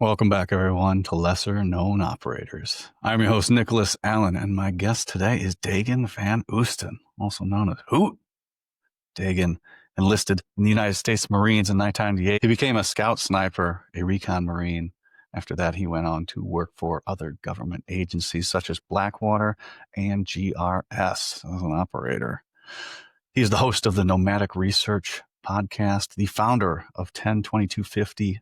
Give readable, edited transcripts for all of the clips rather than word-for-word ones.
Welcome back, everyone, to Lesser Known Operators. I'm your host, Nicholas Allen, and my guest today is Dagan Van Oosten, also known as Hoot. Dagan enlisted in the United States Marines in 1998. He became a scout sniper, a recon Marine. After that, he went on to work for other government agencies such as Blackwater and GRS as an operator. He's the host of the Nomadic Research podcast, the founder of 102250,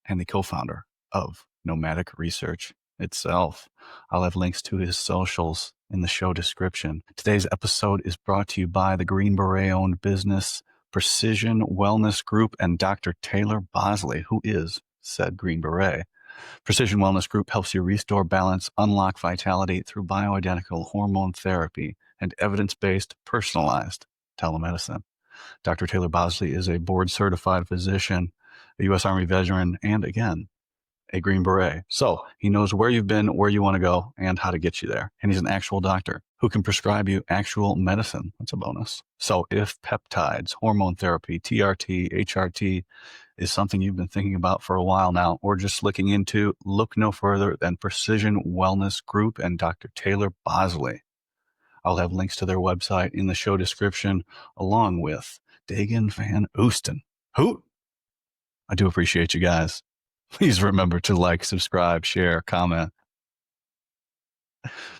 and the co-founder of Nomadic Research itself. I'll have links to his socials in the show description. Today's episode is brought to you by the Green Beret-owned business Precision Wellness Group and Dr. Taylor Bosley, who is said Green Beret. Precision Wellness Group helps you restore balance, unlock vitality through bioidentical hormone therapy and evidence-based, personalized telemedicine. Dr. Taylor Bosley is a board-certified physician, a U.S. Army veteran, and again, a Green Beret. So he knows where you've been, where you want to go, and how to get you there. And he's an actual doctor who can prescribe you actual medicine. That's a bonus. So if peptides, hormone therapy, TRT, HRT is something you've been thinking about for a while now, or just looking into, look no further than Precision Wellness Group and Dr. Taylor Bosley. I'll have links to their website in the show description, along with Dagan Van Oosten. Hoot! I do appreciate you guys. Please remember to like, subscribe, share, comment.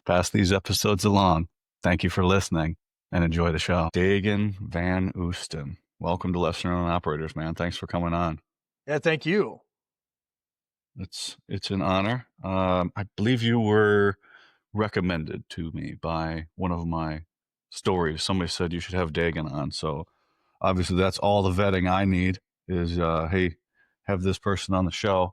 Pass these episodes along. Thank you for listening and enjoy the show. Dagan Van Oosten. Welcome to Lesser Known Operators, man. Thanks for coming on. Yeah, thank you. It's an honor. I believe you were recommended to me by one of my stories. Somebody said you should have Dagan on. So obviously that's all the vetting I need is, hey, have this person on the show.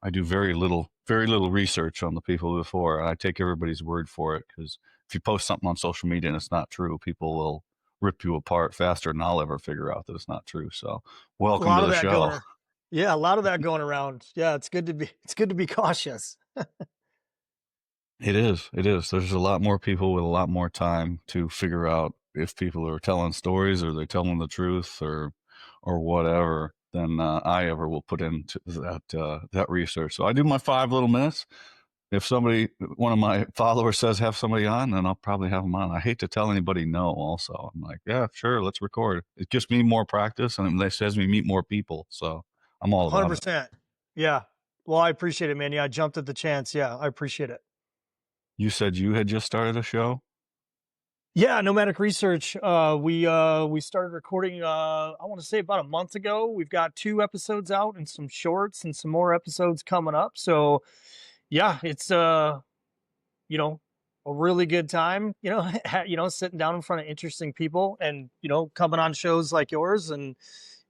I do very little research on the people before. I take everybody's word for it because if you post something on social media and it's not true, people will rip you apart faster than I'll ever figure out that it's not true. So A welcome lot to of the that show. a lot of that going around. Yeah, it's good to be cautious. It is. There's a lot more people with a lot more time to figure out if people are telling stories or they're telling the truth or whatever than I ever will put into that research. So I do my 5 little minutes. If one of my followers says have somebody on, then I'll probably have them on. I hate to tell anybody no. Also, I'm like, yeah, sure, let's record. It gives me more practice, and it says me meet more people. So I'm all about it. 100%. Yeah. Well, I appreciate it, man. Yeah, I jumped at the chance. Yeah, I appreciate it. You said you had just started a show. Yeah, Nomadic Research. We started recording. I want to say about a month ago. We've got 2 episodes out and some shorts and some more episodes coming up. So, yeah, it's a really good time. Sitting down in front of interesting people and coming on shows like yours. And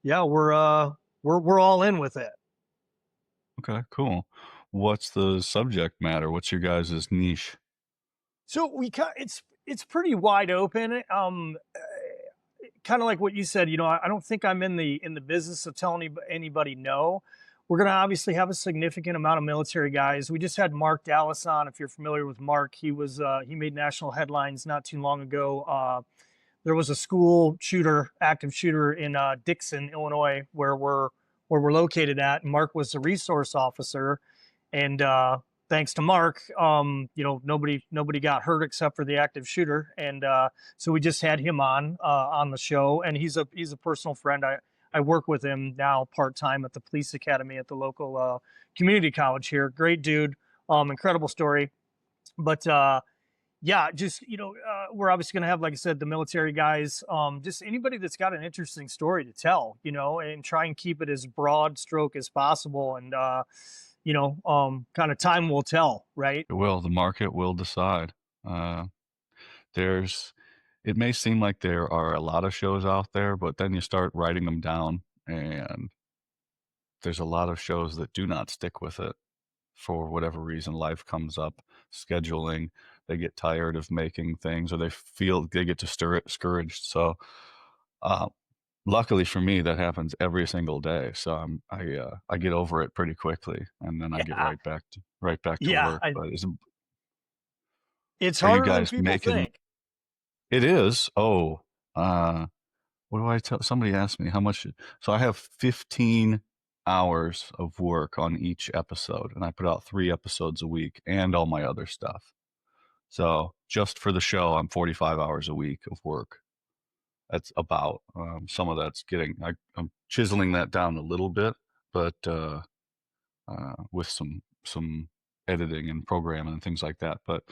yeah, we're all in with it. Okay, cool. What's the subject matter? What's your guys' niche? So it's pretty wide open. Kind of like what you said. I don't think I'm in the business of telling anybody no. We're going to obviously have a significant amount of military guys. We just had Mark Dallas on. If you're familiar with Mark, he made national headlines not too long ago. There was a school shooter, active shooter in Dixon, Illinois, where we're located at. And Mark was the resource officer, and thanks to Mark, nobody got hurt except for the active shooter, and so we just had him on the show, and he's a personal friend. I work with him now part time at the police academy at the local community college here. Great dude, incredible story, but yeah, just we're obviously going to have, like I said, the military guys, just anybody that's got an interesting story to tell, and try and keep it as broad stroke as possible, and kind of time will tell, right? The market will decide. There's, it may seem like there are a lot of shows out there, but then you start writing them down, and there's a lot of shows that do not stick with it for whatever reason. Life comes up, scheduling, they get tired of making things, or they feel they get discouraged. So, luckily for me, that happens every single day. So I get over it pretty quickly, and then I get Yeah, right back to yeah. work. But It's are you harder than guys people making? think. It is. Oh, what do I tell? Somebody asked me how much. So I have 15 hours of work on each episode, and I put out 3 episodes a week and all my other stuff. So just for the show, I'm 45 hours a week of work. That's about some of that's I'm chiseling that down a little bit, but with some editing and programming and things like that. But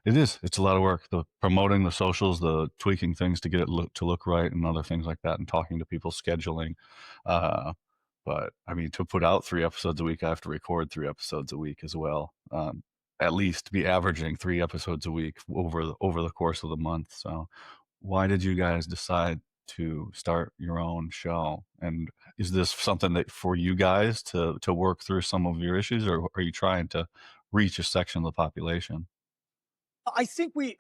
it's a lot of work. The promoting the socials, the tweaking things to get it to look right, and other things like that, and talking to people, scheduling. Uh, but I mean, to put out 3 episodes a week, I have to record 3 episodes a week as well. At least be averaging 3 episodes a week over the course of the month. So, why did you guys decide to start your own show? And is this something that for you guys to work through some of your issues, or are you trying to reach a section of the population? I think we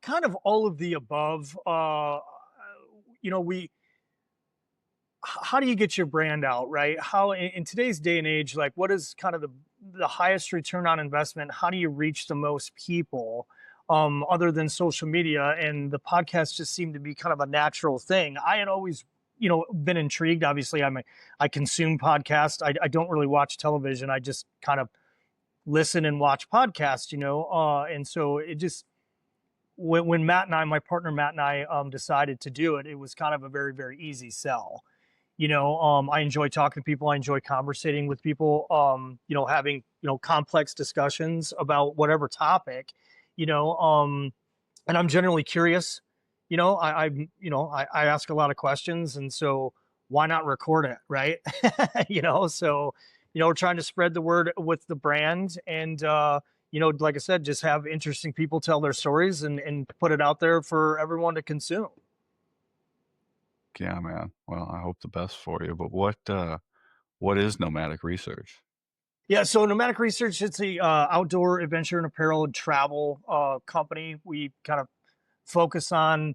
kind of all of the above. We how do you get your brand out, right? How in today's day and age, like what is kind of the highest return on investment? How do you reach the most people other than social media? And the podcast just seemed to be kind of a natural thing. I had always, been intrigued. Obviously, I consume podcasts. I don't really watch television. I just kind of listen and watch podcasts, and so it just when Matt and I, my partner Matt and I, decided to do it, it was kind of a very, very easy sell. I enjoy talking to people. I enjoy conversating with people, having, complex discussions about whatever topic, you know, and I'm generally curious, I ask a lot of questions. And so why not record it? Right. So, we're trying to spread the word with the brand and, like I said, just have interesting people tell their stories and put it out there for everyone to consume. Yeah, man. Well, I hope the best for you. But what is Nomadic Research? Yeah, so Nomadic Research, it's a outdoor adventure and apparel and travel company. We kind of focus on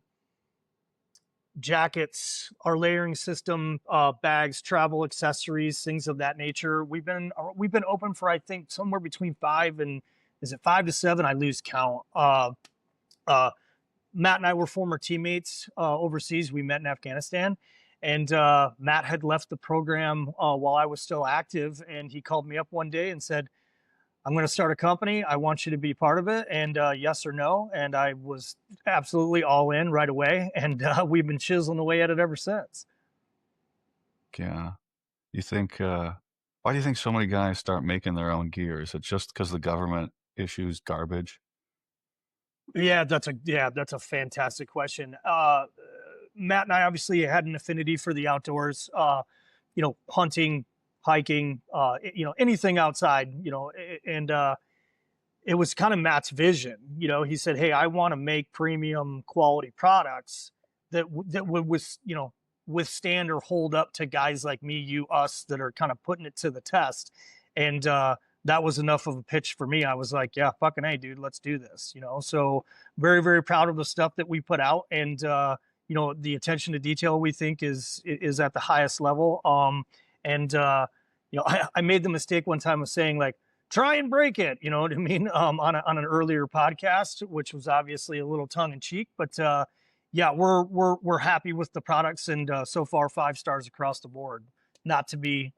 jackets, our layering system, bags, travel accessories, things of that nature. We've been open for I think somewhere between 5 to 7? I lose count. Uh, Matt and I were former teammates overseas. We met in Afghanistan, and Matt had left the program while I was still active. And he called me up one day and said, "I'm going to start a company. I want you to be part of it." And yes or no. And I was absolutely all in right away. And we've been chiseling away at it ever since. Yeah. You think why do you think so many guys start making their own gear? Is it just because the government issues garbage? Yeah, that's a fantastic question. Matt and I obviously had an affinity for the outdoors. Hunting, hiking, anything outside. And it was kind of Matt's vision. He said, "Hey, I want to make premium quality products that would withstand or hold up to guys like me, you, us that are kind of putting it to the test." And that was enough of a pitch for me. I was like, "Yeah, fucking hey, dude, let's do this." So very, very proud of the stuff that we put out, and the attention to detail we think is at the highest level. And I made the mistake one time of saying like, try and break it. You know what I mean? On an earlier podcast, which was obviously a little tongue in cheek, but yeah, we're happy with the products, and so far 5 stars across the board. Not to be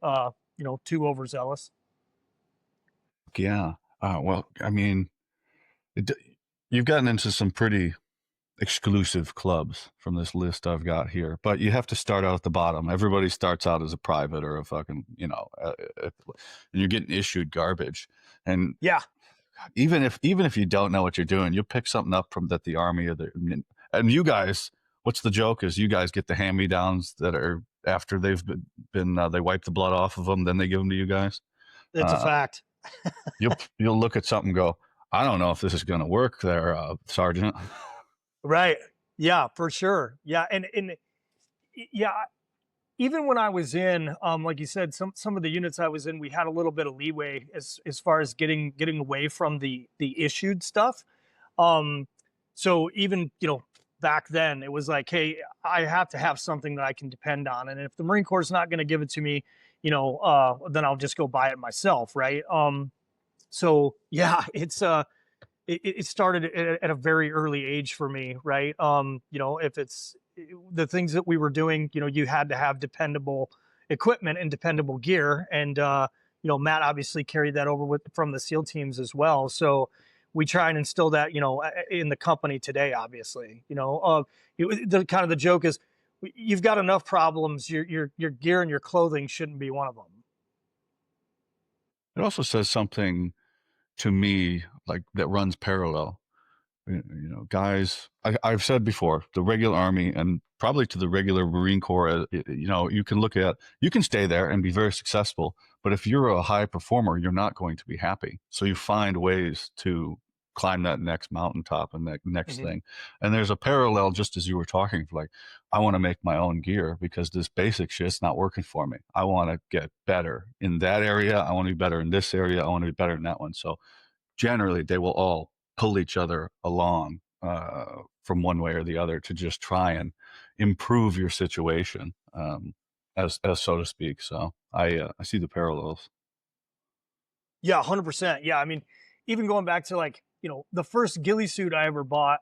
too overzealous. Yeah. Well, I mean, it, you've gotten into some pretty exclusive clubs from this list I've got here, but you have to start out at the bottom. Everybody starts out as a private or a fucking, and you're getting issued garbage. And Yeah, even if you don't know what you're doing, you'll pick something up from that the army or and you guys. What's the joke? Is you guys get the hand me downs that are after they've been they wipe the blood off of them, then they give them to you guys. it's a Uh, fact. you'll look at something and go, I don't know if this is going to work there, Sergeant. Right. Yeah, for sure. Yeah, and yeah, even when I was in, like you said, some of the units I was in, we had a little bit of leeway as far as getting away from the issued stuff. Um, so even back then, it was like, hey, I have to have something that I can depend on, and if the Marine Corps is not going to give it to me, then I'll just go buy it myself, right? So yeah, it started at a very early age for me, right? If it's the things that we were doing, you had to have dependable, equipment and dependable gear. And Matt obviously carried that over from the SEAL teams as well. So we try and instill that, in the company today. Obviously, the kind of the joke is, you've got enough problems. Your gear and your clothing shouldn't be one of them. It also says something to me like that runs parallel. Guys, I've said before, the regular Army and probably to the regular Marine Corps, you can stay there and be very successful. But if you're a high performer, you're not going to be happy. So you find ways to climb that next mountaintop and that next thing. And there's a parallel, just as you were talking, like, I want to make my own gear because this basic shit's not working for me. I want to get better in that area. I want to be better in this area. I want to be better in that one. So generally they will all pull each other along from one way or the other to just try and improve your situation, as so to speak. So I see the parallels. Yeah, 100%. Yeah, I mean, even going back to the first ghillie suit I ever bought,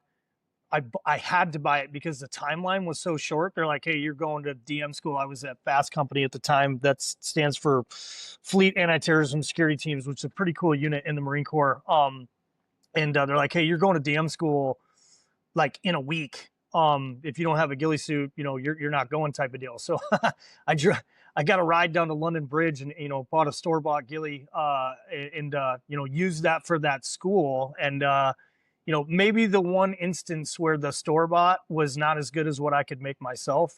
I had to buy it because the timeline was so short. They're like, hey, you're going to DM school. I was at Fast Company at the time. That stands for Fleet Anti-Terrorism Security Teams, which is a pretty cool unit in the Marine Corps. And they're like, hey, you're going to DM school like in a week. If you don't have a ghillie suit, you're not going, type of deal. So I got a ride down to London Bridge and bought a store-bought ghillie and used that for that school. And maybe the one instance where the store-bought was not as good as what I could make myself.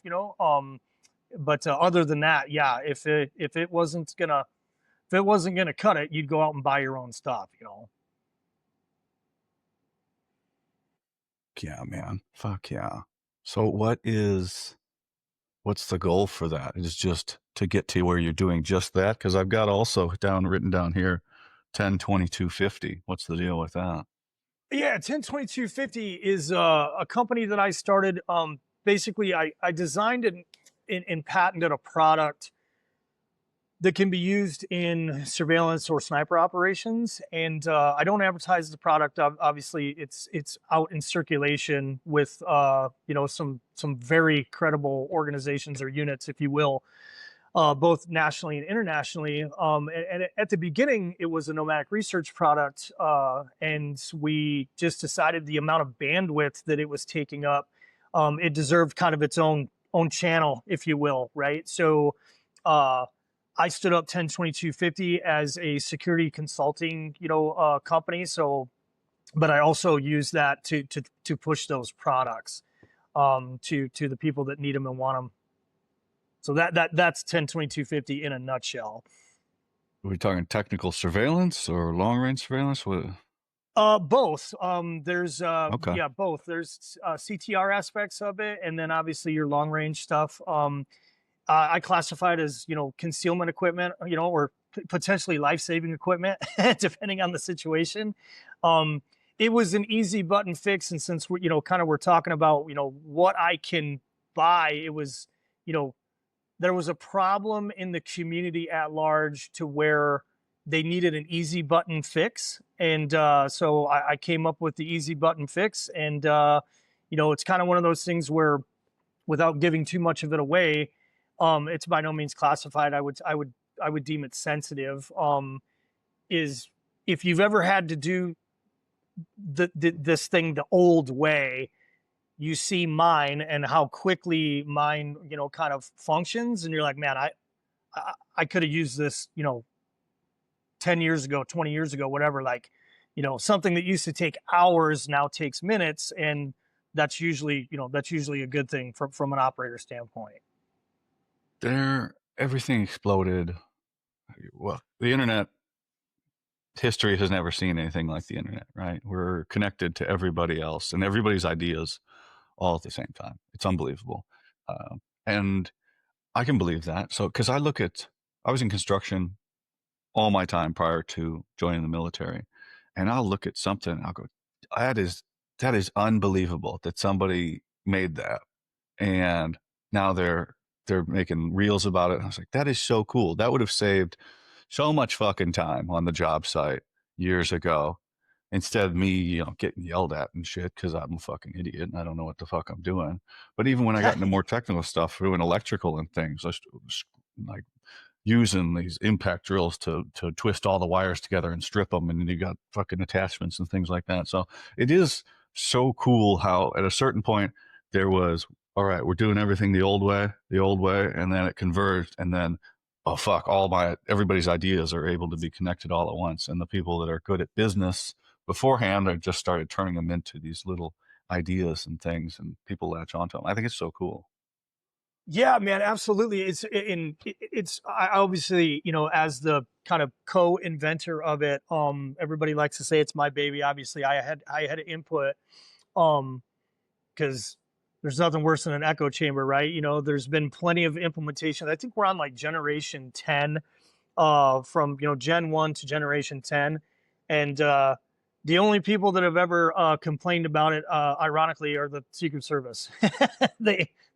But other than that, yeah, if it wasn't gonna cut it, you'd go out and buy your own stuff. Yeah, man. Fuck yeah. So what's the goal for that? Is just to get to where you're doing just that? Because I've got also written down here 10-22-50. What's the deal with that? Yeah, 10-22-50 is a company that I started. Basically, I designed and patented a product that can be used in surveillance or sniper operations. And I don't advertise the product. Obviously, it's out in circulation with some very credible organizations or units, if you will, both nationally and internationally. And at the beginning, it was a nomadic research product, and we just decided the amount of bandwidth that it was taking up, it deserved kind of its own channel, if you will, right? So I stood up 10-22-50 as a security consulting, company. So, but I also use that to push those products to the people that need them and want them. So that's 10-22-50 in a nutshell. Are we talking technical surveillance or long range surveillance? What? Both. There's Okay. yeah, both. There's CTR aspects of it, and then obviously your long range stuff. I classify it as concealment equipment, or potentially life saving equipment, depending on the situation. It was an easy button fix, and since we're talking about what I can buy, it was there was a problem in the community at large to where they needed an easy button fix. And so I came up with the easy button fix. And, it's kind of one of those things where, without giving too much of it away, it's by no means classified. I would deem it sensitive. Is if you've ever had to do this thing the old way, you see mine and how quickly mine, kind of functions. And you're like, man, I could have used this, 10 years ago, 20 years ago, whatever. Like, something that used to take hours now takes minutes. And that's usually a good thing from an operator standpoint. Everything exploded. Well, the internet history has never seen anything like the internet, right? We're connected to everybody else and everybody's ideas all at the same time. It's unbelievable. And I can believe that. So, because I was in construction all my time prior to joining the military, and I'll look at something, I'll go, that is unbelievable that somebody made that. And now they're making reels about it. And I was like, that is so cool. That would have saved so much fucking time on the job site years ago, instead of me, getting yelled at and shit because I'm a fucking idiot and I don't know what the fuck I'm doing. But even when I got into more technical stuff, doing electrical and things, like using these impact drills to twist all the wires together and strip them, and then you got fucking attachments and things like that. So it is so cool how at a certain point there was, all right, we're doing everything the old way, and then it converged, and then oh fuck, everybody's ideas are able to be connected all at once, and the people that are good at business beforehand are just started turning them into these little ideas and things, and people latch onto them. I think it's so cool. Yeah, man, absolutely. It's I obviously, as the kind of co-inventor of it, everybody likes to say it's my baby. Obviously, I had input, um, because there's nothing worse than an echo chamber, right? There's been plenty of implementations. I think we're on like generation 10, from Gen 1 to generation 10, and the only people that have ever complained about it, ironically, are the Secret Service.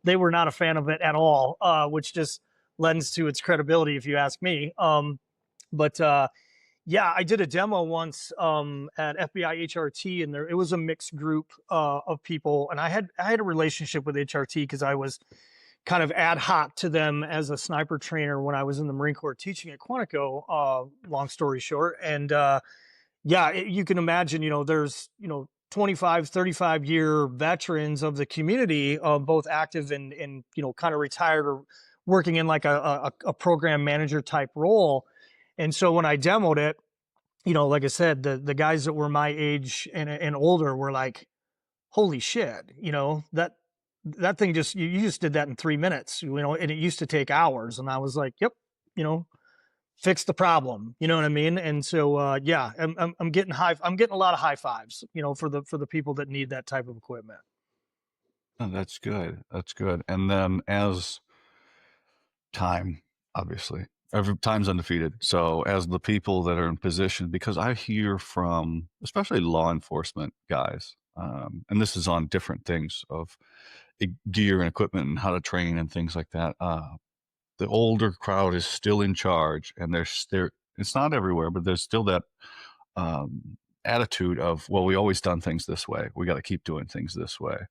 They were not a fan of it at all, which just lends to its credibility, if you ask me. But yeah, I did a demo once, at FBI HRT, and it was a mixed group of people, and I had a relationship with HRT because I was kind of ad hoc to them as a sniper trainer when I was in the Marine Corps teaching at Quantico. Long story short, and yeah, you can imagine, there's 25, 35-year veterans of the community, both active and kind of retired or working in like a program manager type role. And so when I demoed it, like I said, the guys that were my age and older were like, holy shit, that thing you just did that in 3 minutes, and it used to take hours. And I was like, yep, you know, fix the problem. You know what I mean? And so, yeah, I'm getting I'm getting a lot of high fives, for the people that need that type of equipment. Oh, that's good. That's good. And then as time, obviously, every time's undefeated. So as the people that are in position, because I hear from especially law enforcement guys, and this is on different things of gear and equipment and how to train and things like that. The older crowd is still in charge, and there. It's not everywhere, but there's still that attitude of, well, we always done things this way. We got to keep doing things this way.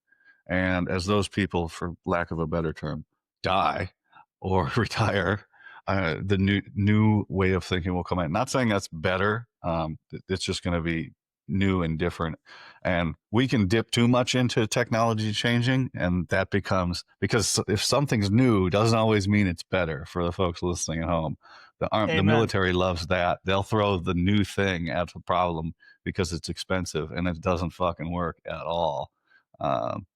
And as those people, for lack of a better term, die or retire, the new way of thinking will come in. Not saying that's better. It's just going to be new and different. And we can dip too much into technology changing, and that becomes, because if something's new, doesn't always mean it's better. For the folks listening at home, the Amen. military loves that. They'll throw the new thing at the problem because it's expensive and it doesn't fucking work at all. Um,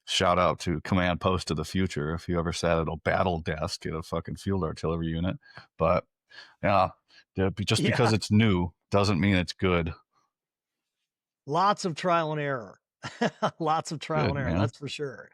Shout out to Command Post of the Future if you ever sat at a battle desk at a fucking field artillery unit. But yeah, just because Yeah, it's new doesn't mean it's good. lots of trial and error. Lots of trial Good, and error. man. That's for sure.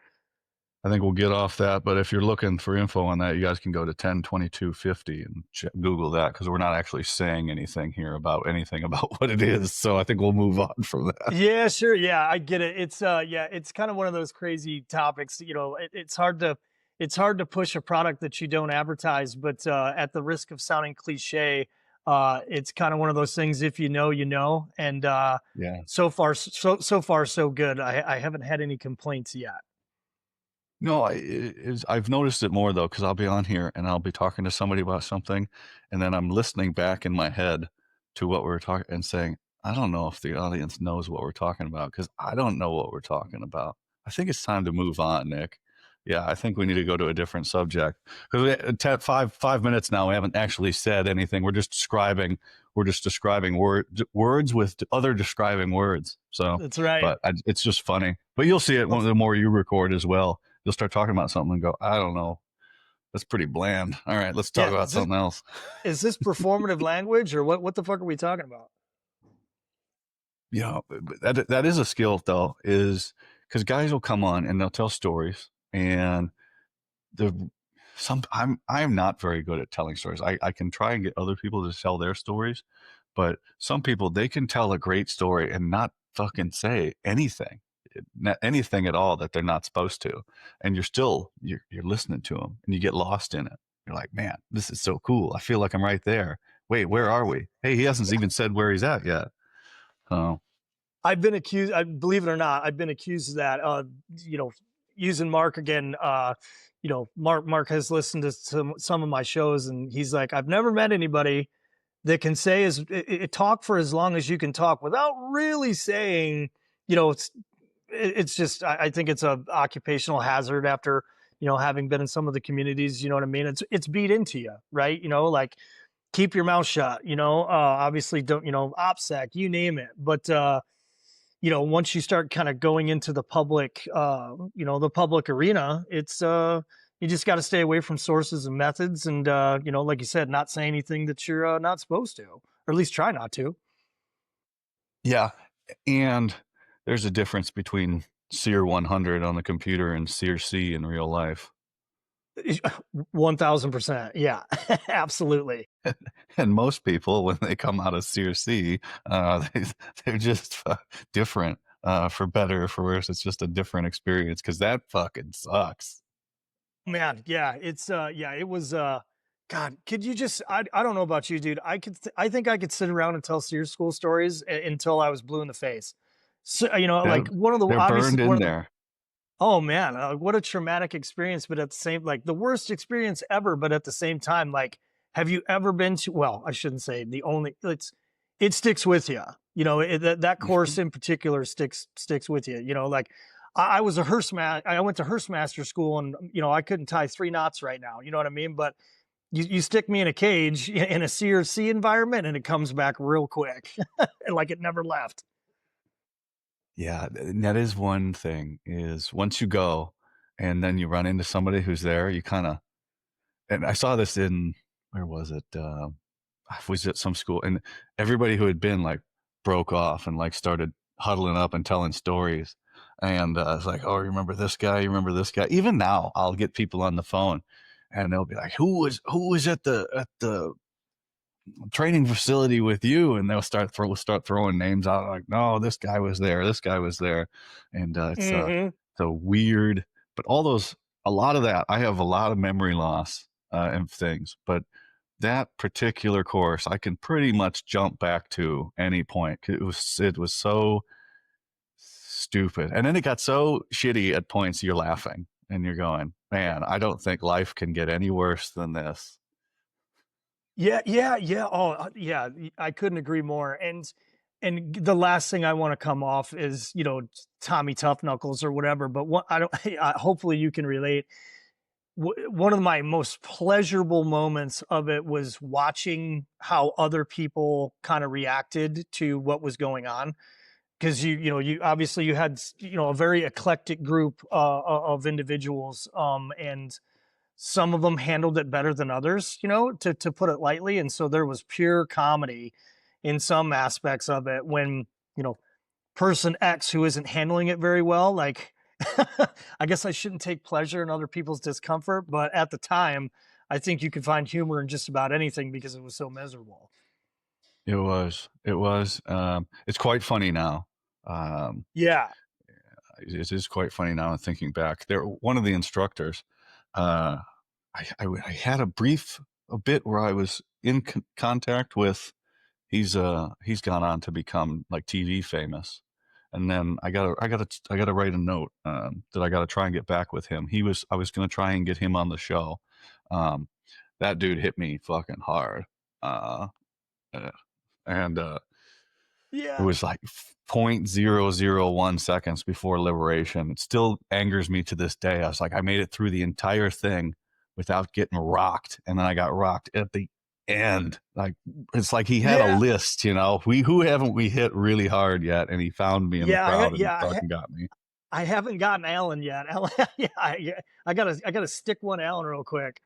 I think we'll get off that. But if you're looking for info on that, you guys can go to 102250 and Google that, because we're not actually saying anything here about anything about what it is. So I think we'll move on from that. Yeah, sure. Yeah, I get it. Yeah, it's kind of one of those crazy topics. It's hard to push a product that you don't advertise, but at the risk of sounding cliche, it's kind of one of those things. If you know, you know, and Yeah. so far so good. I haven't had any complaints yet. No, I've noticed it more though, because I'll be on here and I'll be talking to somebody about something, and then I'm listening back in my head to what we were talking and saying, I don't know if the audience knows what we're talking about, because I don't know what we're talking about. I think it's time to move on, Nick. Yeah, I think we need to go to a different subject, because 5 minutes now we haven't actually said anything. We're just describing words with other describing words. So, That's right. but it's just funny. But you'll see it Well, the more you record as well. You'll start talking about something and go, I don't know, that's pretty bland. All right, let's talk yeah. about something else. Is this performative language, or what? What the fuck are we talking about? You know, that is a skill though, is because guys will come on and they'll tell stories, and the I'm not very good at telling stories. I can try and get other people to tell their stories, but some people, they can tell a great story and not fucking say anything, not anything at all that they're not supposed to, and you're listening to them and you get lost in it. You're like, man, this is so cool. I feel like I'm right there. Wait, where are we? Hey, he hasn't even said where he's at yet. Oh, I've been accused. I believe it or not, I've been accused of that. You know, using Mark again, Mark has listened to some of my shows, and he's like, I've never met anybody that can say talk for as long as you can talk without really saying, you know, it's just I think it's a occupational hazard after having been in some of the communities. You know what I mean? It's beat into you, right? Like keep your mouth shut. Obviously don't OPSEC, you name it. But once you start kind of going into the public arena, it's you just got to stay away from sources and methods, and like you said, not say anything that you're not supposed to, or at least try not to. Yeah, and there's a difference between SEER 100 on the computer and SEER C in real life. 1000%. Yeah, absolutely. And most people, when they come out of SEER C, they're just different, for better or for worse. It's just a different experience because that fucking sucks. Man, yeah, it was God, could you just I don't know about you, dude. I think I could sit around and tell Sears school stories until I was blue in the face. So, They're, like one of the they're obviously burned one in of the there. oh man, what a traumatic experience, but at the same like the worst experience ever, but at the same time, like, have you ever been to, well, I shouldn't say the only, it sticks with you. That course in particular sticks with you. Like I was a I went to Hearst Master School, and I couldn't tie three knots right now. You know what I mean? But you stick me in a cage in a CRC environment, and it comes back real quick, and like it never left. Yeah, that is one thing is once you go and then you run into somebody who's there, you kind of, and I saw this in, where was it? I was at some school and everybody who had been like broke off and like started huddling up and telling stories. And it's like, oh, you remember this guy? You remember this guy? Even now, I'll get people on the phone and they'll be like, who was at the training facility with you, and they'll start throwing names out like, no, this guy was there, this guy was there. And Hmm. it's a weird, but all those, a lot of that, I have a lot of memory loss and things, but that particular course I can pretty much jump back to any point. It was so stupid, and then it got so shitty at points you're laughing and you're going, man, I don't think life can get any worse than this. Yeah, yeah, yeah. Oh, yeah. I couldn't agree more. And the last thing I want to come off is Tommy Tough Knuckles or whatever. But what I don't. Hopefully, you can relate. One of my most pleasurable moments of it was watching how other people kind of reacted to what was going on. Because you obviously you had a very eclectic group of individuals, and some of them handled it better than others, to put it lightly. And so there was pure comedy in some aspects of it when, you know, person X who isn't handling it very well, like, I guess I shouldn't take pleasure in other people's discomfort, but at the time, I think you could find humor in just about anything because it was so miserable. It's quite funny now. Um, Yeah. it is quite funny now. Thinking back, there, one of the instructors, uh, I had a bit where I was in contact with. He's gone on to become like TV famous, and then I gotta write a note that I gotta try and get back with him. I was gonna try and get him on the show. Um, that dude hit me fucking hard, uh, uh, and it Yeah. was like 0.001 seconds before liberation. It still angers me to this day. I was like, I made it through the entire thing without getting rocked, and then I got rocked at the end. Like, it's like he had a Yeah. list, we who haven't we hit really hard yet, and he found me in the Yeah. crowd and fucking got me. I haven't gotten Alan yet. Alan, yeah, yeah. I gotta stick one Alan real quick.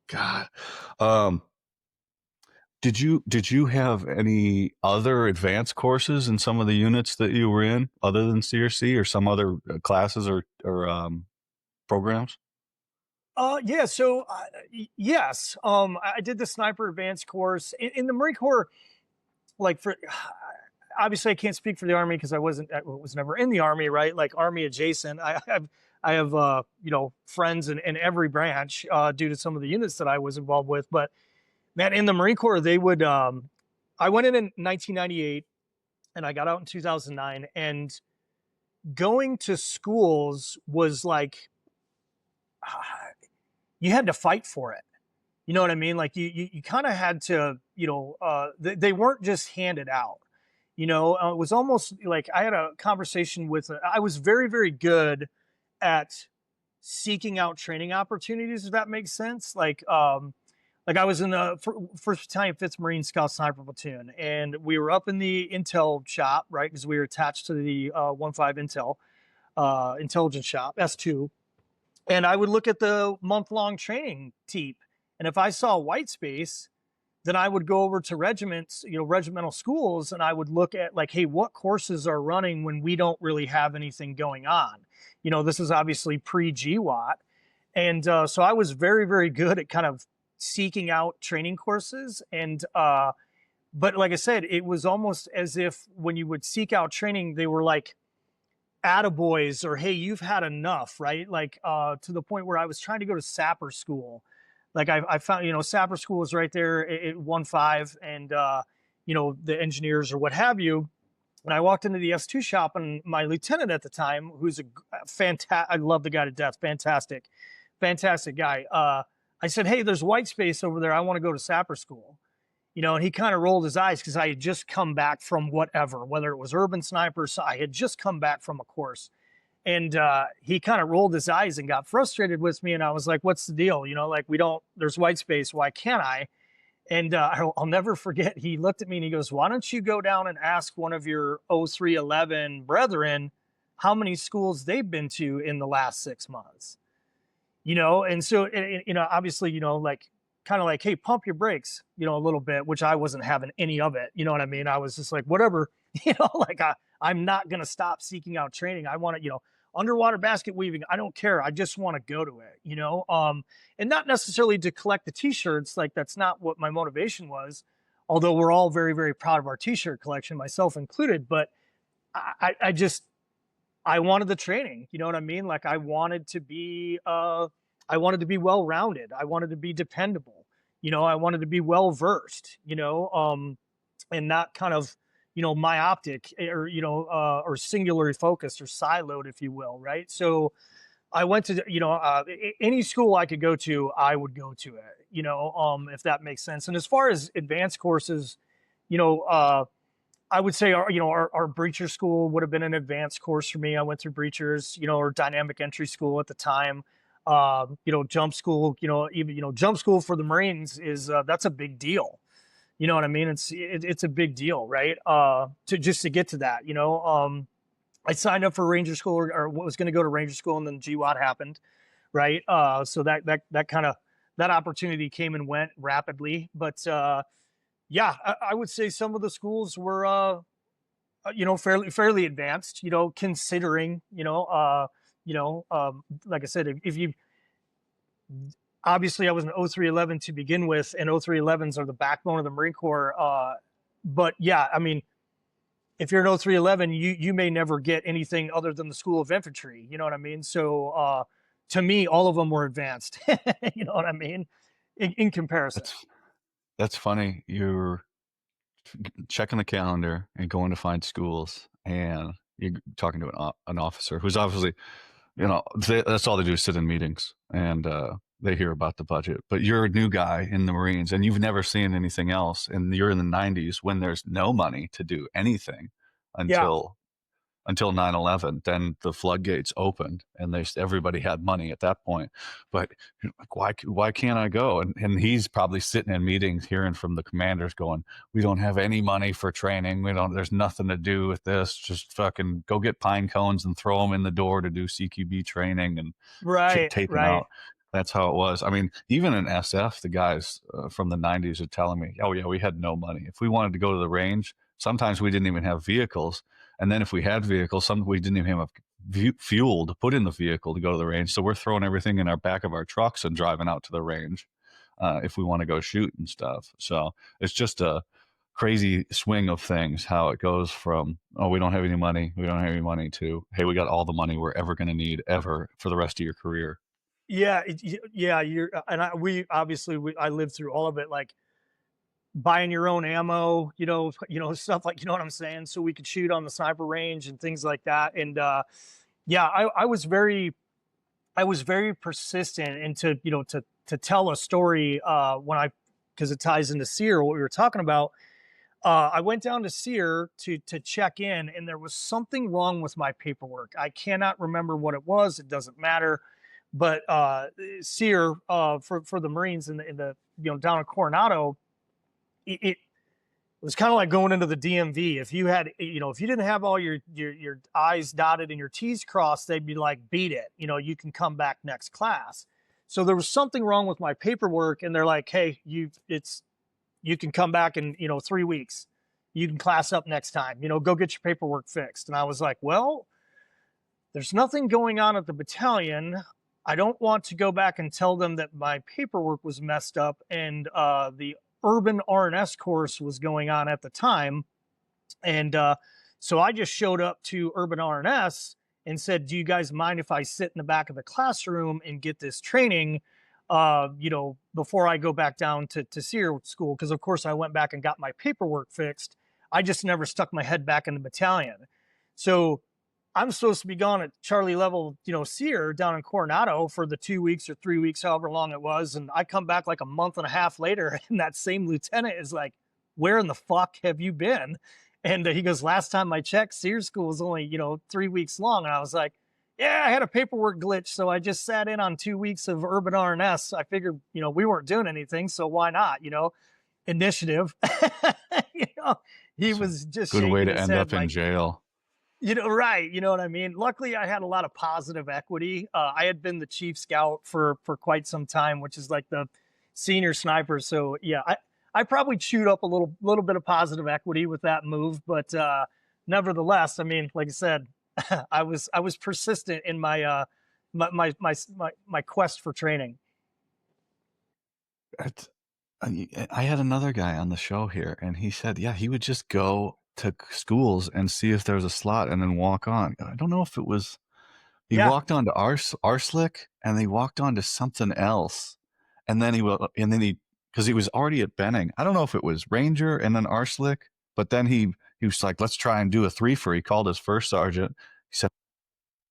God. Um, did you have any other advanced courses in some of the units that you were in other than CRC, or some other classes or programs? Yeah. So, yes, I did the sniper advanced course in the Marine Corps. Like for obviously, I can't speak for the Army because I was never in the Army, right? Like Army adjacent. I have friends in every branch due to some of the units that I was involved with. But man, in the Marine Corps, they would. I went in 1998 and I got out in 2009, and going to schools was like you had to fight for it. You know what I mean? Like you kind of had to, they weren't just handed out. It was almost like I had a conversation with. I was very, very good at seeking out training opportunities. If that makes sense, like I was in the First Battalion, Fifth Marine Scout Sniper Platoon, and we were up in the intel shop, right? Because we were attached to the 1-5 Intel intelligence shop, S2, and I would look at the month-long training teep, and if I saw white space, then I would go over to regiments, regimental schools, and I would look at like, hey, what courses are running when we don't really have anything going on? This is obviously pre-GWAT, and so I was very, very good at kind of seeking out training courses, and but like I said, it was almost as if when you would seek out training, they were like attaboys or hey, you've had enough, right? Like to the point where I was trying to go to sapper school. Like I found, sapper school is right there at 1-5, and the engineers or what have you. And I walked into the S2 shop, and my lieutenant at the time, who's a fantastic, I love the guy to death, fantastic guy. I said, hey, there's white space over there. I want to go to sapper school. And he kind of rolled his eyes because I had just come back from whatever, whether it was urban snipers. I had just come back from a course. And he kind of rolled his eyes and got frustrated with me. And I was like, what's the deal? Like there's white space. Why can't I? And I'll never forget, he looked at me and he goes, why don't you go down and ask one of your 0311 brethren how many schools they've been to in the last 6 months? And so, obviously, like kind of like, hey, pump your brakes, a little bit, which I wasn't having any of it. You know what I mean? I was just like, whatever, like I'm not going to stop seeking out training. I want to, underwater basket weaving. I don't care. I just want to go to it, and not necessarily to collect the t-shirts. Like that's not what my motivation was. Although we're all very, very proud of our t-shirt collection, myself included. But I just, I wanted the training, you know what I mean? Like I wanted to be well-rounded. I wanted to be dependable. I wanted to be well-versed, and not kind of, myopic or, or singularly focused or siloed, if you will. Right. So I went to, any school I could go to, I would go to it, if that makes sense. And as far as advanced courses, you know, I would say our breacher school would have been an advanced course for me. I went through breachers, or dynamic entry school at the time. Jump school, even jump school for the Marines is that's a big deal. You know what I mean? It's a big deal, right? To get to that, I signed up for Ranger School or was going to go to Ranger School, and then GWAT happened, right? So that kind of that opportunity came and went rapidly, but yeah, I would say some of the schools were, fairly advanced, considering, like I said, if you, obviously I was an 0311 to begin with, and 0311s are the backbone of the Marine Corps. But yeah, I mean, if you're an 0311, you may never get anything other than the School of Infantry. You know what I mean? So to me, all of them were advanced. You know what I mean? In comparison. That's funny. You're checking the calendar and going to find schools, and you're talking to an officer who's obviously, that's all they do is sit in meetings and they hear about the budget. But you're a new guy in the Marines and you've never seen anything else. And you're in the 90s when there's no money to do anything Yeah. until 9/11. Then the floodgates opened and everybody had money at that point. But like, why can't I go? And he's probably sitting in meetings hearing from the commanders going, we don't have any money for training. There's nothing to do with this. Just fucking go get pine cones and throw them in the door to do CQB training and Right. tape them Right. out. That's how it was. I mean, even in SF, the guys from the 90s are telling me, oh yeah, we had no money. If we wanted to go to the range, sometimes we didn't even have vehicles. And then if we had vehicles, we didn't even have fuel to put in the vehicle to go to the range. So we're throwing everything in our back of our trucks and driving out to the range if we want to go shoot and stuff. So it's just a crazy swing of things, how it goes from, oh, we don't have any money, to, hey, we got all the money we're ever going to need ever for the rest of your career. Yeah, yeah, I lived through all of it. Like buying your own ammo, stuff like, you know what I'm saying? So we could shoot on the sniper range and things like that. And yeah, I was very persistent and to tell a story because it ties into Sear, what we were talking about. I went down to Sear to check in, and there was something wrong with my paperwork. I cannot remember what it was. It doesn't matter. But Sear for the Marines in the down in Coronado, it was kind of like going into the DMV. If you had, if you didn't have all your I's dotted and your T's crossed, they'd be like, beat it. You can come back next class. So there was something wrong with my paperwork, and they're like, hey, you can come back in 3 weeks. You can class up next time. Go get your paperwork fixed. And I was like, well, there's nothing going on at the battalion. I don't want to go back and tell them that my paperwork was messed up, and the urban RNS course was going on at the time. And so I just showed up to urban RNS and said, do you guys mind if I sit in the back of the classroom and get this training, before I go back down to SEER school? Because, of course, I went back and got my paperwork fixed. I just never stuck my head back in the battalion. So I'm supposed to be gone at Charlie level, SEER down in Coronado for the 2 weeks or 3 weeks, however long it was. And I come back like a month and a half later, and that same lieutenant is like, where in the fuck have you been? And he goes, last time I checked, SEER school was only, 3 weeks long. And I was like, yeah, I had a paperwork glitch, so I just sat in on 2 weeks of urban RNS. I figured, we weren't doing anything, so why not, initiative. He was just Good way shaking to his end head up in like, jail. right. You know what I mean? Luckily, I had a lot of positive equity. I had been the chief scout for quite some time, which is like the senior sniper. So yeah, I probably chewed up a little bit of positive equity with that move, but nevertheless, I mean, like I said, I was persistent in my quest for training. I had another guy on the show here, and he said, yeah, he would just go to schools and see if there was a slot and then walk on. I don't know if it was, he Yeah, walked on to Arslick, and he walked on to something else. And then because he was already at Benning. I don't know if it was Ranger and then Arslick, but then he was like, let's try and do a three-fer. He called his first sergeant. He said,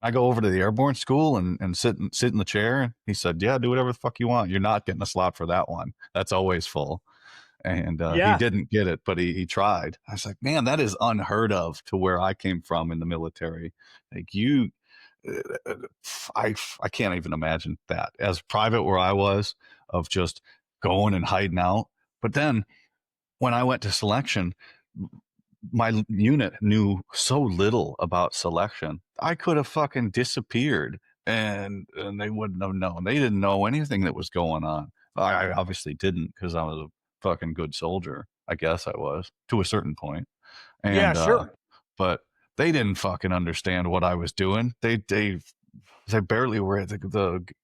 I go over to the airborne school and sit in the chair. He said, yeah, do whatever the fuck you want. You're not getting a slot for that one. That's always full. And he yeah, didn't get it, but he tried. I was like, man, that is unheard of to where I came from in the military. Like I can't even imagine that as private where I was, of just going and hiding out. But then when I went to selection, my unit knew so little about selection. I could have fucking disappeared, and they wouldn't have known. They didn't know anything that was going on. I obviously didn't, because I was a fucking good soldier. I guess I was, to a certain point. yeah, And sure. but they didn't fucking understand what I was doing. They barely were at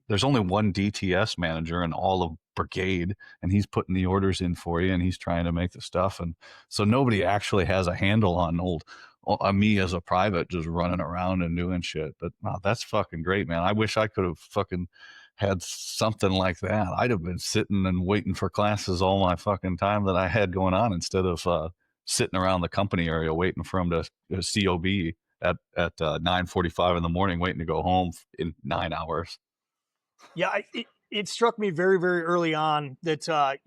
there's only one DTS manager in all of brigade, and he's putting the orders in for you, and he's trying to make the stuff. And so nobody actually has a handle on me as a private just running around and doing shit. But wow, that's fucking great, man. I wish I could have fucking had something like that. I'd have been sitting and waiting for classes all my fucking time that I had going on, instead of sitting around the company area waiting for them to COB at 9:45 in the morning, waiting to go home in 9 hours. Yeah, it struck me very, very early on that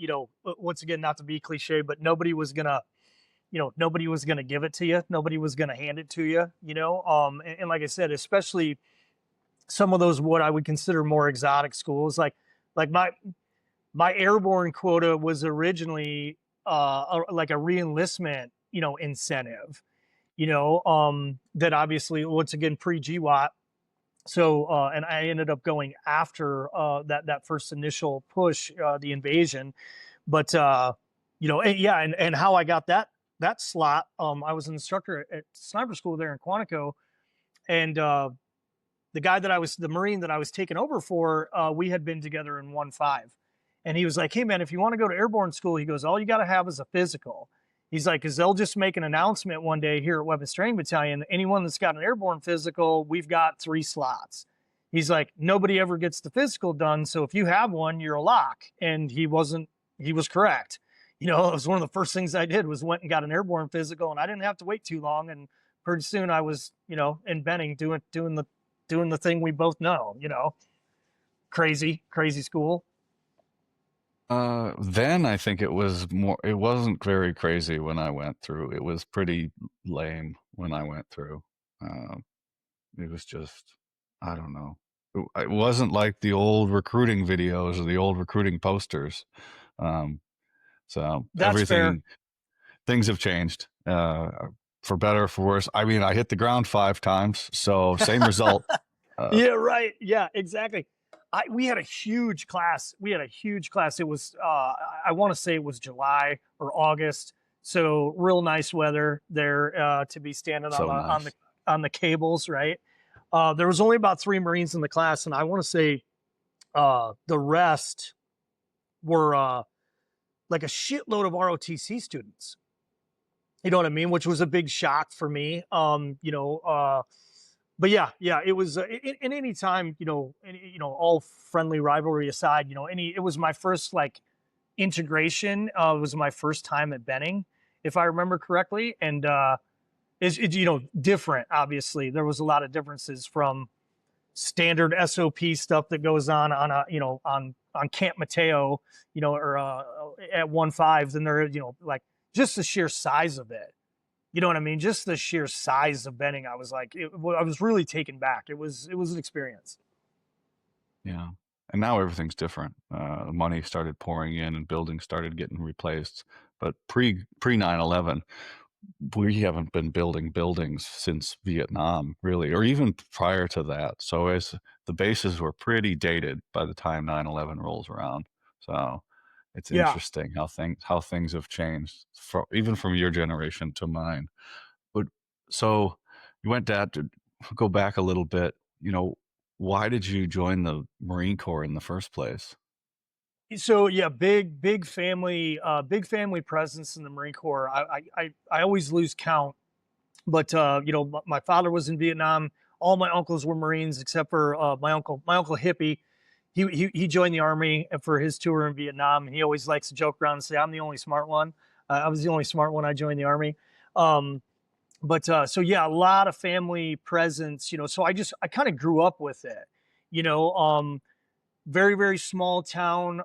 once again, not to be cliche, but nobody was gonna give it to you. Nobody was gonna hand it to you. And like I said, especially some of those what I would consider more exotic schools, like my airborne quota was originally like a reenlistment, incentive. That obviously once again pre GWAT. So and I ended up going after that first initial push, the invasion. But and, yeah, and how I got that slot. I was an instructor at sniper school there in Quantico, and the Marine that I was taking over for, we had been together in 1-5. And he was like, hey, man, if you want to go to airborne school, he goes, all you got to have is a physical. He's like, because they'll just make an announcement one day here at Weapons Training Battalion. Anyone that's got an airborne physical, we've got 3 slots. He's like, nobody ever gets the physical done. So if you have one, you're a lock. And he was correct. You know, it was one of the first things I did was went and got an airborne physical, and I didn't have to wait too long. And pretty soon I was, you know, in Benning doing the thing we both know, you know, crazy school. Then I think it wasn't very crazy when I went through. It was pretty lame when I went through. Um, it was just, I don't know. It wasn't like the old recruiting videos or the old recruiting posters. Um, so That's fair. things have changed, for better or for worse. I mean, I hit the ground 5 times, so same result. Uh, Yeah, right. Yeah, exactly. We had a huge class. We had a huge class. It was I want to say it was July or August. So real nice weather there to be standing so nice. on the cables, right? There was only about 3 Marines in the class, and I want to say the rest were like a shitload of ROTC students. You know what I mean? Which was a big shock for me. But yeah, it was in any time, all friendly rivalry aside, it was my first like integration. It was my first time at Benning, if I remember correctly, and it's different. Obviously, there was a lot of differences from standard SOP stuff that goes on a on Camp Mateo, or at 1.5s, and there, like just the sheer size of it. You know what I mean? Just the sheer size of Benning, I was like, I was really taken back. It was an experience. Yeah. And now everything's different. Money started pouring in and buildings started getting replaced. But pre 9/11, we haven't been building buildings since Vietnam, really, or even prior to that. So as the bases were pretty dated by the time 9/11 rolls around. So it's Yeah. interesting how things have changed, even from your generation to mine. But so you went to go back a little bit. Why did you join the Marine Corps in the first place? So yeah, big family presence in the Marine Corps. I always lose count, but my father was in Vietnam. All my uncles were Marines except for my uncle Hippie. He joined the army for his tour in Vietnam. He always likes to joke around and say, "I'm the only smart one." I was the only smart one. I joined the army. Um, but so yeah, a lot of family presence. So I kind of grew up with it. You know, very very small town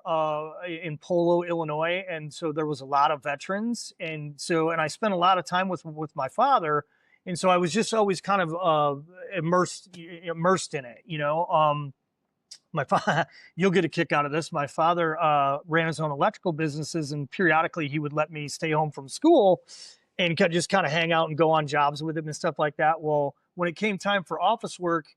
in Polo, Illinois, and so there was a lot of veterans, and I spent a lot of time with my father, and so I was just always kind of immersed in it. My father, you'll get a kick out of this. My father ran his own electrical businesses, and periodically he would let me stay home from school and just kind of hang out and go on jobs with him and stuff like that. Well, when it came time for office work,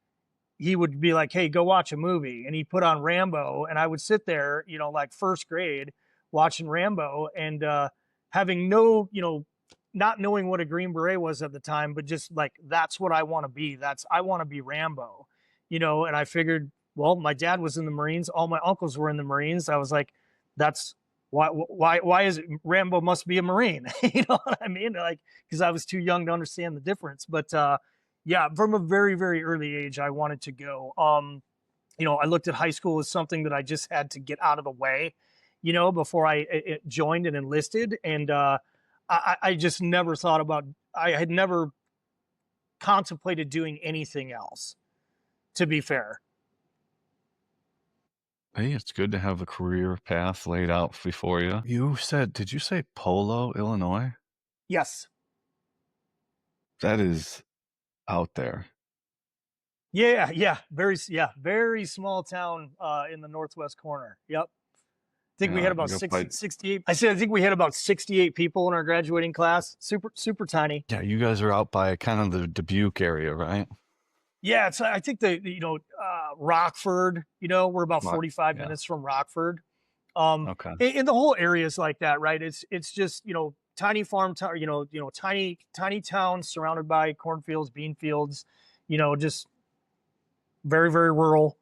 he would be like, "Hey, go watch a movie," and he put on Rambo, and I would sit there, like first grade, watching Rambo, and having no, not knowing what a Green Beret was at the time, but just like that's what I want to be. I want to be Rambo, And I figured, well, my dad was in the Marines, all my uncles were in the Marines. I was like, that's why is it Rambo must be a Marine? You know what I mean? Like, because I was too young to understand the difference, but yeah, from a very, very early age, I wanted to go. I looked at high school as something that I just had to get out of the way, before I joined and enlisted. And I just never thought about, I had never contemplated doing anything else, to be fair. Hey, it's good to have a career path laid out before you. Did you say Polo, Illinois? Yes. That is out there. Yeah. Very small town in the northwest corner. Yep. I think we had Yeah, about you go 60, by, 68. I said, I think we had about 68 people in our graduating class. Super tiny. yeah, you guys are out by kind of the Dubuque area, right? Yeah, I think Rockford. We're about Right. 45 Yeah. minutes from Rockford. Um, Okay. and the whole area is like that, right? It's just tiny farm town, tiny towns surrounded by cornfields, bean fields, just very very rural.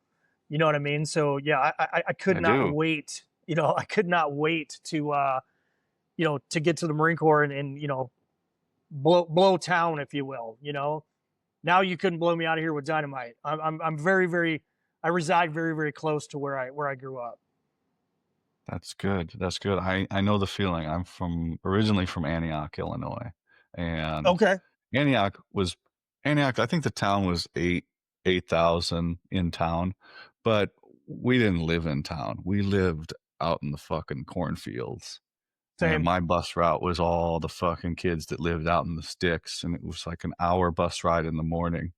You know what I mean? So yeah, I could I not do. wait. I could not wait to get to the Marine Corps and blow town, if you will. Now you couldn't blow me out of here with dynamite. I'm very very I reside very very close to where I grew up. That's good. That's good. I know the feeling. I'm from originally from Antioch, Illinois, and Okay. Antioch was Antioch. I think the town was 8,000 in town, but we didn't live in town. We lived out in the fucking cornfields. And Same. my bus route was all the fucking kids that lived out in the sticks, and it was like an hour bus ride in the morning.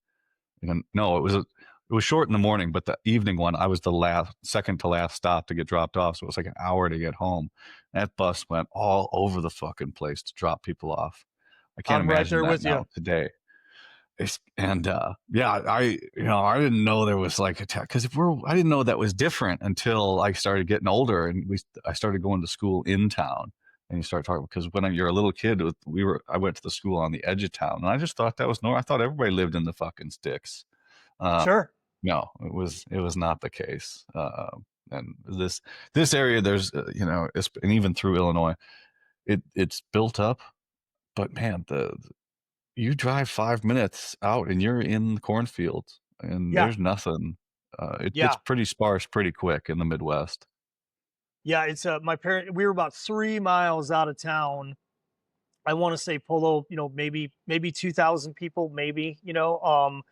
And no, it was short in the morning, but the evening one, I was the second to last stop to get dropped off, so it was like an hour to get home. That bus went all over the fucking place to drop people off. I can't I'm right imagine there that with you. now today. And yeah, I didn't know there was like a because I didn't know that was different until I started getting older, and I started going to school in town. And you start talking because when you're a little kid, I went to the school on the edge of town, and I just thought that was normal. I thought everybody lived in the fucking sticks. Uh, Sure. no, it was not the case. And this area, there's and even through Illinois, it's built up. But man, the you drive 5 minutes out and you're in the cornfields, and Yeah. there's nothing. It gets Yeah. pretty sparse pretty quick in the Midwest. Yeah. It's my parent. We were about 3 miles out of town. I want to say Polo, maybe 2,000 people, maybe, and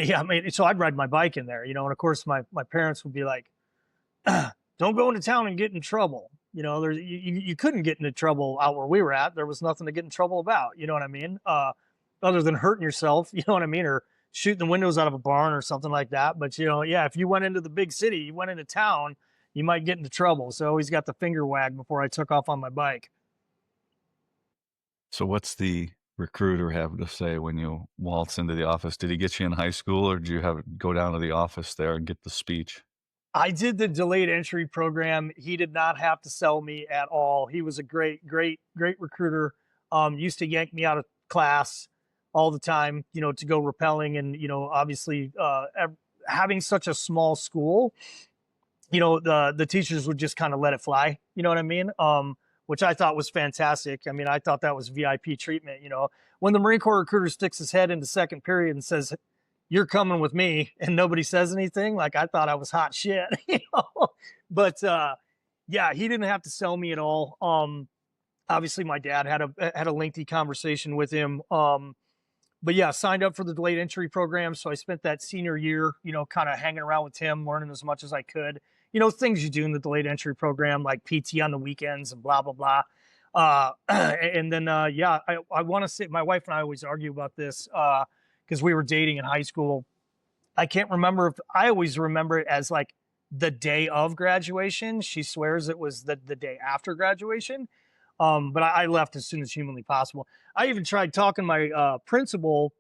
yeah, I mean, so I'd ride my bike in there, and of course my parents would be like, don't go into town and get in trouble. You couldn't get into trouble out where we were at. There was nothing to get in trouble about. You know what I mean? Other than hurting yourself, you know what I mean? Or shooting the windows out of a barn or something like that. But, yeah, if you went into the big city, you went into town, you might get into trouble. So I always got the finger wag before I took off on my bike. So what's the recruiter have to say when you waltz into the office? Did he get you in high school, or did you have go down to the office there and get the speech? I did the delayed entry program. He did not have to sell me at all. He was a great, great, great recruiter. Used to yank me out of class all the time, to go rappelling. And, obviously, having such a small school, the teachers would just kind of let it fly. You know what I mean? Which I thought was fantastic. I mean, I thought that was VIP treatment. When the Marine Corps recruiter sticks his head into second period and says, "You're coming with me," and nobody says anything, like I thought I was hot shit. But yeah, he didn't have to sell me at all. Obviously, my dad had a lengthy conversation with him. But yeah, signed up for the delayed entry program. So I spent that senior year, kind of hanging around with him, learning as much as I could. Things you do in the delayed entry program, like PT on the weekends and blah, blah, blah. And then, yeah, I want to say my wife and I always argue about this because we were dating in high school. I can't remember if I always remember it as like the day of graduation. She swears it was the day after graduation. But I left as soon as humanly possible. I even tried talking my principal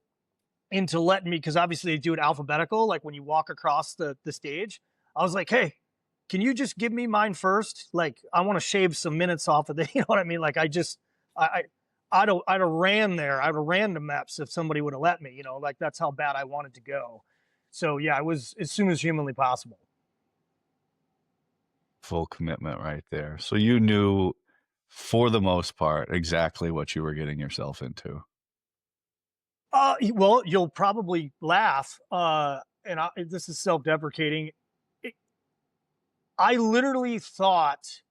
into letting me, because obviously they do it alphabetical, like when you walk across the stage. I was like, hey, can you just give me mine first? Like, I want to shave some minutes off of the, you know what I mean? Like, I'd have ran there. I'd have ran the maps if somebody would have let me, like that's how bad I wanted to go. So yeah, I was as soon as humanly possible. Full commitment right there. So you knew, for the most part, exactly what you were getting yourself into. Well, you'll probably laugh. This is self-deprecating. I literally thought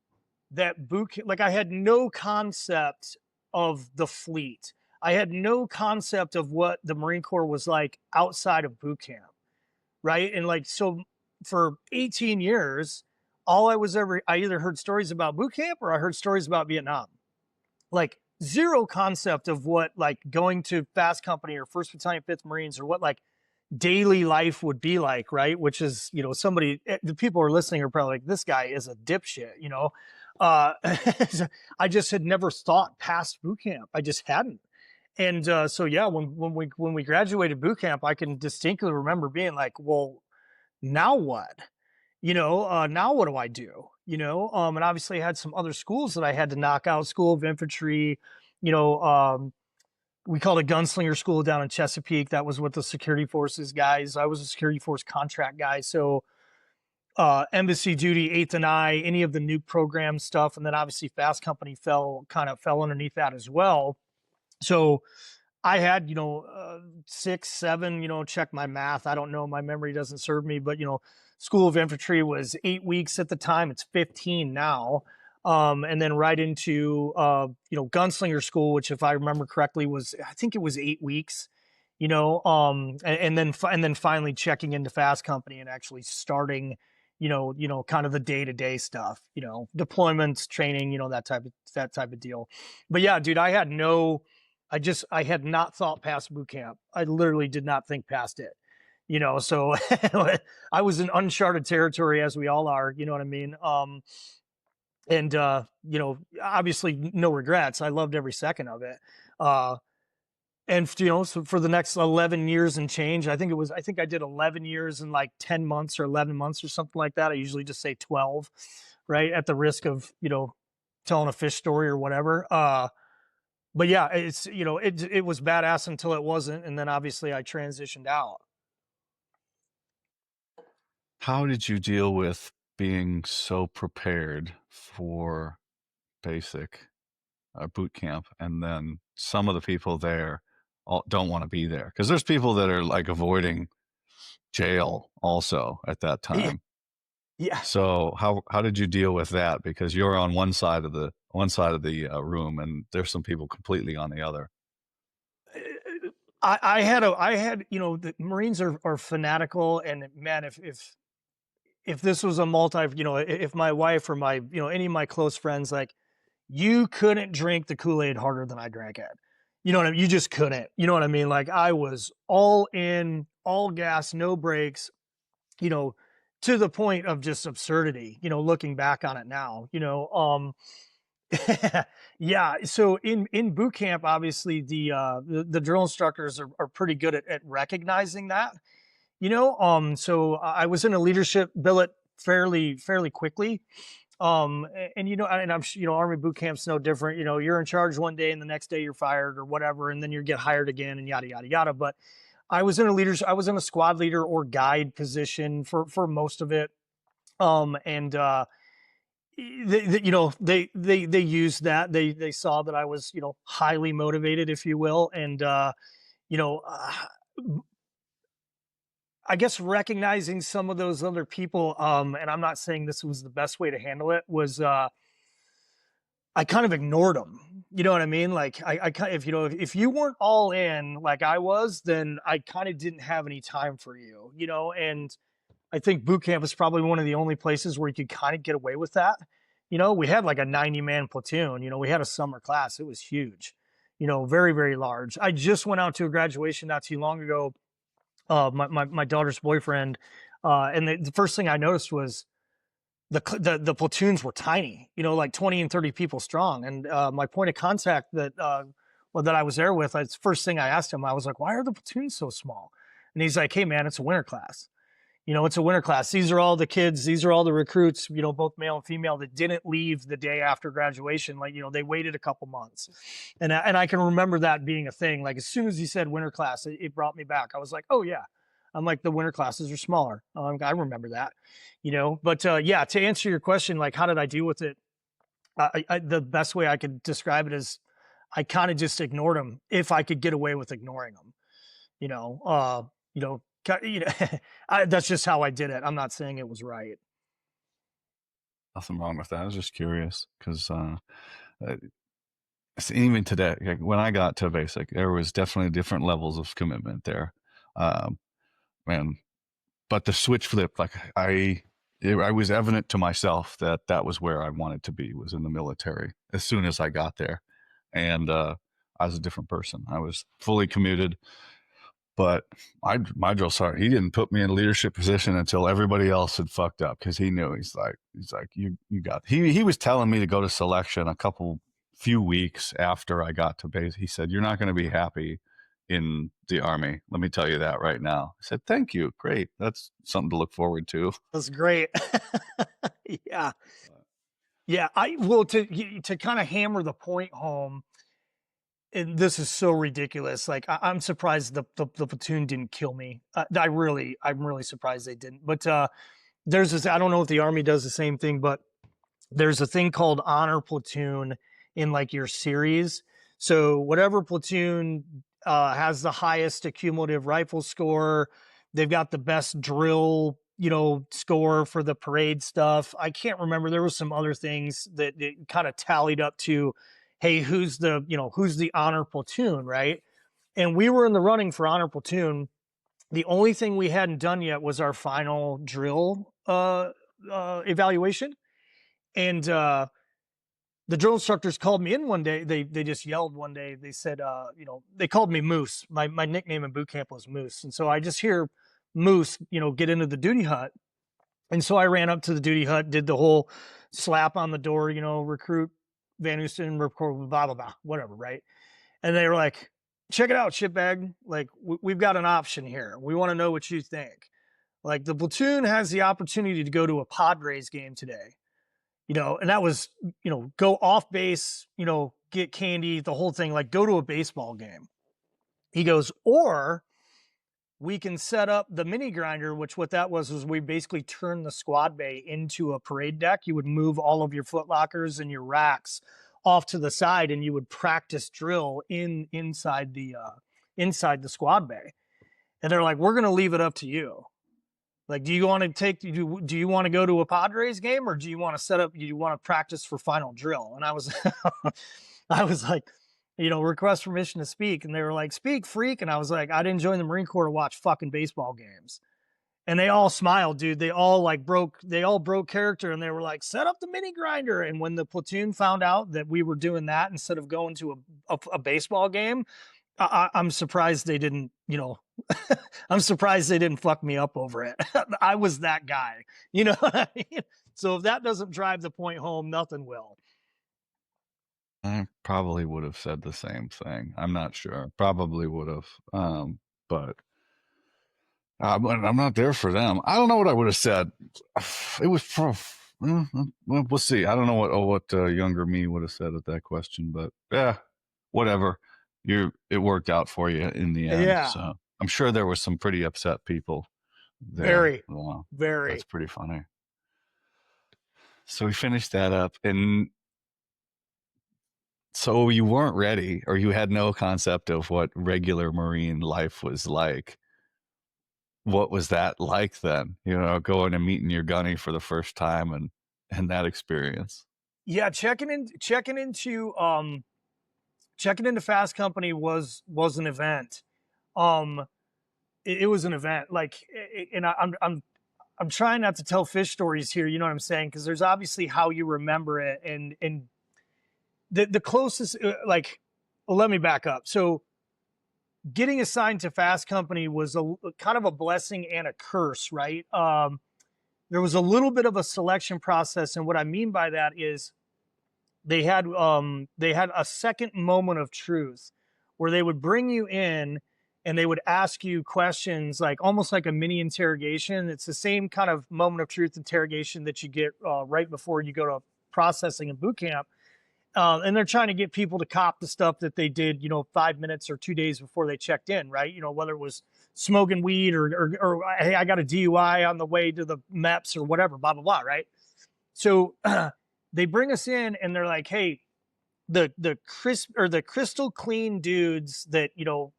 that like I had no concept of the fleet. I had no concept of what the Marine Corps was like outside of boot camp, right? And like so, for 18 years, I either heard stories about boot camp or I heard stories about Vietnam. Like zero concept of what like going to Fast Company or First Battalion, Fifth Marines, or what like daily life would be like, right? Which is, the people who are listening are probably like, this guy is a dipshit. Uh, I just had never thought past boot camp. I just hadn't. And so yeah, when we graduated boot camp, I can distinctly remember being like, well, now what? Now what do I do? And obviously I had some other schools that I had to knock out. School of Infantry, you know, we called it Gunslinger School down in Chesapeake. That was with the security forces guys. I was a security force contract guy. So embassy duty, eighth and I, any of the nuke program stuff. And then obviously Fast Company fell underneath that as well. So I had, 6, 7, check my math. I don't know. My memory doesn't serve me, but, School of Infantry was 8 weeks at the time. It's 15 now. And then right into, Gunslinger School, which, if I remember correctly, I think it was 8 weeks, and then finally checking into Fast Company and actually starting, kind of the day-to-day stuff, deployments, training, that type of deal. But yeah, dude, I had not thought past boot camp. I literally did not think past it. So I was in uncharted territory, as we all are, you know what I mean? And obviously no regrets. I loved every second of it. And so for the next 11 years and change, I think I did 11 years in like 10 months or 11 months or something like that. I usually just say 12, right? At the risk of, telling a fish story or whatever. But yeah, it was badass until it wasn't, and then obviously I transitioned out. How did you deal with being so prepared for basic boot camp, and then some of the people there don't want to be there? Because there's people that are like avoiding jail also at that Yeah, time. yeah. So how did you deal with that? Because you're on one side of the room, and there's some people completely on the other. I had the Marines are fanatical, and man, if this was a multi, if my wife or my any of my close friends, like, you couldn't drink the Kool-Aid harder than I drank it. You know what I mean? You just couldn't. You know what I mean? Like, I was all in, all gas, no brakes, you know, to the point of just absurdity, looking back on it now, yeah. So in boot camp, obviously the drill instructors are pretty good at recognizing that, so I was in a leadership billet fairly quickly. And and Army boot camp's no different. You're in charge one day and the next day you're fired or whatever, and then you get hired again and yada yada yada. But I was in a squad leader or guide position for most of it. And they used that. They saw that I was, highly motivated, if you will. And you know uh, I guess recognizing some of those other people, and I'm not saying this was the best way to handle it, was I kind of ignored them. You know what I mean? Like, if you weren't all in like I was, then I kind of didn't have any time for you, and I think boot camp is probably one of the only places where you could kind of get away with that. We had like a 90-man platoon. We had a summer class. It was huge, very, very large. I just went out to a graduation not too long ago. My daughter's boyfriend, and the first thing I noticed was the platoons were tiny, like 20 and 30 people strong. And my point of contact that I was there with, it's the first thing I asked him. I was like, "Why are the platoons so small?" And he's like, "Hey man, it's a winter class. It's a winter class. These are all the kids. These are all the recruits, both male and female, that didn't leave the day after graduation. Like, they waited a couple months." And I can remember that being a thing. Like, as soon as he said winter class, it brought me back. I was like, "Oh yeah." I'm like, the winter classes are smaller. I remember that, but yeah, to answer your question, like, how did I deal with it? The best way I could describe it is I kind of just ignored them if I could get away with ignoring them, you know, uh, you know, that's just how I did it. I'm not saying it was right. Nothing wrong with that. I was just curious because uh, even today, like when I got to basic, there was definitely different levels of commitment there. Um, and but the switch flipped. Like I was evident to myself that that was where I wanted to be, was in the military as soon as I got there. And I was a different person. I was fully committed. But my drill sergeant, he didn't put me in a leadership position until everybody else had fucked up, because he knew. He's like you got. He was telling me to go to selection a few weeks after I got to base. He said, "You're not going to be happy in the Army. Let me tell you that right now." I said, "Thank you, great. That's something to look forward to." That's great. Yeah. Yeah. To kind of hammer the point home, and this is so ridiculous. Like, I'm surprised the platoon didn't kill me. I'm really surprised they didn't. But there's this. I don't know if the Army does the same thing, but there's a thing called honor platoon in like your series. So whatever platoon has the highest accumulative rifle score. They've got the best drill, score for the parade stuff. I can't remember. There was some other things that kind of tallied up to, hey, who's the honor platoon, right? And we were in the running for honor platoon. The only thing we hadn't done yet was our final drill evaluation. And the drill instructors called me in one day. They just yelled one day. They said, they called me Moose. My nickname in boot camp was Moose. And so I just hear Moose, get into the duty hut. And so I ran up to the duty hut, did the whole slap on the door, recruit Van Oosten, blah, blah, blah, whatever, right? And they were like, check it out, shitbag. Like, we've got an option here. We want to know what you think. Like, the platoon has the opportunity to go to a Padres game today, and that was, go off base, get candy, the whole thing, like go to a baseball game. He goes, or we can set up the mini grinder, which what that was we basically turned the squad bay into a parade deck. You would move all of your foot lockers and your racks off to the side, and you would practice drill inside the squad bay. And they're like, we're going to leave it up to you. Like, do you want to do you want to go to a Padres game, or do you want to do you want to practice for final drill? And I was, I was like, request permission to speak. And they were like, speak, freak. And I was like, I didn't join the Marine Corps to watch fucking baseball games. And they all smiled, dude. They all broke character, and they were like, set up the mini grinder. And when the platoon found out that we were doing that instead of going to a baseball game, I'm surprised they didn't, I'm surprised they didn't fuck me up over it. I was that guy, you know what I mean? So if that doesn't drive the point home, nothing will. I probably would have said the same thing. I'm not sure. Probably would have. But I'm not there for them. I don't know what I would have said. It was we'll see. I don't know what younger me would have said at that question, but yeah, whatever. It worked out for you in the end. Yeah. So I'm sure there were some pretty upset people there. Very, Wow. very. That's pretty funny. So we finished that up, and so you weren't ready, or you had no concept of what regular Marine life was like. What was that like then? Going and meeting your gunny for the first time and that experience. Yeah, checking into Fast Company was an event. It was an event. Like, and I'm trying not to tell fish stories here. You know what I'm saying? Because there's obviously how you remember it, and the closest, like, well, let me back up. So getting assigned to Fast Company was a kind of a blessing and a curse, right? There was a little bit of a selection process, and what I mean by that is they had a second moment of truth where they would bring you in and they would ask you questions, like almost like a mini interrogation. It's the same kind of moment of truth interrogation that you get right before you go to processing and boot camp. And they're trying to get people to cop the stuff that they did, 5 minutes or 2 days before they checked in, right? Whether it was smoking weed or hey, I got a DUI on the way to the MEPS or whatever, blah, blah, blah, right? So they bring us in and they're like, hey, the crystal clean dudes that,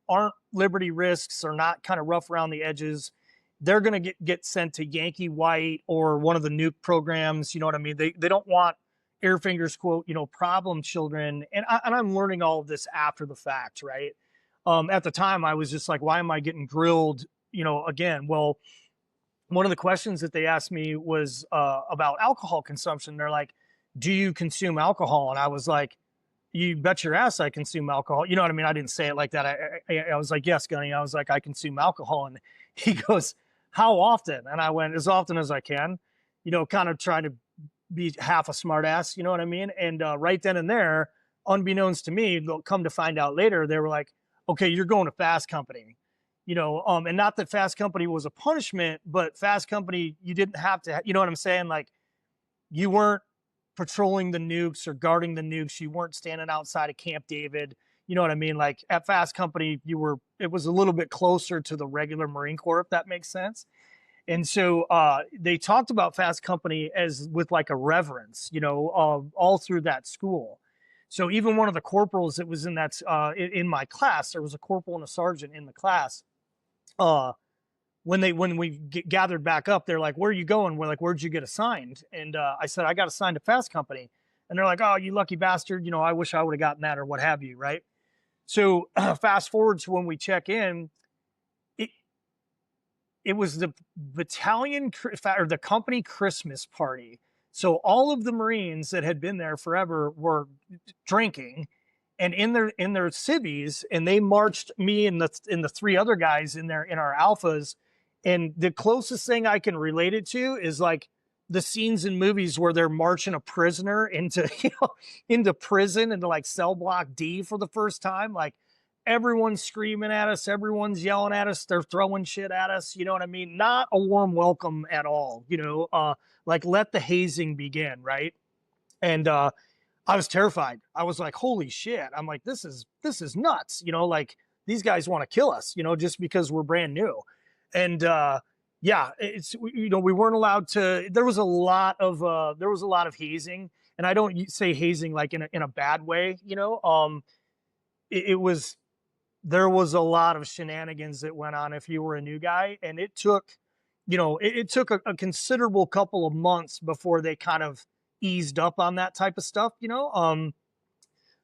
aren't Liberty risks or not kind of rough around the edges, they're going to get sent to Yankee White or one of the nuke programs. You know what I mean? They don't want Airfinger's quote, problem children. And I'm learning all of this after the fact, right? At the time, I was just like, why am I getting grilled, again? Well, one of the questions that they asked me was about alcohol consumption. They're like, do you consume alcohol? And I was like, you bet your ass I consume alcohol. You know what I mean? I didn't say it like that. I was like, yes, Gunny. I was like, I consume alcohol. And he goes, how often? And I went, as often as I can, kind of trying to be half a smart ass. You know what I mean? And right then and there, unbeknownst to me, they'll come to find out later, they were like, okay, you're going to Fast Company. And not that Fast Company was a punishment, but Fast Company, you didn't have to, you know what I'm saying? Like, you weren't patrolling the nukes or guarding the nukes. You weren't standing outside of Camp David. You know what I mean? Like, at Fast Company, it was a little bit closer to the regular Marine Corps, if that makes sense. And so they talked about Fast Company as with like a reverence, all through that school. So even one of the corporals that was in in my class, there was a corporal and a sergeant in the class. Uh, when we gathered back up, they're like, "Where are you going?" We're like, "Where'd you get assigned?" And I said, "I got assigned to Fast Company." And they're like, "Oh, you lucky bastard! You know, I wish I would have gotten that or what have you." Right. So fast forward to when we check in, it it was the battalion or the company Christmas party. So all of the Marines that had been there forever were drinking and in their civvies, and they marched me and the three other guys in there in our alphas. And the closest thing I can relate it to is like the scenes in movies where they're marching a prisoner into into prison, into like cell block D for the first time. Like everyone's screaming at us, everyone's yelling at us, they're throwing shit at us, you know what I mean? Not a warm welcome at all, like let the hazing begin, right? And I was terrified. I was like, holy shit. I'm like, this is nuts, like these guys want to kill us, just because we're brand new. And yeah, it's we weren't allowed to. There was a lot of hazing, and I don't say hazing like in a bad way, it was there was a lot of shenanigans that went on if you were a new guy, and it took it took a considerable couple of months before they kind of eased up on that type of stuff.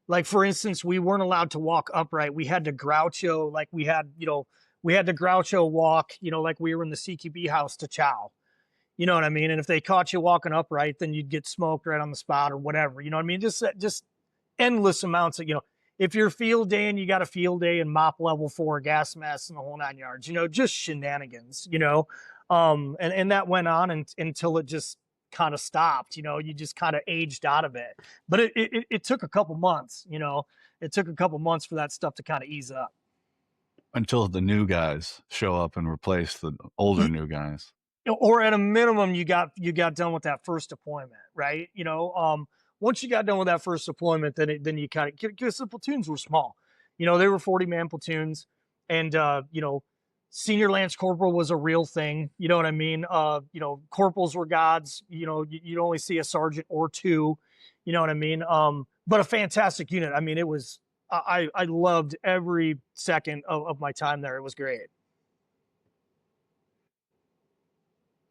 Like for instance, we weren't allowed to walk upright. We had to groucho, like we had to groucho walk, like we were in the CQB house to chow. You know what I mean? And if they caught you walking upright, then you'd get smoked right on the spot or whatever. You know what I mean? Just endless amounts of, if you're field day and you got a field day and mop level 4 gas mask and the whole 9 yards, just shenanigans, and that went on until it just kind of stopped, you just kind of aged out of it. But it took a couple months, it took a couple months for that stuff to kind of ease up. Until the new guys show up and replace the older new guys. Or at a minimum, you got done with that first deployment, right? Once you got done with that first deployment, then you kind of, because the platoons were small, they were 40-man platoons, and senior lance corporal was a real thing. You know what I mean? Corporals were gods. You'd only see a sergeant or two. You know what I mean? But a fantastic unit. I mean, it was. I loved every second of my time there. It was great.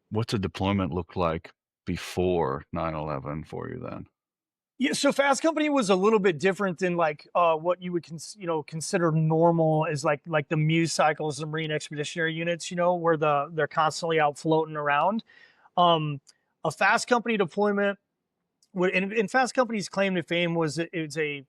What's a deployment look like before 9/11 for you then? Yeah, so Fast Company was a little bit different than like what you would consider normal as like the Muse cycles, the Marine Expeditionary Units, where they're constantly out floating around. A Fast Company deployment would, and Fast Company's claim to fame was it's a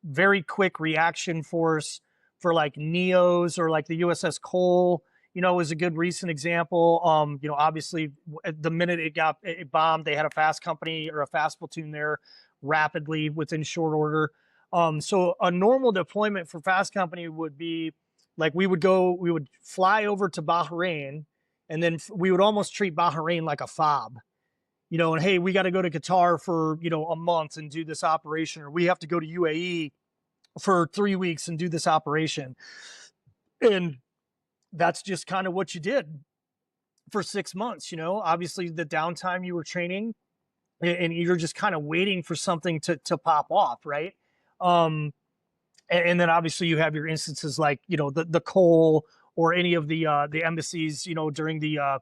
very quick reaction force for like NEOs, or like the USS Cole, is a good recent example. Obviously the minute it bombed, they had a Fast Company or a Fast platoon there rapidly within short order. So a normal deployment for Fast Company would be like we would fly over to Bahrain, and then we would almost treat Bahrain like a fob. And hey, we got to go to Qatar for, a month and do this operation, or we have to go to UAE for 3 weeks and do this operation. And that's just kind of what you did for 6 months. Obviously the downtime you were training, and you're just kind of waiting for something to pop off. Right. And then obviously you have your instances like, the Cole, or any of the embassies, during the,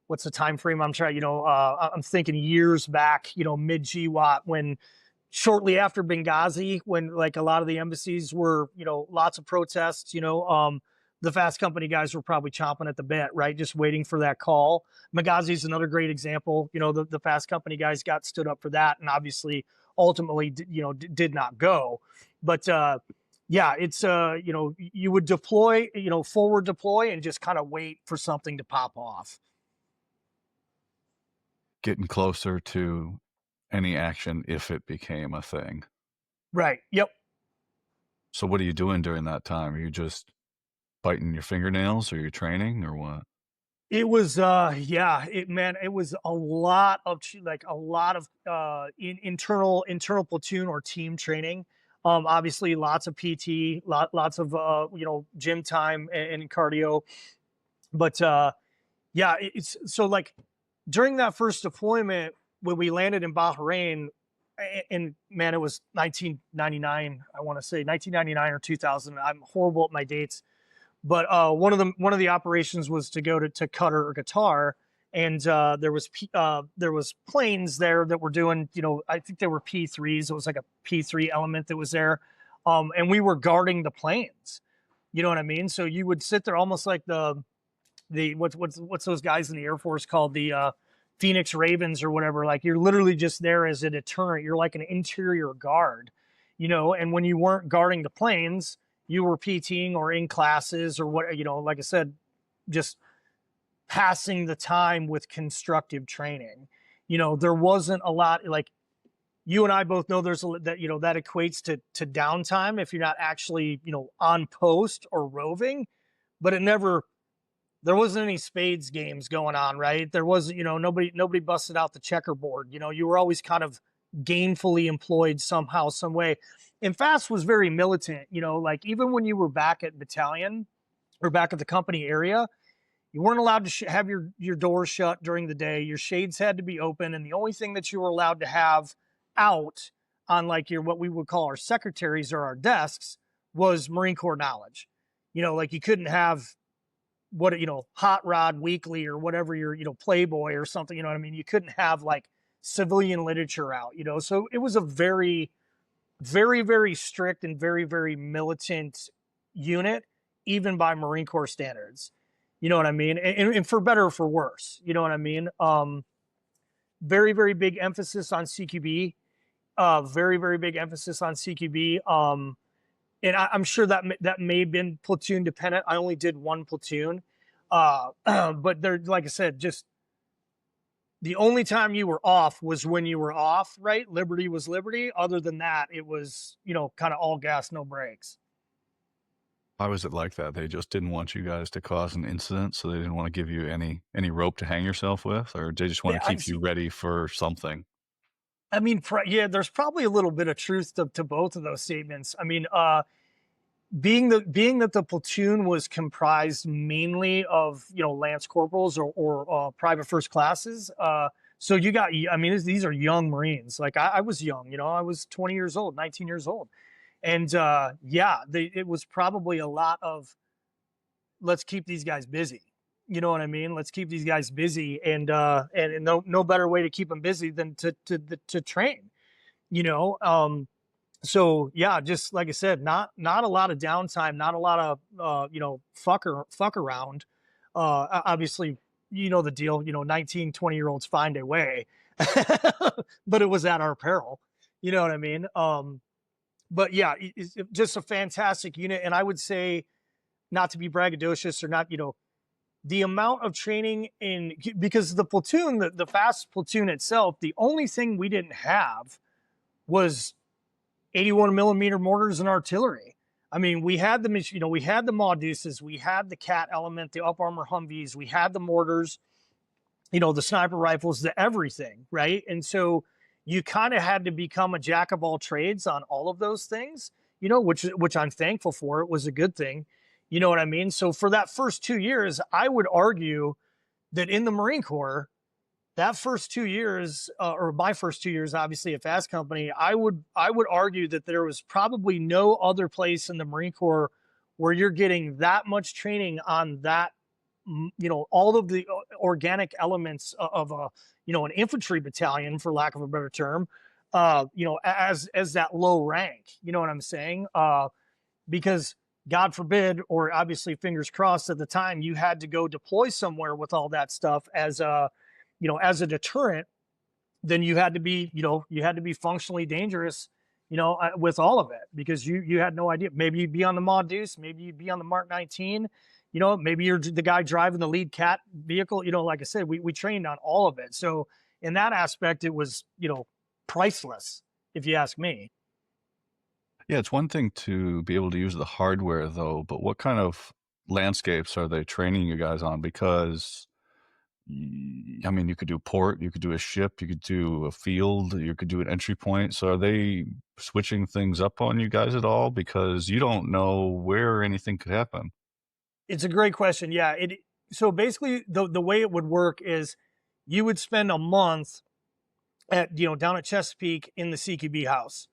what's the time frame? I'm trying, I'm thinking years back, mid GWAT, when shortly after Benghazi, when like a lot of the embassies were, lots of protests, the Fast Company guys were probably chomping at the bit, right? Just waiting for that call. Benghazi is another great example. The Fast Company guys got stood up for that, and obviously ultimately, did not go. But yeah, it's, you would deploy, forward deploy, and just kind of wait for something to pop off. Getting closer to any action if it became a thing. Right. Yep. So what are you doing during that time? Are you just biting your fingernails, or you're training, or what? It was it was a lot of internal platoon or team training. Obviously lots of PT, lots of gym time and cardio. But it's so like during that first deployment when we landed in Bahrain, and man, it was 1999. I want to say 1999 or 2000. I'm horrible at my dates, but one of the operations was to go to Qatar or Qatar, and there was planes there that were doing, I think they were P3s. It was like a P3 element that was there, and we were guarding the planes. You know what I mean? So you would sit there almost like the what's those guys in the Air Force called, the Phoenix Ravens or whatever. Like, you're literally just there as a deterrent. You're like an interior guard, And when you weren't guarding the planes, you were PTing or in classes or what. Like I said, just passing the time with constructive training. There wasn't a lot, like you and I both know there's that that equates to downtime if you're not actually on post or roving, but there wasn't any spades games going on, right? There wasn't, nobody busted out the checkerboard. You were always kind of gainfully employed somehow, some way. And FAST was very militant, like even when you were back at battalion or back at the company area, you weren't allowed to have your doors shut during the day. Your shades had to be open. And the only thing that you were allowed to have out on like what we would call our secretaries or our desks was Marine Corps knowledge. Like you couldn't have Hot Rod Weekly or whatever your Playboy or something. What I mean? You couldn't have like civilian literature out. So it was a very, very, very strict and very, very militant unit, even by Marine Corps standards. You know what I mean? And for better or for worse. You know what I mean? Very, very big emphasis on CQB. Very, very big emphasis on CQB. And I'm sure that may have been platoon dependent. I only did one platoon. But there, like I said, just the only time you were off was when you were off, right? Liberty was liberty. Other than that, it was, kind of all gas, no brakes. Why was it like that? They just didn't want you guys to cause an incident, so they didn't want to give you any rope to hang yourself with, or they just want Yeah, to keep you ready for something? I mean, yeah, there's probably a little bit of truth to both of those statements. I mean, being that the platoon was comprised mainly of lance corporals or private first classes, so these are young Marines. Like I was young, I was 20 years old, 19 years old, and it was probably a lot of, let's keep these guys busy. You know what I mean? Let's keep these guys busy, and no better way to keep them busy than to train. So yeah, just like I said, not a lot of downtime, not a lot of fuck around. Obviously, the deal. 19, 20-year-olds find a way, but it was at our peril. You know what I mean? But yeah, it's just a fantastic unit, and I would say, not to be braggadocious or not, the amount of training because the platoon, the FAST platoon itself, the only thing we didn't have was 81 millimeter mortars and artillery. I mean, we had we had the Mauduces, we had the Cat element, the up armor Humvees, we had the mortars, the sniper rifles, the everything, right? And so you kind of had to become a jack of all trades on all of those things, which I'm thankful for. It was a good thing. You know what I mean? So for that first 2 years, I would argue that in the Marine Corps, that first 2 years, or my first 2 years, obviously at Fast Company, I would argue that there was probably no other place in the Marine Corps where you're getting that much training on that, all of the organic elements of a, an infantry battalion, for lack of a better term, as that low rank. You know what I'm saying? Because God forbid, or obviously fingers crossed at the time, you had to go deploy somewhere with all that stuff as a deterrent, then you had to be functionally dangerous, with all of it, because you had no idea. Maybe you'd be on the Mauduce, maybe you'd be on the Mark 19, maybe you're the guy driving the lead Cat vehicle. Like I said, we trained on all of it. So in that aspect, it was, priceless, if you ask me. Yeah, it's one thing to be able to use the hardware, though, but what kind of landscapes are they training you guys on? Because, I mean, you could do port, you could do a ship, you could do a field, you could do an entry point. So are they switching things up on you guys at all? Because you don't know where anything could happen. It's a great question. Yeah. So basically the way it would work is you would spend a month at, down at Chesapeake in the CQB house.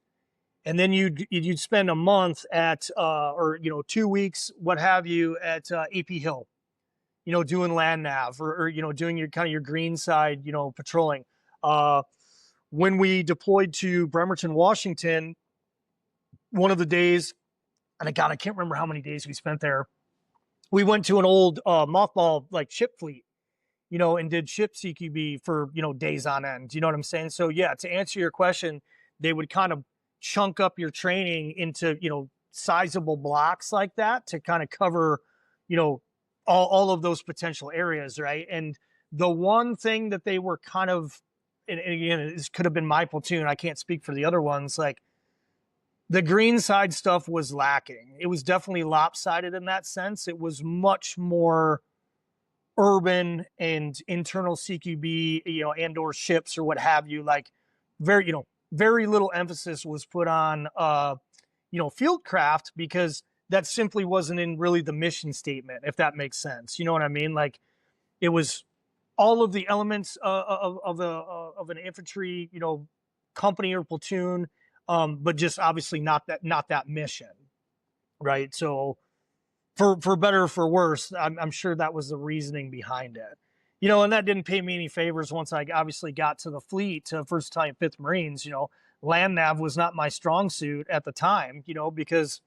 And then you'd spend a month at, or, 2 weeks, what have you, at AP Hill, doing land nav, or doing your kind of your green side, patrolling. Uh, when we deployed to Bremerton, Washington, one of the days, and God, I can't remember how many days we spent there. We went to an old mothball like ship fleet, and did ship CQB for, days on end. You know what I'm saying? So yeah, to answer your question, they would kind of chunk up your training into, sizable blocks like that to kind of cover, you know, all of those potential areas, right? And the one thing that they were kind of, and again, this could have been my platoon. I can't speak for the other ones. Like, the green side stuff was lacking. It was definitely lopsided in that sense. It was much more urban and internal CQB, and or ships or what have you. Like, very little emphasis was put on, field craft, because that simply wasn't in really the mission statement, if that makes sense. You know what I mean? Like, it was all of the elements of an infantry, company or platoon, but just obviously not that mission, right? So for better or for worse, I'm sure that was the reasoning behind it. And that didn't pay me any favors once I obviously got to the fleet, to 1st Battalion, 5th Marines. Land nav was not my strong suit at the time, because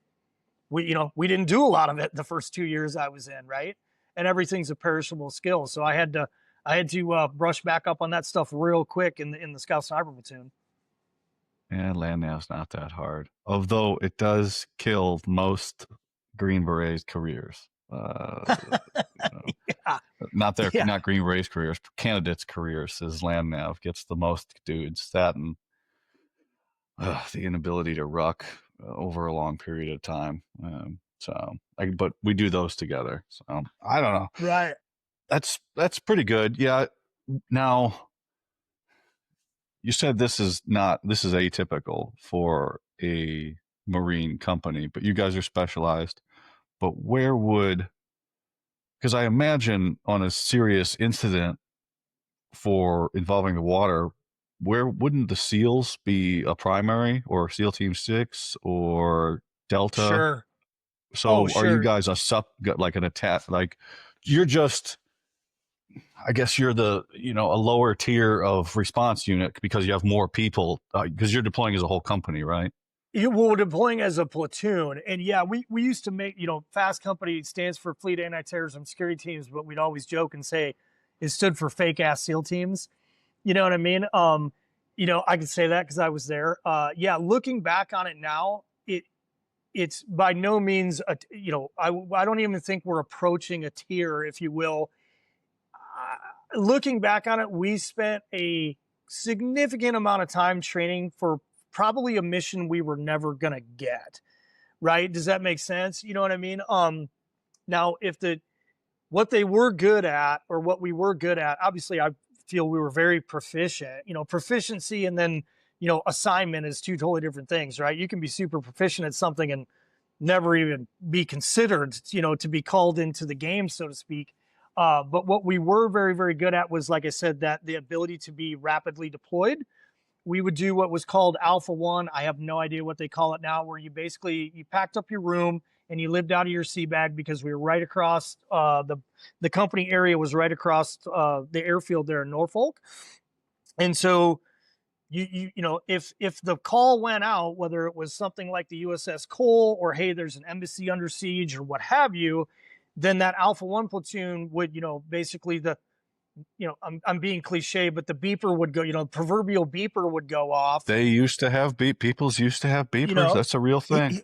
we didn't do a lot of it the first 2 years I was in, right? And everything's a perishable skill, so I had to brush back up on that stuff real quick in the Scout Sniper platoon. Yeah, land nav's not that hard, although it does kill most Green Berets careers. You know, Yeah, yeah, not Green Berets careers, candidates careers. Is land nav gets the most dudes. That and the inability to ruck over a long period of time. But we do those together. So I don't know. right. That's pretty good. Yeah. Now, you said this is atypical for a marine company, but you guys are specialized. But where would, because I imagine on a serious incident for involving the water, where wouldn't the SEALs be a primary, or SEAL Team 6 or Delta? Sure. Oh, So are you sure. guys like an attack? Like, you're just, I guess you're a lower tier of response unit because you have more people, because you're deploying as a whole company, right? We're deploying as a platoon, and yeah, we used to make, FAST company stands for Fleet Anti-Terrorism Security Teams, but we'd always joke and say it stood for fake ass SEAL teams. You know what I mean? I can say that because I was there. Yeah, looking back on it now, it's by no means I don't even think we're approaching a tier, if you will. Looking back on it, we spent a significant amount of time training for probably a mission we were never gonna get. Right? Does that make sense? You know what I mean? Now, if what they were good at, or what we were good at, obviously I feel we were very proficient. Proficiency and then, assignment is two totally different things, right? You can be super proficient at something and never even be considered, to be called into the game, so to speak. But what we were very, very good at was, like I said, that the ability to be rapidly deployed. We would do what was called Alpha One. I have no idea what they call it now, where you packed up your room and you lived out of your sea bag, because we were right across the company area was right across the airfield there in Norfolk. And so if the call went out, whether it was something like the USS Cole, or hey, there's an embassy under siege, or what have you, then that Alpha One platoon would, basically I'm being cliche, but the beeper would go, the proverbial beeper would go off. They used to have peoples used to have You beepers. know, That's a real thing.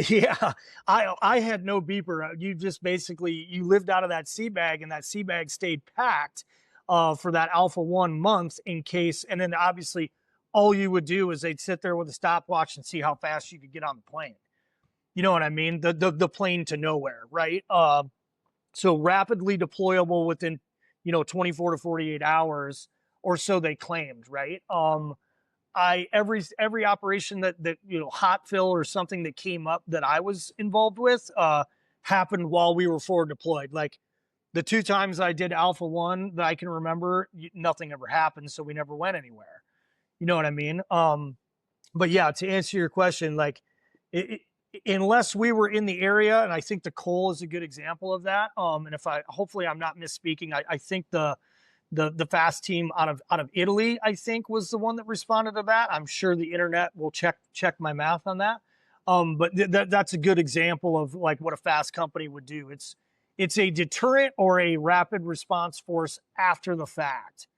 yeah, I had no beeper. You just basically, you lived out of that sea bag, and that sea bag stayed packed for that Alpha One month in case. And then obviously, all you would do is they'd sit there with a stopwatch and see how fast you could get on the plane. You know what I mean? The plane to nowhere, right? So rapidly deployable within 24 to 48 hours, or so they claimed, right? Every operation that hot fill or something that came up that I was involved with happened while we were forward deployed. Like, the 2 times I did Alpha One that I can remember, nothing ever happened, so we never went anywhere. You know what I mean? But yeah, to answer your question, like, it, unless we were in the area, and I think the coal is a good example of that. And if I, hopefully I'm not misspeaking, I think the fast team out of Italy, I think, was the one that responded to that. I'm sure the internet will check my math on that. But that's a good example of like what a fast company would do. It's a deterrent or a rapid response force after the fact.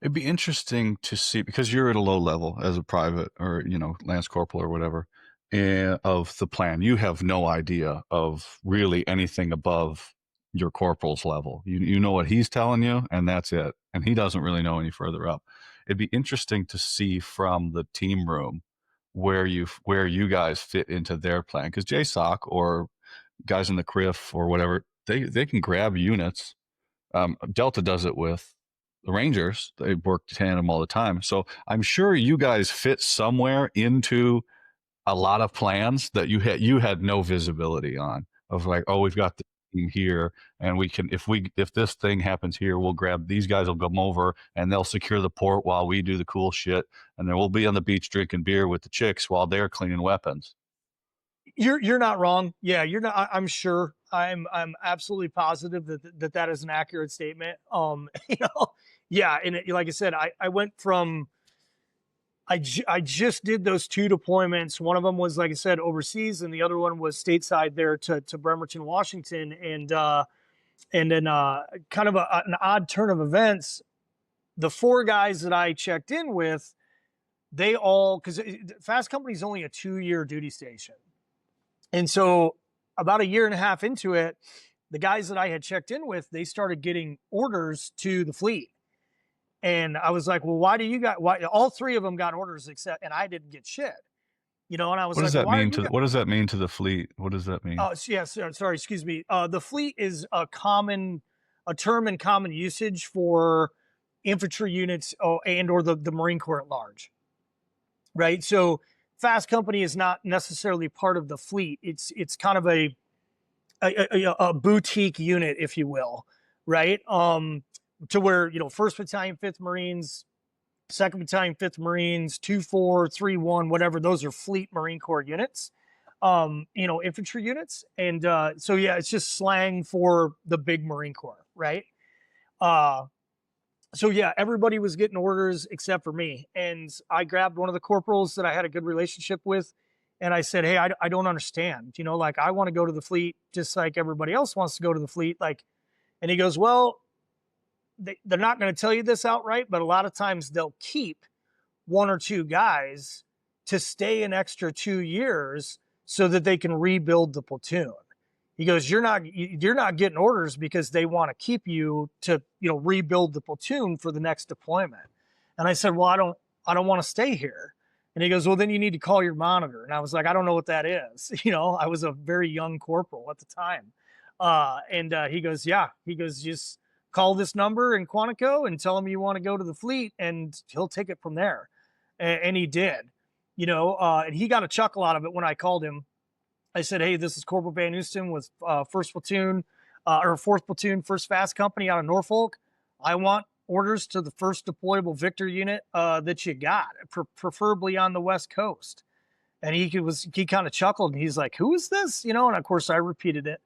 It'd be interesting to see because you're at a low level as a private or lance corporal or whatever of the plan. You have no idea of really anything above your corporal's level. You know what he's telling you, and that's it. And he doesn't really know any further up. It'd be interesting to see from the team room where you guys fit into their plan because JSOC or guys in the CRIF or whatever they can grab units. Delta does it with the Rangers. They work tandem all the time. So I'm sure you guys fit somewhere into a lot of plans that you had no visibility on. Of like, oh, we've got the team here, and we can if this thing happens here, we'll grab these guys. Will come over and they'll secure the port while we do the cool shit, and then we'll be on the beach drinking beer with the chicks while they're cleaning weapons. You're not wrong. Yeah, you're not. I'm sure. I'm absolutely positive that is an accurate statement. Yeah, and like I said, I went from I just did those two deployments. One of them was, like I said, overseas, and the other one was stateside there to Bremerton, Washington, and then kind of an odd turn of events. The four guys that I checked in with, they all because Fast Company is only a 2-year duty station. And so about a year and a half into it, the guys that I had checked in with, they started getting orders to the fleet. And I was like, well, why all three of them got orders except, and I didn't get shit, and I was What does like, well, that why are mean you to guys? what does that mean to the fleet? What does that mean? Oh, yeah, sorry, excuse me. The fleet is a term in common usage for infantry units, and or the Marine Corps at large, right? So Fast Company is not necessarily part of the fleet. It's kind of a boutique unit, if you will, right? To where First Battalion, Fifth Marines, Second Battalion, Fifth Marines, 2-4, 3-1, whatever. Those are fleet Marine Corps units, infantry units, and so yeah, it's just slang for the big Marine Corps, right? Uh, so yeah, everybody was getting orders except for me, and I grabbed one of the corporals that I had a good relationship with, and I said, "Hey, I don't understand. Like I want to go to the fleet just like everybody else wants to go to the fleet." Like, and he goes, "Well, they're not going to tell you this outright, but a lot of times they'll keep one or two guys to stay an extra 2 years so that they can rebuild the platoon." He goes, "You're not getting orders because they want to keep you to rebuild the platoon for the next deployment." And I said, "Well, I don't want to stay here." And he goes, "Well, then you need to call your monitor." And I was like, "I don't know what that is." I was a very young corporal at the time. And he goes, "Yeah." He goes, "Just call this number in Quantico and tell him you want to go to the fleet, and he'll take it from there." And he did. And he got a chuckle out of it when I called him. I said, "Hey, this is Corporal Van Oosten with First Platoon or Fourth Platoon, First Fast Company out of Norfolk. I want orders to the first deployable Victor unit that you got, preferably on the West Coast." And he kind of chuckled and he's like, "Who is this?" And of course I repeated it.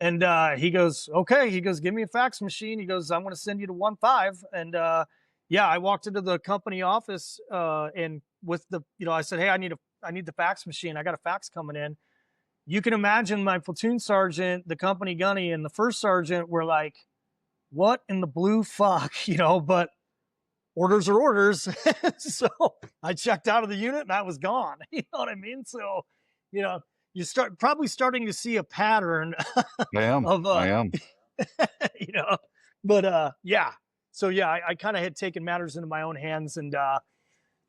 And he goes, "Okay." He goes, "Give me a fax machine." He goes, "I'm going to send you to 1-5." And yeah, I walked into the company office and with I said, "Hey, I need the fax machine. I got a fax coming in." You can imagine my platoon sergeant, the company gunny, and the first sergeant were like, "What in the blue fuck?" But orders are orders. So I checked out of the unit and I was gone. You know what I mean? So, you know, you starting to see a pattern I am. of I am. you know, but yeah. So yeah, I kind of had taken matters into my own hands, and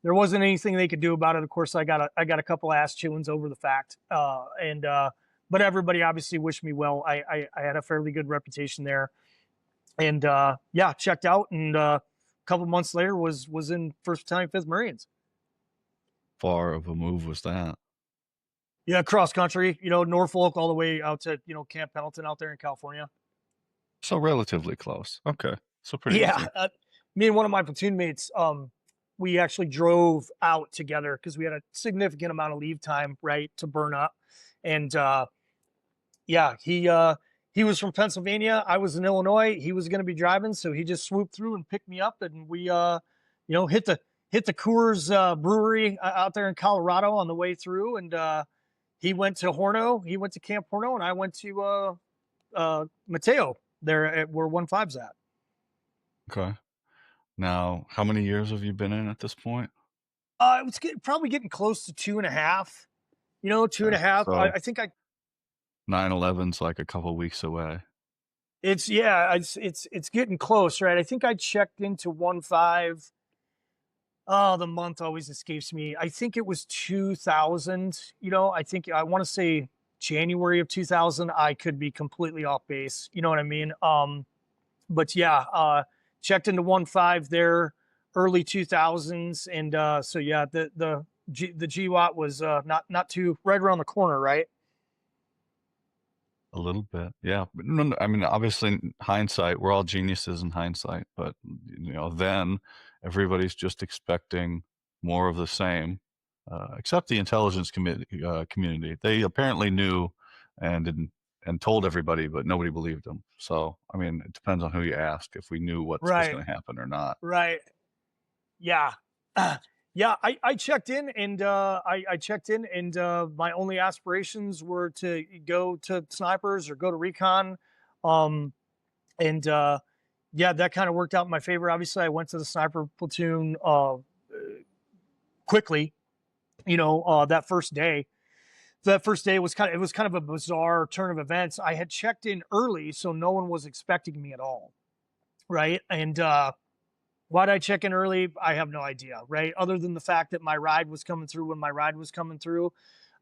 there wasn't anything they could do about it. Of course, I got a couple ass chewings over the fact, and but everybody obviously wished me well. I had a fairly good reputation there, and yeah, checked out, and a couple months later was in First Battalion, Fifth Marines. Far of a move was that? Yeah, cross country, Norfolk all the way out to Camp Pendleton out there in California. So relatively close. Okay. So pretty Yeah, easy. me and one of my platoon mates, we actually drove out together because we had a significant amount of leave time, right, to burn up. And yeah, he was from Pennsylvania. I was in Illinois. He was going to be driving, so he just swooped through and picked me up, and we hit the Coors Brewery out there in Colorado on the way through, and he went to Horno. He went to Camp Horno, and I went to Mateo there at where 1.5's at. Okay. Now, how many years have you been in at this point? Probably getting close to 2.5. You know, two and Okay. a half. So I think I 9/11's like a couple weeks away. it's yeah, it's getting close, right? I think I checked into 1.5. Oh, the month always escapes me. I think it was 2000. You know, I think I want to say January of 2000. I could be completely off base. You know what I mean? But yeah, checked into 1.5 there, early 2000s, and so yeah, the GWAT was not too right around the corner, right? A little bit, yeah. But no, I mean, obviously, in hindsight, we're all geniuses in hindsight. But then everybody's just expecting more of the same, except the intelligence community. They apparently knew and didn't and told everybody, but nobody believed them. So, I mean, it depends on who you ask if we knew what was Right, going to happen or not. right. Yeah. Yeah, I checked in and I checked in and my only aspirations were to go to snipers or go to recon. Um, and yeah, that kind of worked out in my favor. Obviously, I went to the sniper platoon quickly, that first day. That first day was kind of a bizarre turn of events. I had checked in early, so no one was expecting me at all. Right. And why'd I check in early? I have no idea, right? Other than the fact that my ride was coming through when my ride was coming through.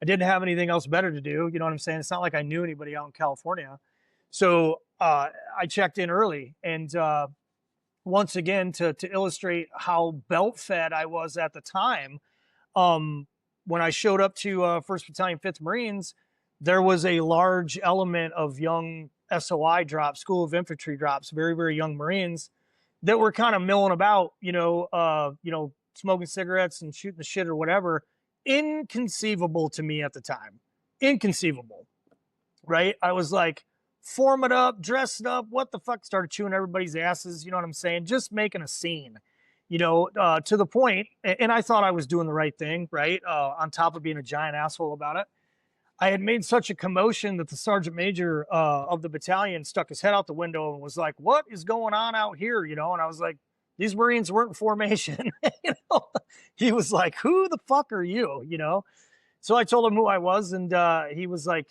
I didn't have anything else better to do. You know what I'm saying? It's not like I knew anybody out in California. So I checked in early. And once again, to illustrate how belt fed I was at the time, um, when I showed up to 1st Battalion, 5th Marines, there was a large element of young SOI drops, School of Infantry drops, very, very young Marines that were kind of milling about, smoking cigarettes and shooting the shit or whatever. Inconceivable to me at the time. Inconceivable, right? I was like, form it up, dress it up. What the fuck? Started chewing everybody's asses. You know what I'm saying? Just making a scene, to the point. And I thought I was doing the right thing, right? On top of being a giant asshole about it. I had made such a commotion that the sergeant major of the battalion stuck his head out the window and was like, "What is going on out here?" And I was like, "These Marines weren't in formation." He was like, "Who the fuck are you?" So I told him who I was, and he was like,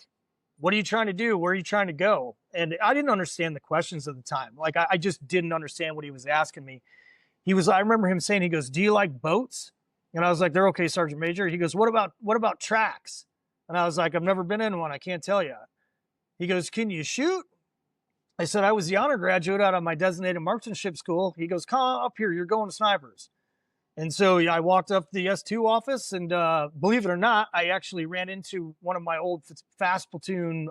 "What are you trying to do? Where are you trying to go?" And I didn't understand the questions at the time. Like I just didn't understand what he was asking me. I remember him saying, he goes, "Do you like boats?" And I was like, "They're okay, Sergeant Major." He goes, "What about tracks?" And I was like, "I've never been in one. I can't tell you." He goes, "Can you shoot?" I said, "I was the honor graduate out of my designated marksmanship school." He goes, "Come up here. You're going to snipers." And so yeah, I walked up the S2 office, and believe it or not, I actually ran into one of my old fast platoon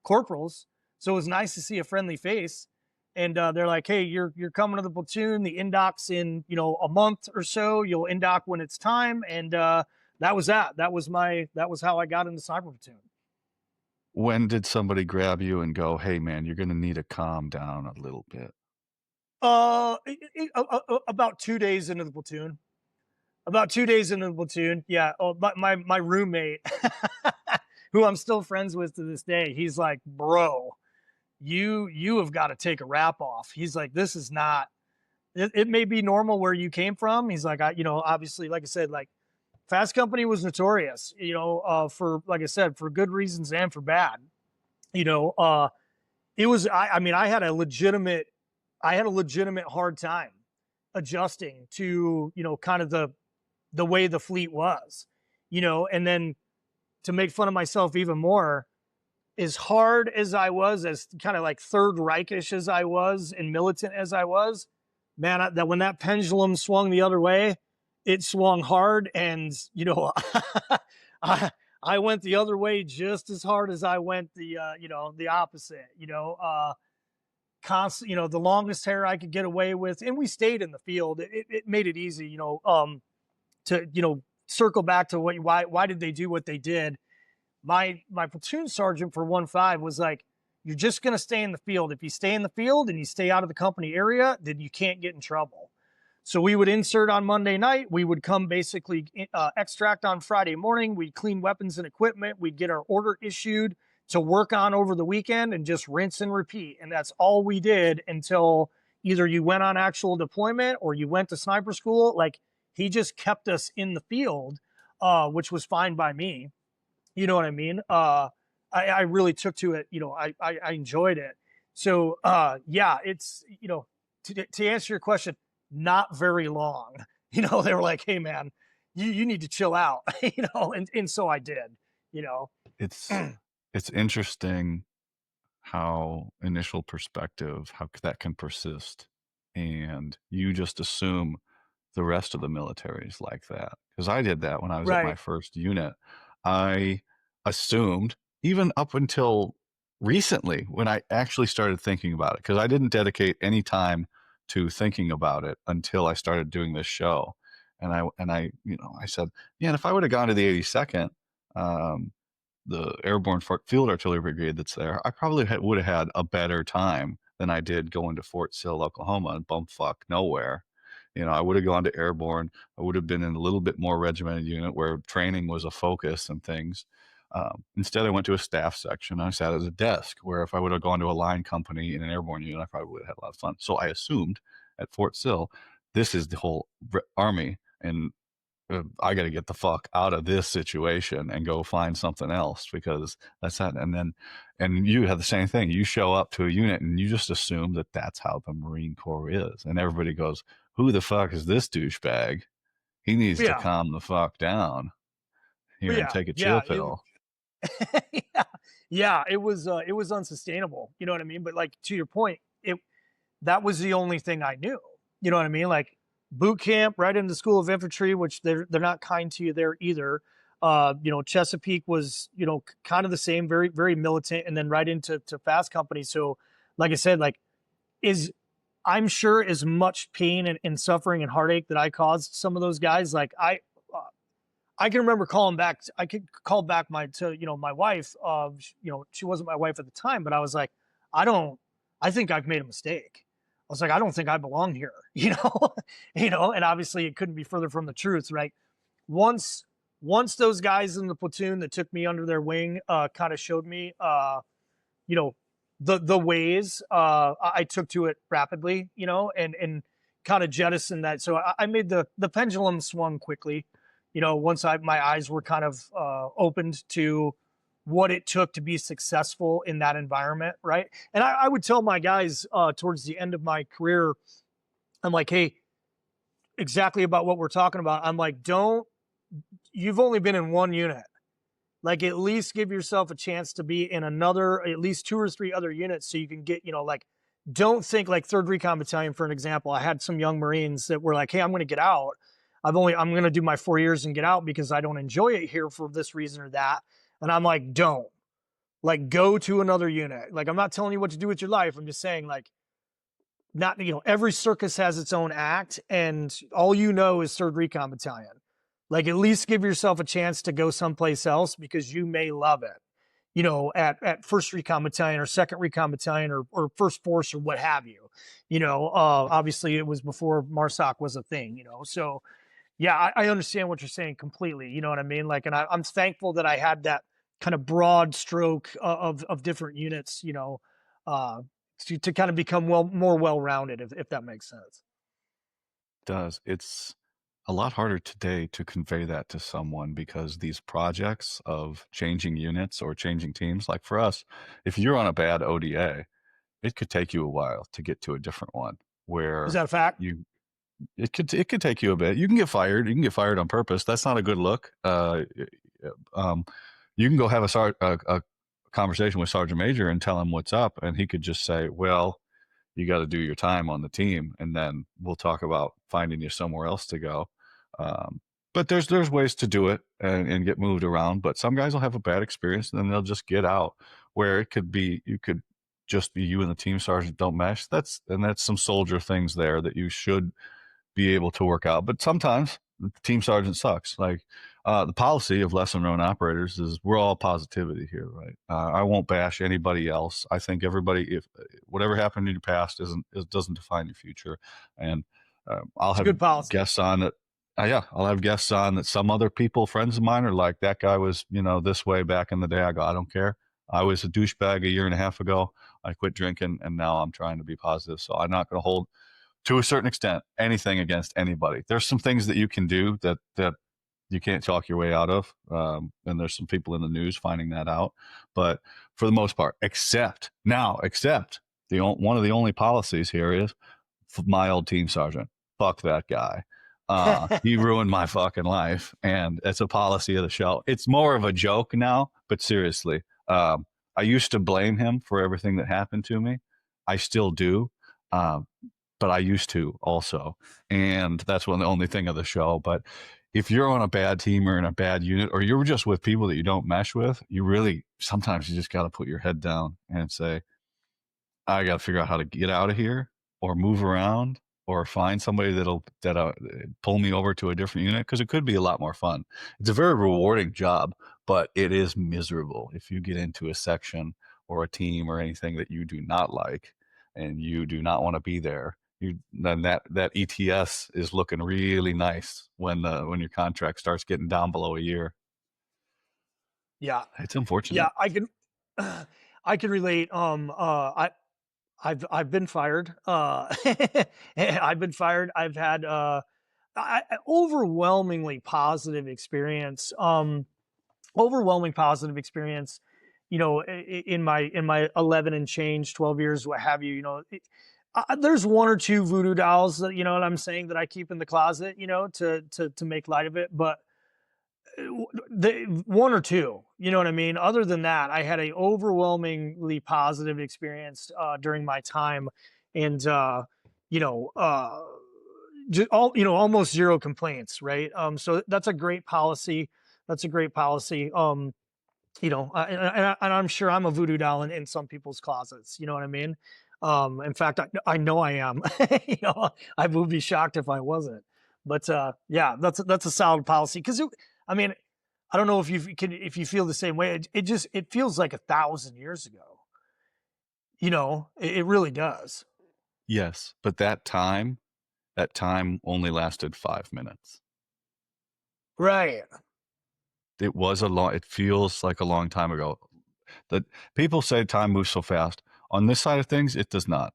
corporals. So it was nice to see a friendly face. And they're like, "Hey, you're coming to the platoon. The indoc's in a month or so. You'll indoc when it's time." And that was that. That was how I got into sniper platoon. When did somebody grab you and go, "Hey, man, you're going to need to calm down a little bit"? About 2 days into the platoon. About 2 days into the platoon, yeah. Oh, my roommate, who I'm still friends with to this day, he's like, "Bro, you have got to take a wrap off." He's like, "This is not. It may be normal where you came from." He's like, obviously, like I said, like Fast Company was notorious, for, like I said, for good reasons and for bad. You know, uh, it was. I mean, I had a legitimate hard time adjusting to kind of the way the fleet was, and then to make fun of myself even more, as hard as I was, as kind of like Third Reichish as I was and militant as I was, man, that when that pendulum swung the other way, it swung hard, and I I went the other way just as hard as I went the opposite. constant, the longest hair I could get away with, and we stayed in the field. It made it easy, to circle back to why did they do what they did. My platoon sergeant for 1-5 was like, you're just going to stay in the field. If you stay in the field and you stay out of the company area, then you can't get in trouble. So we would insert on Monday night. We would come basically extract on Friday morning. We'd clean weapons and equipment. We'd get our order issued to work on over the weekend and just rinse and repeat. And that's all we did until either you went on actual deployment or you went to sniper school. Like, he just kept us in the field, which was fine by me. You know what I mean? I really took to it. I enjoyed it. So yeah, it's, to answer your question, not very long. They were like, hey man, you need to chill out, and so I did, It's it's interesting how initial perspective, how that can persist, and you just assume the rest of the military is like that. Because I did that when I was at my Right. first unit. I assumed, even up until recently, when I actually started thinking about it, because I didn't dedicate any time to thinking about it until I started doing this show. And I said, yeah, and if I would have gone to the 82nd, the Airborne Field Artillery Brigade that's there, I probably would have had a better time than I did going to Fort Sill, Oklahoma, and bumfuck nowhere. I would have gone to Airborne. I would have been in a little bit more regimented unit where training was a focus and things. Instead, I went to a staff section. I sat at a desk where if I would have gone to a line company in an airborne unit, I probably would have had a lot of fun. So I assumed at Fort Sill, this is the whole army, and I got to get the fuck out of this situation and go find something else, because that's that. And you have the same thing. You show up to a unit and you just assume that that's how the Marine Corps is. And everybody goes, who the fuck is this douchebag? He needs to Yeah. calm the fuck down here But and yeah, take a chill yeah, pill. yeah, yeah. It was unsustainable. You know what I mean? But like, to your point, that was the only thing I knew. You know what I mean? Like, boot camp, right into the School of Infantry, which they're not kind to you there either. Chesapeake was, kind of the same, very, very militant, and then right into fast company. So, like I said, like, is I'm sure as much pain and suffering and heartache that I caused some of those guys, like, I can remember calling back. I could call back my wife. She wasn't my wife at the time, but I was like, I think I've made a mistake. I was like, I don't think I belong here, and obviously it couldn't be further from the truth, right? Once, once those guys in the platoon that took me under their wing, kind of showed me, you know, the ways, I took to it rapidly, and kind of jettisoned that. So I made the pendulum swung quickly, once my eyes were kind of opened to what it took to be successful in that environment, right? And I would tell my guys towards the end of my career, I'm like, hey, exactly about what we're talking about. I'm like, you've only been in one unit. Like, at least give yourself a chance to be in another, at least 2 or 3 other units, so you can get, like, don't think like 3rd Recon Battalion, for an example. I had some young Marines that were like, hey, I'm going to get out. I'm going to do my 4 years and get out because I don't enjoy it here for this reason or that. And I'm like, don't. Like, go to another unit. Like, I'm not telling you what to do with your life. I'm just saying, like, not, every circus has its own act, and all is 3rd Recon Battalion. Like, at least give yourself a chance to go someplace else because you may love it. At 1st Recon Battalion or 2nd Recon Battalion or 1st Force or what have you. Obviously it was before MARSOC was a thing, so yeah, I understand what you're saying completely. You know what I mean? Like, and I'm thankful that I had that kind of broad stroke of different units, uh, to kind of become more well-rounded, if that makes sense. It does. It's a lot harder today to convey that to someone because these projects of changing units or changing teams, like for us, if you're on a bad ODA, it could take you a while to get to a different one Is where that a fact? it could take you a bit. You can get fired. You can get fired on purpose. That's not a good look. You can go have a conversation with Sergeant Major and tell him what's up, and he could just say, "Well, you got to do your time on the team, and then we'll talk about finding you somewhere else to go." Um, but there's ways to do it and get moved around. But some guys will have a bad experience, and then they'll just get out. Where it could be, you could just you and the team sergeant don't mesh, that's some soldier things there that you should be able to work out. But sometimes the team sergeant sucks. Like the policy of lesser known operators is we're all positivity here, right? I won't bash anybody else. I think everybody, if whatever happened in your past it doesn't define your future. And I'll It's a have good policy. guests on that. Yeah, I'll have guests on that some other people, friends of mine, are like, that guy was, this way back in the day. I go, I don't care. I was a douchebag a year and a half ago. I quit drinking, and now I'm trying to be positive. So I'm not going to hold, to a certain extent, anything against anybody. There's some things that you can do that you can't talk your way out of, and there's some people in the news finding that out. But for the most part, except one of the only policies here is my old team sergeant. Fuck that guy. He ruined my fucking life, and it's a policy of the show. It's more of a joke now, but seriously, I used to blame him for everything that happened to me. I still do. Um, but I used to also. And that's one of the only thing of the show. But if you're on a bad team or in a bad unit, or you're just with people that you don't mesh with, sometimes you just got to put your head down and say, I got to figure out how to get out of here or move around or find somebody that'll pull me over to a different unit, because it could be a lot more fun. It's a very rewarding job, but it is miserable if you get into a section or a team or anything that you do not like and you do not want to be there. Then that ETS is looking really nice when your contract starts getting down below a year. Yeah. It's unfortunate. Yeah, I can I can relate. I've been fired. I've been fired. I've had overwhelmingly positive experience. Overwhelming positive experience. In my 11 and change, 12 years, what have you. There's one or two voodoo dolls that what I'm saying, that I keep in the closet. To make light of it, but the one or two, you know what I mean? Other than that, I had a overwhelmingly positive experience during my time, and you know, uh, almost zero complaints, right? So that's a great policy. That's a great policy. And I'm sure I'm a voodoo doll in some people's closets. You know what I mean? In fact, I know I am. I would be shocked if I wasn't. But yeah, that's a solid policy, because I mean, I don't know if you feel the same way. It feels like 1,000 years ago. It really does. Yes, but that time only lasted 5 minutes. Right. It feels like a long time ago. That people say time moves so fast. On this side of things, it does not.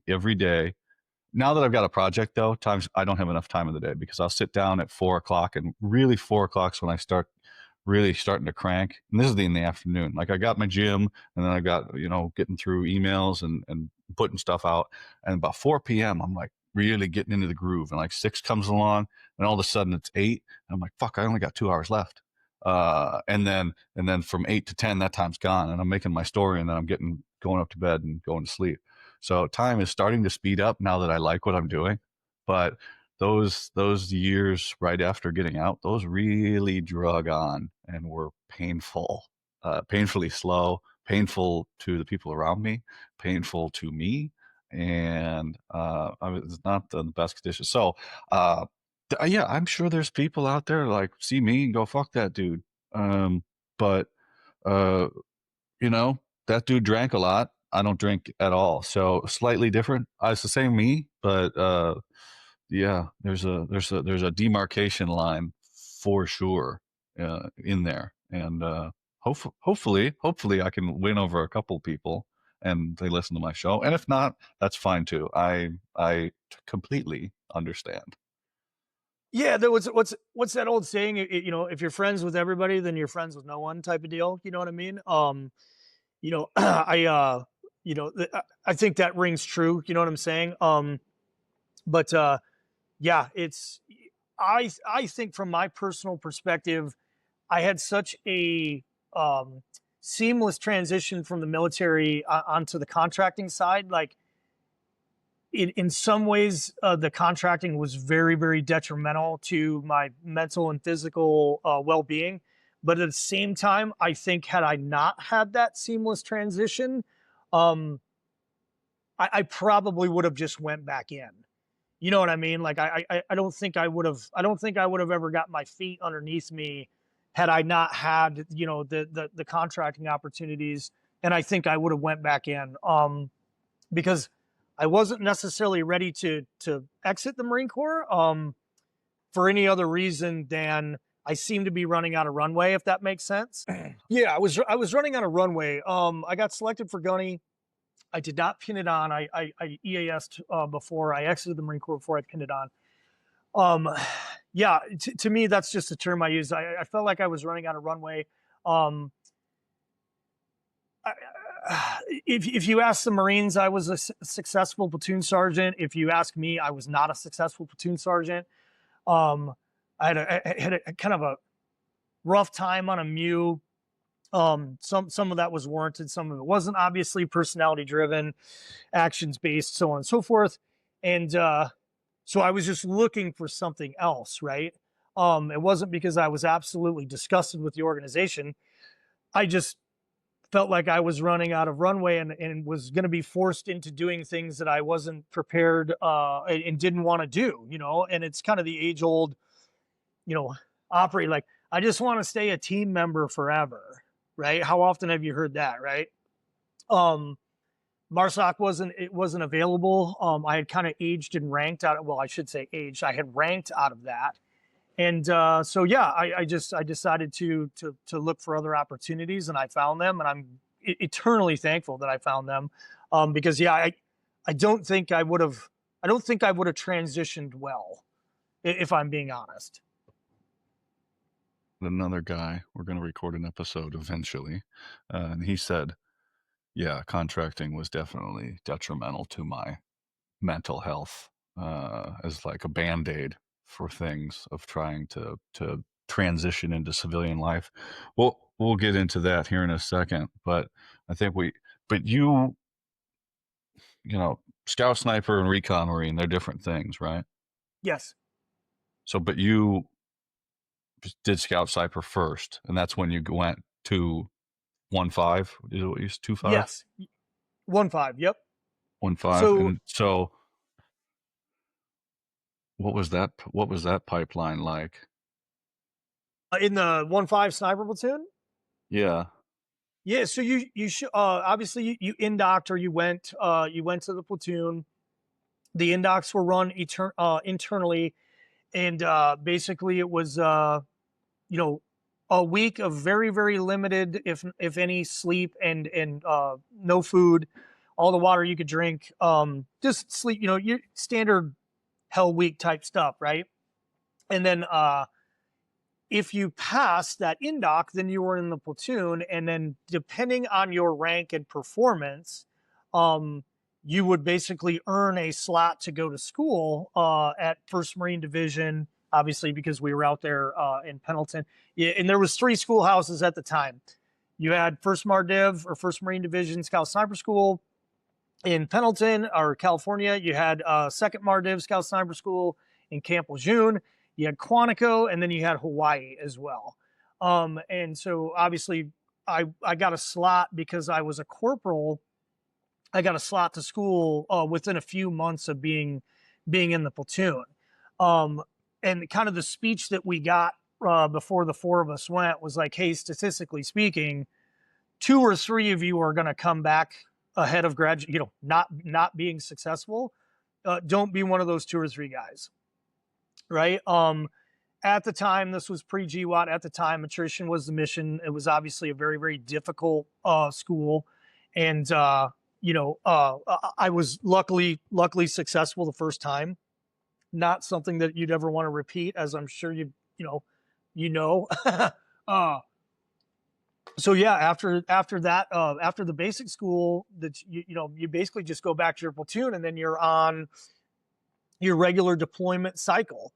Every day, now that I've got a project though, times I don't have enough time in the day, because I'll sit down at 4 o'clock, and really 4 o'clock's when I start really starting to crank. And this is in the afternoon. Like I got my gym, and then I got, getting through emails and putting stuff out. And about 4 p.m., I'm like really getting into the groove. And like 6 comes along, and all of a sudden it's 8. And I'm like, fuck, I only got 2 hours left. And then from 8 to 10, that time's gone. And I'm making my story, and then I'm going up to bed and going to sleep. So time is starting to speed up now that I like what I'm doing. But those years right after getting out, those really drug on and were painful, painfully slow, painful to the people around me, painful to me, and I was not in the best condition. So, yeah, I'm sure there's people out there like see me and go, "Fuck that dude," but uh, you know, that dude drank a lot. I don't drink at all. So slightly different. It's the same me, but yeah, there's a demarcation line for sure in there. And hopefully I can win over a couple people and they listen to my show. And if not, that's fine too. I completely understand. Yeah, there was what's that old saying? If you're friends with everybody, then you're friends with no one, type of deal. You know what I mean? I think that rings true. You know what I'm saying? But yeah, I think from my personal perspective, I had such a seamless transition from the military onto the contracting side. Like in some ways, the contracting was very, very detrimental to my mental and physical well-being. But at the same time, I think had I not had that seamless transition, I probably would have just went back in. You know what I mean? Like I don't think I would have. I don't think I would have ever got my feet underneath me had I not had the contracting opportunities. And I think I would have went back in because I wasn't necessarily ready to exit the Marine Corps for any other reason than I seem to be running out of runway. If that makes sense. Yeah, I was running out of runway. I got selected for gunny. I did not pin it on. I EAS'd before I exited the Marine Corps before I pinned it on. Yeah, to me, that's just a term I use. I felt like I was running out of runway. Um, if you ask the Marines, I was a successful platoon sergeant. If you ask me, I was not a successful platoon sergeant. Um, I had a kind of a rough time on a MEU. Some of that was warranted, some of it wasn't. Obviously, personality driven, actions based, so on and so forth. And so I was just looking for something else, right? It wasn't because I was absolutely disgusted with the organization. I just felt like I was running out of runway and was going to be forced into doing things that I wasn't prepared and didn't want to do, and it's kind of the age old, operate like, I just want to stay a team member forever, right? How often have you heard that, right? Marsoc wasn't available. I had kind of aged and ranked out. Well, I should say aged. I had ranked out of that, and so yeah, I decided to look for other opportunities, and I found them, and I'm eternally thankful that I found them, because yeah, I don't think I would have transitioned well, if I'm being honest. Another guy, we're going to record an episode eventually, and he said, yeah, contracting was definitely detrimental to my mental health, as like a band-aid for things of trying to transition into civilian life. We'll get into that here in a second, but I think but scout sniper and recon marine, they're different things, right? Yes. So, but you did scout sniper first, and that's when you went to 1.5. Is it what you 2.5? Yes. 1.5. Yep. 1.5, So and so what was that pipeline like? in the 1.5 sniper platoon. Yeah. Yeah, so you should obviously you indocked, or you went to the platoon. The indocks were run internally, and basically it was you know a week of very very limited, if any, sleep and no food, all the water you could drink, just sleep. Your standard hell week type stuff, right? And then if you passed that indoc, then you were in the platoon, and then depending on your rank and performance, you would basically earn a slot to go to school at First Marine Division. Obviously, because we were out there in Pendleton, yeah, and there was 3 schoolhouses at the time. You had First Mar Div, or First Marine Division Scout Sniper School in Pendleton, or California. You had Second Mar Div Scout Sniper School in Camp Lejeune. You had Quantico, and then you had Hawaii as well. And so obviously I got a slot because I was a corporal. I got a slot to school within a few months of being in the platoon. And kind of the speech that we got before the 4 of us went was like, hey, statistically speaking, 2 or 3 of you are going to come back ahead of not being successful. Don't be one of those 2 or 3 guys. Right. At the time, this was pre-GWAT. At the time, attrition was the mission. It was obviously a very, very difficult school. And, I was luckily successful the first time. Not something that you'd ever want to repeat, as I'm sure So yeah, after that, after the basic school, that you basically just go back to your platoon, and then you're on your regular deployment cycle,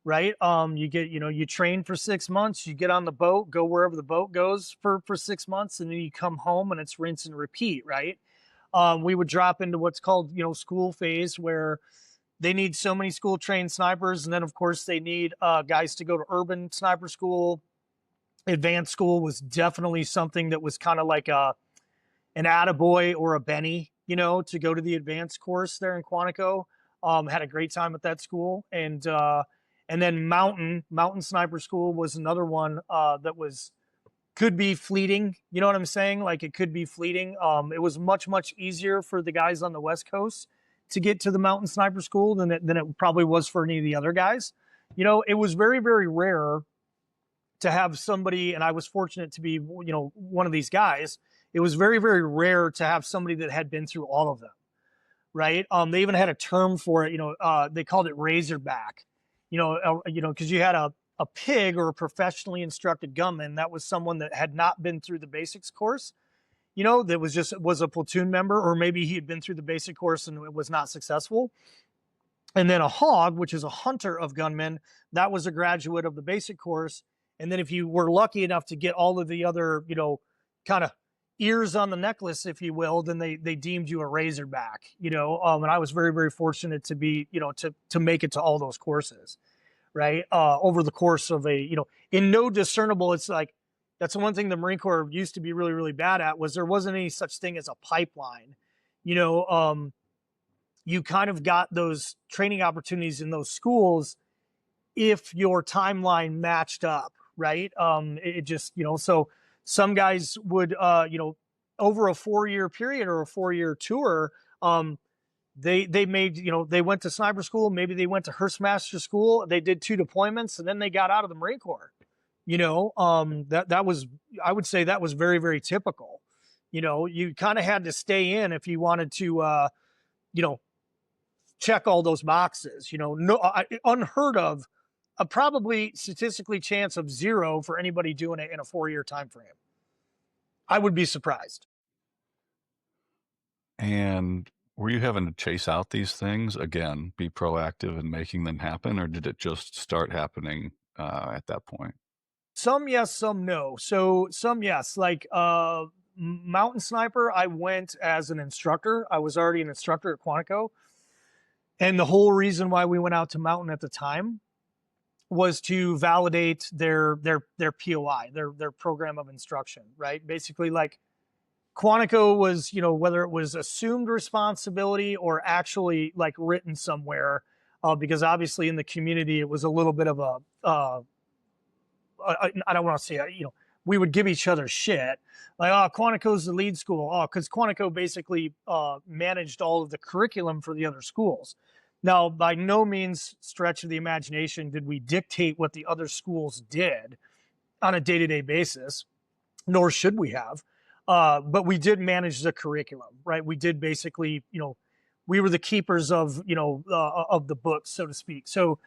right? You train for 6 months, you get on the boat, go wherever the boat goes for 6 months, and then you come home, and it's rinse and repeat, right? We would drop into what's called, school phase, where they need so many school trained snipers. And then of course they need guys to go to urban sniper school. Advanced school was definitely something that was kind of like an attaboy or a Benny, to go to the advanced course there in Quantico. Had a great time at that school, and then Mountain Sniper School was another one that was could be fleeting. You know what I'm saying? Like it could be fleeting. It was much easier for the guys on the West Coast to get to the Mountain Sniper School than it probably was for any of the other guys. It was very rare to have somebody, and I was fortunate to be one of these guys. It was very rare to have somebody that had been through all of them, right? They even had a term for it. They called it Razorback. Because you had a pig or a professionally instructed gunman. That was someone that had not been through the basics course. That was a platoon member, or maybe he had been through the basic course and it was not successful. And then a hog, which is a hunter of gunmen, that was a graduate of the basic course. And then if you were lucky enough to get all of the other, kind of ears on the necklace, if you will, then they deemed you a Razorback, and I was very fortunate to be, to make it to all those courses, right? Over the course of in no discernible, it's like, that's the one thing the Marine Corps used to be really bad at, was there wasn't any such thing as a pipeline. You kind of got those training opportunities in those schools if your timeline matched up, right? It just, so some guys would, over a 4-year period or a 4-year tour, they made, they went to sniper school, maybe they went to Hearstmaster school, they did 2 deployments, and then they got out of the Marine Corps. That was, I would say that was very typical. You kind of had to stay in if you wanted to, check all those boxes. Unheard of, a probably statistically chance of 0 for anybody doing it in a 4-year time frame. I would be surprised. And were you having to chase out these things again, be proactive in making them happen, or did it just start happening at that point? Some yes, some no. So some yes, like Mountain Sniper, I went as an instructor. I was already an instructor at Quantico. And the whole reason why we went out to Mountain at the time was to validate their POI, their program of instruction, right? Basically, like Quantico was, whether it was assumed responsibility or actually like written somewhere, because obviously in the community it was a little bit of I don't want to say, we would give each other shit. Like, oh, Quantico's the lead school. Oh, because Quantico basically managed all of the curriculum for the other schools. Now, by no means stretch of the imagination did we dictate what the other schools did on a day-to-day basis, nor should we have. But we did manage the curriculum, right? We did basically, we were the keepers of, of the books, so to speak. So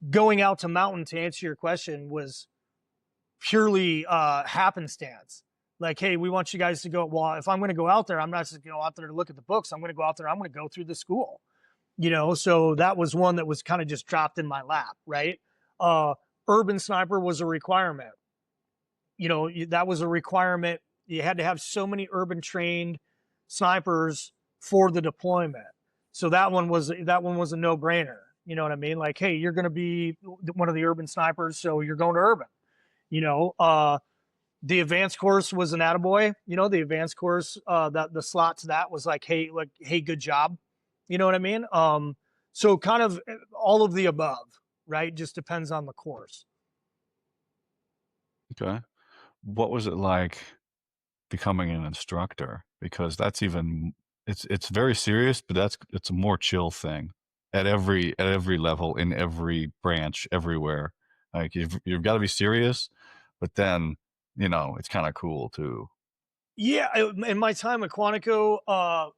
going out to Mountain, to answer your question, was purely happenstance. Like, hey, we want you guys to go. Well, if I'm going to go out there, I'm not just going to go out there to look at the books. I'm going to go out there. I'm going to go through the school. So that was one that was kind of just dropped in my lap, right? Urban Sniper was a requirement. That was a requirement. You had to have so many urban trained snipers for the deployment. So that one was a no brainer. You know what I mean? Like, hey, you're going to be one of the urban snipers, so you're going to urban. The advanced course was an attaboy. The advanced course, that the slot to that was like, hey, good job. You know what I mean? So kind of all of the above, right? Just depends on the course. Okay. What was it like becoming an instructor? Because that's even it's very serious, but it's a more chill thing at every level, in every branch, everywhere. Like you've got to be serious, but then it's kind of cool too. Yeah, in my time at Quantico,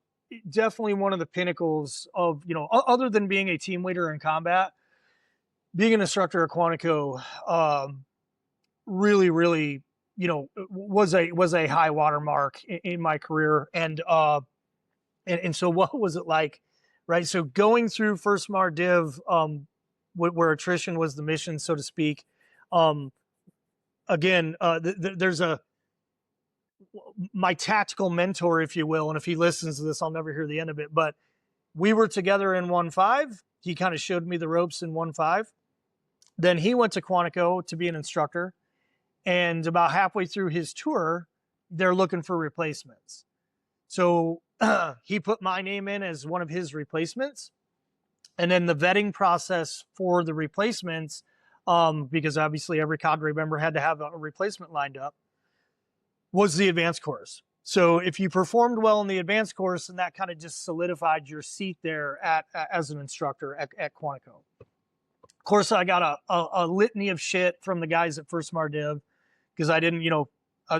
definitely one of the pinnacles of, other than being a team leader in combat, being an instructor at Quantico, really, was a high watermark in my career. And so what was it like, right? So going through first Mar Div, where attrition was the mission, so to speak. Again, there's my tactical mentor, if you will, and if he listens to this, I'll never hear the end of it. But we were together in 1-5. He kind of showed me the ropes in 1-5. Then he went to Quantico to be an instructor, and about halfway through his tour, they're looking for replacements. So he put my name in as one of his replacements. And then the vetting process for the replacements, because obviously every cadre member had to have a replacement lined up, was the advanced course. So if you performed well in the advanced course, and that kind of just solidified your seat there as an instructor at Quantico. Of course, I got a litany of shit from the guys at First Mardiv because I didn't,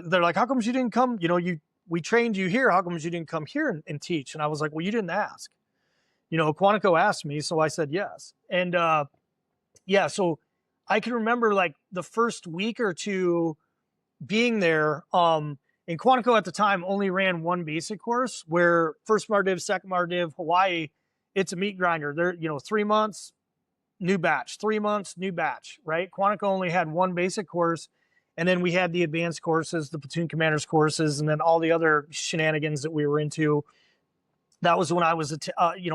they're like, how come you didn't come? We trained you here. How come you didn't come here and teach? And I was like, well, you didn't ask. Quantico asked me, so I said yes. And yeah, so I can remember like the first week or two being there. And Quantico at the time only ran one basic course, where First Mardiv, Second Mardiv, Hawaii, it's a meat grinder. They're 3 months, new batch, 3 months, new batch, right? Quantico only had one basic course, and then we had the advanced courses, the platoon commanders courses, and then all the other shenanigans that we were into. That was when I was,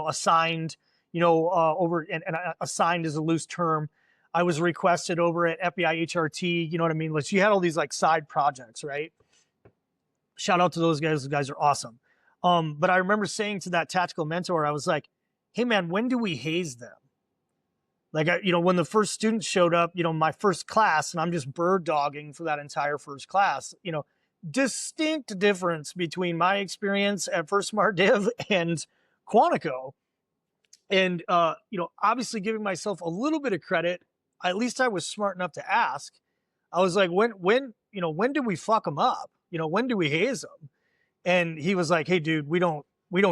assigned, over, and assigned is a loose term. I was requested over at FBI HRT, you know what I mean? Like, you had all these like side projects, right? Shout out to those guys. Those guys are awesome. But I remember saying to that tactical mentor, I was like, hey man, when do we haze them? Like, when the first students showed up, my first class, and I'm just bird dogging for that entire first class, distinct difference between my experience at First Mardiv and Quantico. And, obviously giving myself a little bit of credit, at least I was smart enough to ask. I was like, when do we fuck them up? When do we haze them? And he was like, hey dude, we don't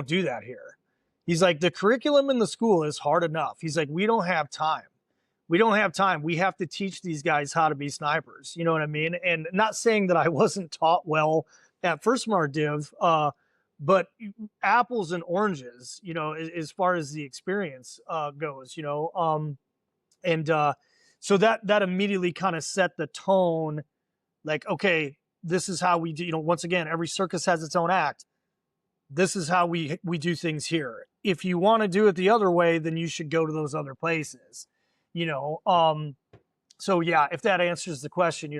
do that here. He's like, the curriculum in the school is hard enough. He's like, we don't have time. We don't have time. We have to teach these guys how to be snipers. You know what I mean? And not saying that I wasn't taught well at First Mardiv, but apples and oranges, as far as the experience goes, and so that immediately kind of set the tone. Like, okay, this is how we do. Once again, every circus has its own act. This is how we do things here. If you want to do it the other way, then you should go to those other places. So yeah, if that answers the question,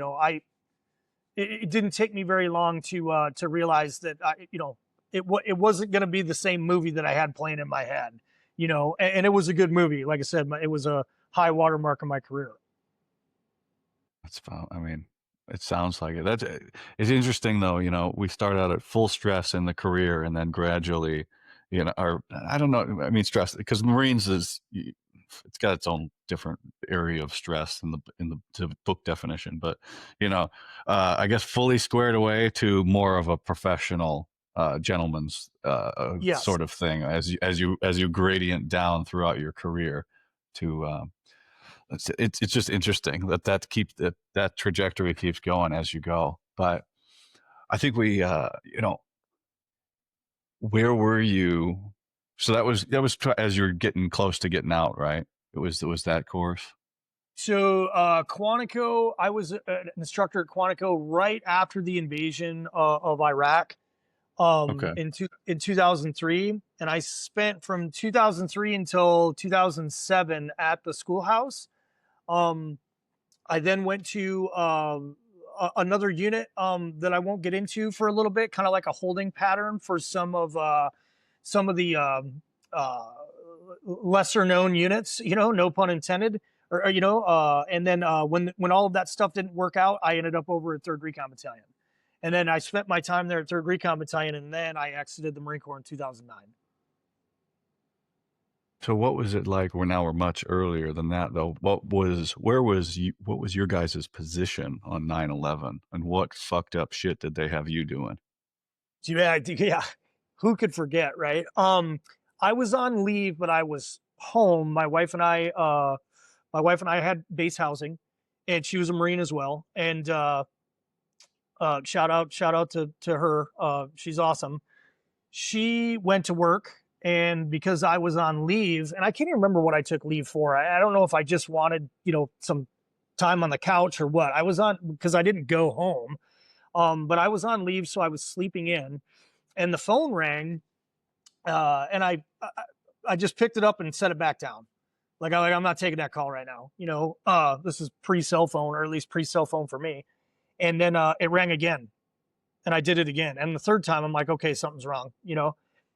it didn't take me very long to realize that it wasn't going to be the same movie that I had playing in my head, and it was a good movie. Like I said, it was a high watermark in my career. That's about, I mean, it sounds like it. It's interesting though, we start out at full stress in the career and then gradually, or I don't know, I mean, stress, because Marines it's got its own different area of stress in the book definition, but I guess fully squared away to more of a professional gentleman's Yes. sort of thing as you gradient down throughout your career to it's just interesting that trajectory keeps going as you go. But I think we where were you? So that was as you're getting close to getting out, right? It was that course. So Quantico, I was an instructor at Quantico right after the invasion of Iraq, Okay. in 2003, and I spent from 2003 until 2007 at the schoolhouse. I then went to another unit that I won't get into for a little bit, kind of like a holding pattern for some of the lesser known units, no pun intended, and then when all of that stuff didn't work out, I ended up over at 3rd Recon Battalion. And then I spent my time there at 3rd Recon Battalion, and then I exited the Marine Corps in 2009. So what was it like? We're much earlier than that though. What was your guys' position on 9/11, and what fucked up shit did they have you doing? Yeah. Who could forget, right? I was on leave, but I was home. My wife and I had base housing, and she was a Marine as well. And shout out to her. She's awesome. She went to work, and because I was on leave, and I can't even remember what I took leave for. I don't know if I just wanted, some time on the couch or what. I was on because I didn't go home. But I was on leave, so I was sleeping in, and the phone rang, and I just picked it up and set it back down. I'm not taking that call right now. This is pre-cell phone, or at least pre-cell phone for me. And then it rang again, And I did it again. And the third time, I'm like, okay, something's wrong, you know?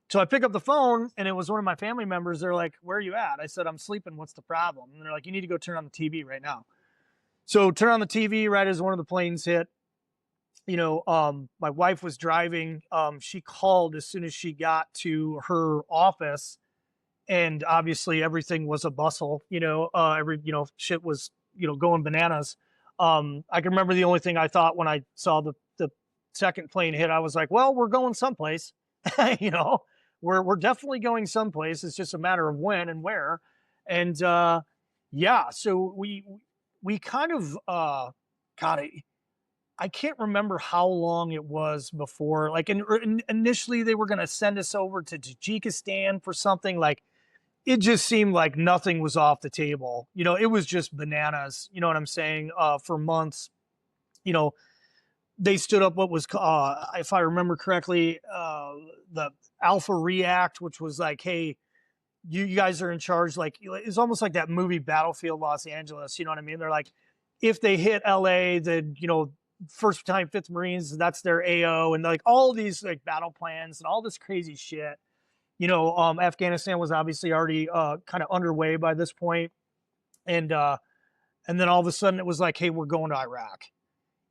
So I pick up the phone and it was one of my family members. They're like, where are you at? I said, I'm sleeping. What's the problem? And they're like, you need to go turn on the TV right now. So turn on the TV right as one of the planes hit. My wife was driving. She called as soon as she got to her office, and obviously everything was a bustle. Shit was going bananas. I can remember the only thing I thought when I saw the second plane hit, I was like, well, we're going someplace. you know, we're definitely going someplace. It's just a matter of when and where. And yeah, so we kind of got it. I can't remember how long it was before. Like, initially, they were going to send us over to Tajikistan for something. Like, it just seemed like nothing was off the table. It was just bananas. You know what I'm saying? For months, you know, they stood up what was, if I remember correctly, the Alpha React, which was like, hey, you guys are in charge. Like, it's almost like that movie Battlefield Los Angeles. You know what I mean? They're like, if they hit LA, then, first time 5th Marines, that's their AO, and like all these like battle plans and all this crazy shit. Afghanistan was obviously already kind of underway by this point, and then all of a sudden it was like, hey, we're going to Iraq.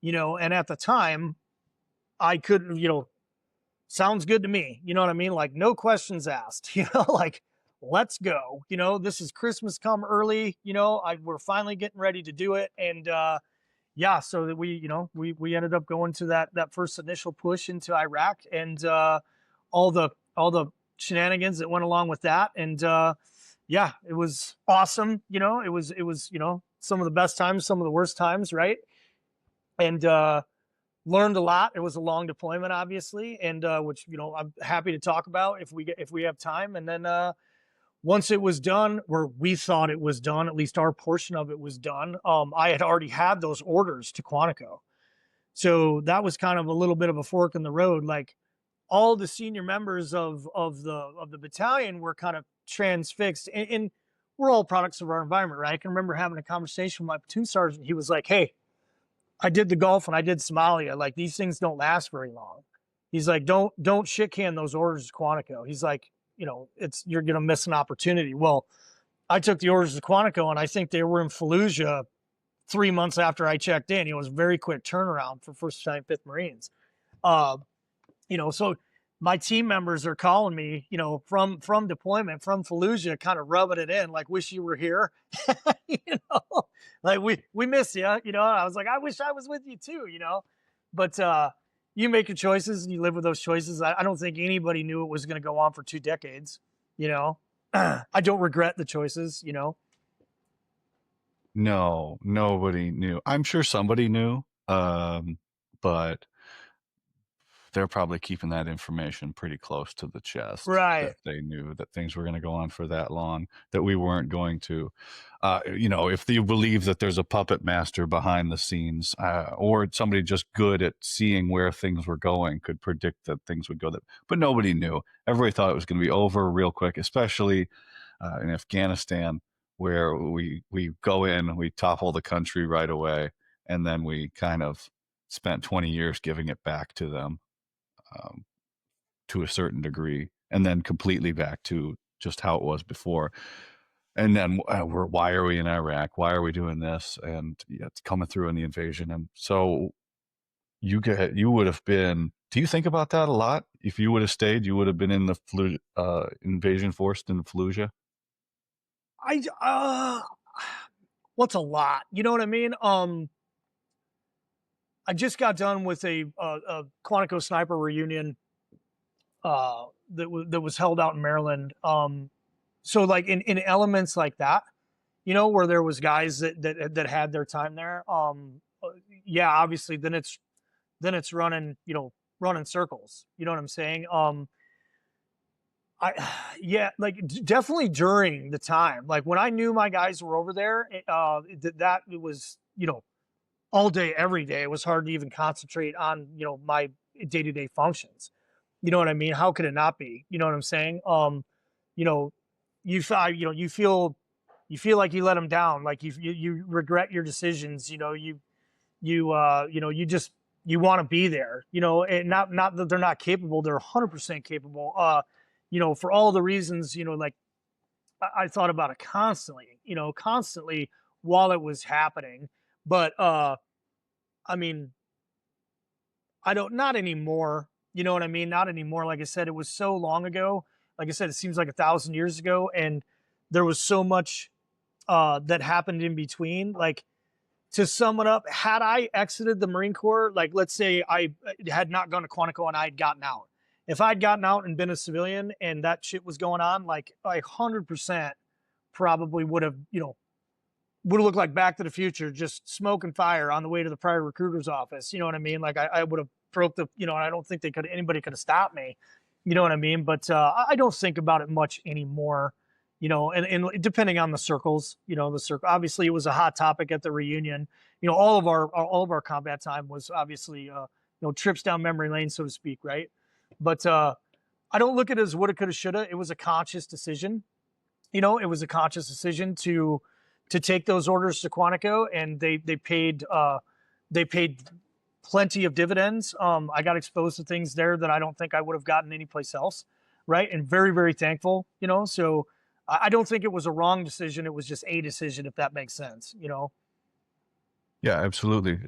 And at the time, I couldn't, sounds good to me. You know what I mean? Like, no questions asked. Like, let's go. This is Christmas come early. We're finally getting ready to do it, and yeah, so that we ended up going to that first initial push into Iraq, and all the shenanigans that went along with that, and yeah, it was awesome. It was some of the best times, some of the worst times, right? And learned a lot. It was a long deployment, obviously, and which I'm happy to talk about if we have time. And then once it was done, where we thought it was done, at least our portion of it was done, I had already had those orders to Quantico. So that was kind of a little bit of a fork in the road. Like, all the senior members of the battalion were kind of transfixed, and we're all products of our environment, right? I can remember having a conversation with my platoon sergeant. He was like, hey, I did the Gulf and I did Somalia. Like, these things don't last very long. He's like, don't shit can those orders to Quantico. He's like, you're going to miss an opportunity. Well, I took the orders to Quantico, and I think they were in Fallujah 3 months after I checked in. It was a very quick turnaround for first time 5th Marines. So my team members are calling me, from deployment, from Fallujah, kind of rubbing it in, like, wish you were here. Like, we miss you. I was like, I wish I was with you too. But you make your choices and you live with those choices. I don't think anybody knew it was going to go on for 2 decades. I don't regret the choices. No, nobody knew. I'm sure somebody knew, but they're probably keeping that information pretty close to the chest. Right. That they knew that things were going to go on for that long, that we weren't going to. If you believe that there's a puppet master behind the scenes, or somebody just good at seeing where things were going, could predict that things would go that. But nobody knew. Everybody thought it was going to be over real quick, especially in Afghanistan, where we go in, we topple the country right away, and then we kind of spent 20 years giving it back to them, to a certain degree, and then completely back to just how it was before. And then why are we in Iraq? Why are we doing this? And it's coming through in the invasion. And so you would have been. Do you think about that a lot? If you would have stayed, you would have been in the invasion force in Fallujah. What's a lot? You know what I mean? I just got done with a Quantico sniper reunion that was held out in Maryland. So like in elements like that, where there was guys that had their time there. Yeah, obviously then it's running circles. You know what I'm saying? Yeah, like definitely during the time, like when I knew my guys were over there, that it was, all day, every day. It was hard to even concentrate on, my day-to-day functions. You know what I mean? How could it not be? You know what I'm saying? You know, you feel like you let them down. Like you regret your decisions. You you want to be there, and not that they're not capable, they're 100% capable. For all the reasons, like I thought about it constantly while it was happening. But I mean, I don't, not anymore. You know what I mean? Not anymore. Like I said, it was so long ago. Like I said, it seems like 1,000 years ago, and there was so much that happened in between. Like, to sum it up, had I exited the Marine Corps, like let's say I had not gone to Quantico and I had gotten out, if I'd gotten out and been a civilian and that shit was going on, like I 100% probably would have looked like Back to the Future, just smoke and fire on the way to the private recruiter's office. You know what I mean? Like I would have broke and I don't think anybody could have stopped me. You know what I mean? But I don't think about it much anymore. And depending on the circles, the circle. Obviously, it was a hot topic at the reunion. All of our combat time was obviously trips down memory lane, so to speak, right? But I don't look at it as woulda, coulda, shoulda. It was a conscious decision. It was a conscious decision to take those orders to Quantico, and they paid plenty of dividends. I got exposed to things there that I don't think I would have gotten anyplace else, right? And very, very thankful. So I don't think it was a wrong decision. It was just a decision, if that makes sense. Yeah, absolutely.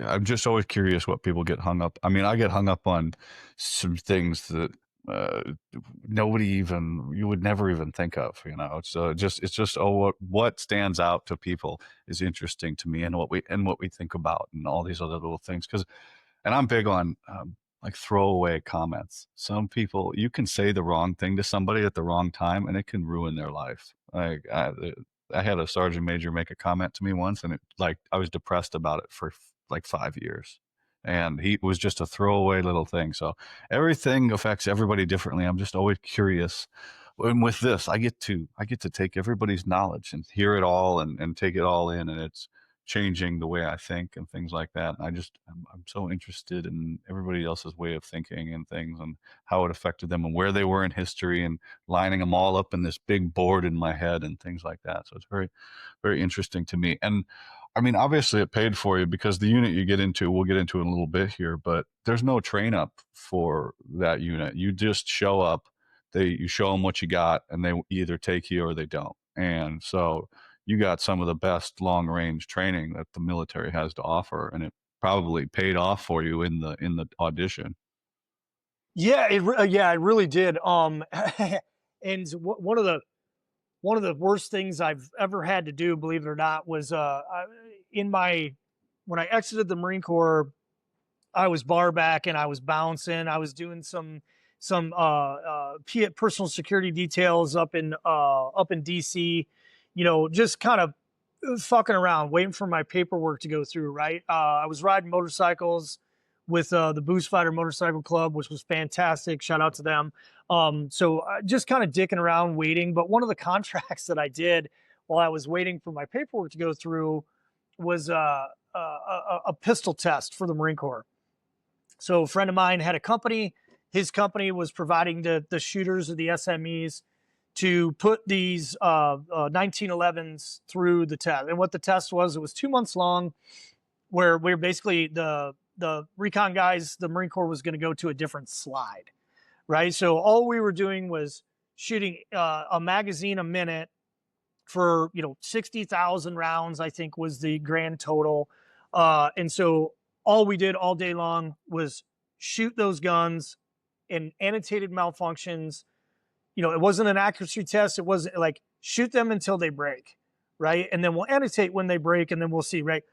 I'm just always curious what people get hung up. I mean, I get hung up on some things that uh, you would never even think of. It's just what stands out to people is interesting to me, and what we think about, and all these other little things. And I'm big on like throwaway comments. Some people, you can say the wrong thing to somebody at the wrong time, and it can ruin their life. Like I had a sergeant major make a comment to me once, and I was depressed about it for like 5 years. And he was just a throwaway little thing. So everything affects everybody differently. I'm just always curious. And with this, I get to take everybody's knowledge and hear it all, and take it all in, and it's changing the way I think and things like that. And I'm so interested in everybody else's way of thinking and things, and how it affected them, and where they were in history, and lining them all up in this big board in my head and things like that. So it's very, very interesting to me. And I mean, obviously it paid for you, because the unit you get into, we'll get into in a little bit here, but there's no train up for that unit. You just show up, you show them what you got, and they either take you or they don't. And so you got some of the best long range training that the military has to offer, and it probably paid off for you in the audition. Yeah, it really did. And one of the worst things I've ever had to do, believe it or not, was in my when I exited the Marine Corps. I was bar back and I was bouncing. I was doing some personal security details up in DC. Just kind of fucking around, waiting for my paperwork to go through. Right. I was riding motorcycles with the Boost Fighter Motorcycle Club, which was fantastic. Shout out to them. So just kind of dicking around, waiting. But one of the contracts that I did while I was waiting for my paperwork to go through was a pistol test for the Marine Corps. So a friend of mine had a company. His company was providing the shooters or the SMEs to put these 1911s through the test. And what the test was, it was 2 months long, where we're basically the recon guys, the Marine Corps was going to go to a different slide, right? So all we were doing was shooting a magazine a minute for 60,000 rounds, I think was the grand total. And so all we did all day long was shoot those guns in annotated malfunctions. It wasn't an accuracy test. It wasn't like shoot them until they break, right? And then we'll annotate when they break, and then we'll see, right?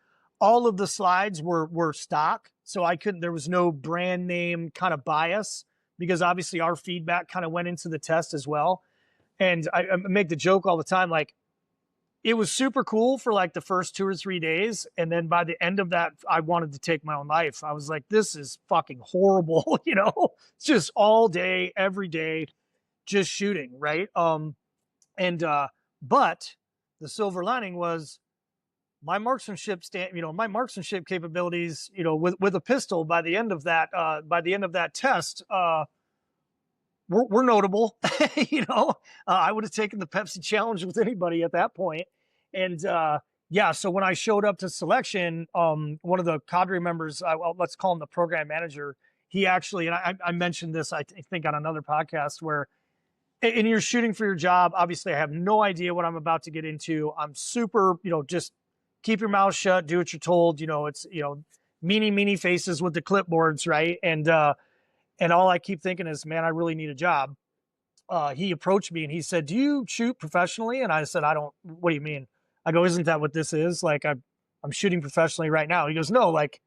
All of the slides were stock, so there was no brand name kind of bias, because obviously our feedback kind of went into the test as well. And I make the joke all the time, like, it was super cool for like the first 2 or 3 days. And then by the end of that, I wanted to take my own life. I was like, this is fucking horrible. It's just all day, every day, just shooting. Right. But the silver lining was my marksmanship my marksmanship capabilities, with a pistol by the end of that test, were notable. I would have taken the Pepsi challenge with anybody at that point. And yeah, so when I showed up to selection, one of the cadre members, well, let's call him the program manager, he actually, and I mentioned this, think on another podcast where, and you're shooting for your job. Obviously, I have no idea what I'm about to get into. I'm super, just keep your mouth shut, do what you're told. It's, meanie faces with the clipboards, right? And all I keep thinking is, man, I really need a job. He approached me and he said, "Do you shoot professionally?" And I said, "I don't." What do you mean? I go, "Isn't that what this is? Like, I'm shooting professionally right now." He goes, "No, like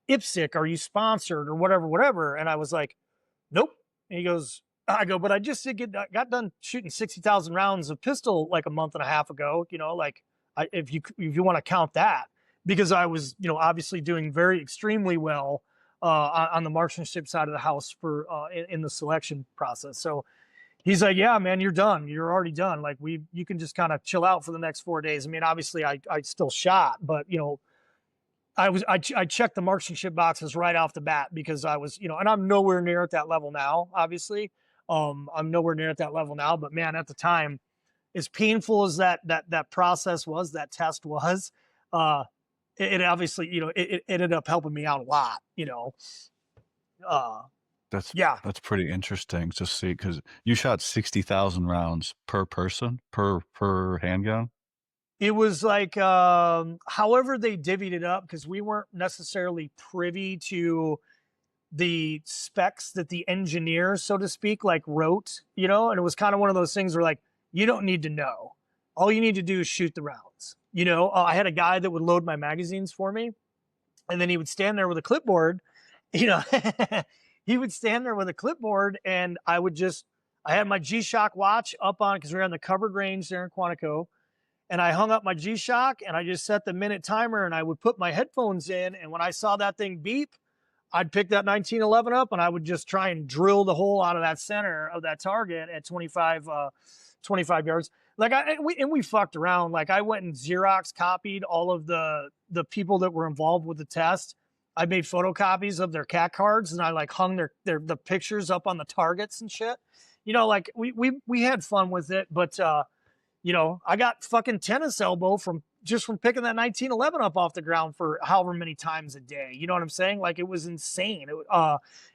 IPSC, are you sponsored or whatever, whatever?" And I was like, "Nope." And he goes, I go, "But I just got done shooting 60,000 rounds of pistol like a month and a half ago. Like if you want to count that, because I was obviously doing very extremely well on the marksmanship side of the house for in the selection process." So he's like, "Yeah, man, you're done. You're already done. Like you can just kind of chill out for the next 4 days." I mean, obviously I still shot, but I checked the marksmanship boxes right off the bat because I was, and I'm nowhere near at that level now, obviously. I'm nowhere near at that level now, but man, at the time, as painful as that process was, that test was, it obviously, it ended up helping me out a lot. Uh, That's yeah, that's pretty interesting to see because you shot 60,000 rounds per person per handgun. it was like, however they divvied it up, because we weren't necessarily privy to the specs that the engineer, so to speak, like wrote, and it was kind of one of those things where like, you don't need to know. All you need to do is shoot the rounds. I had a guy that would load my magazines for me, and then he would stand there with a clipboard, you know, he would stand there with a clipboard, and I had my G-Shock watch up on, because we were on the covered range there in Quantico, and I hung up my G-Shock and I just set the minute timer and I would put my headphones in. And when I saw that thing beep, I'd pick that 1911 up and I would just try and drill the hole out of that center of that target at 25 yards. Like we fucked around. Like I went and Xerox copied all of the people that were involved with the test. I made photocopies of their cat cards and I like hung the pictures up on the targets and shit. Like we had fun with it, but I got fucking tennis elbow from picking that 1911 up off the ground for however many times a day. You know what I'm saying? Like it was insane.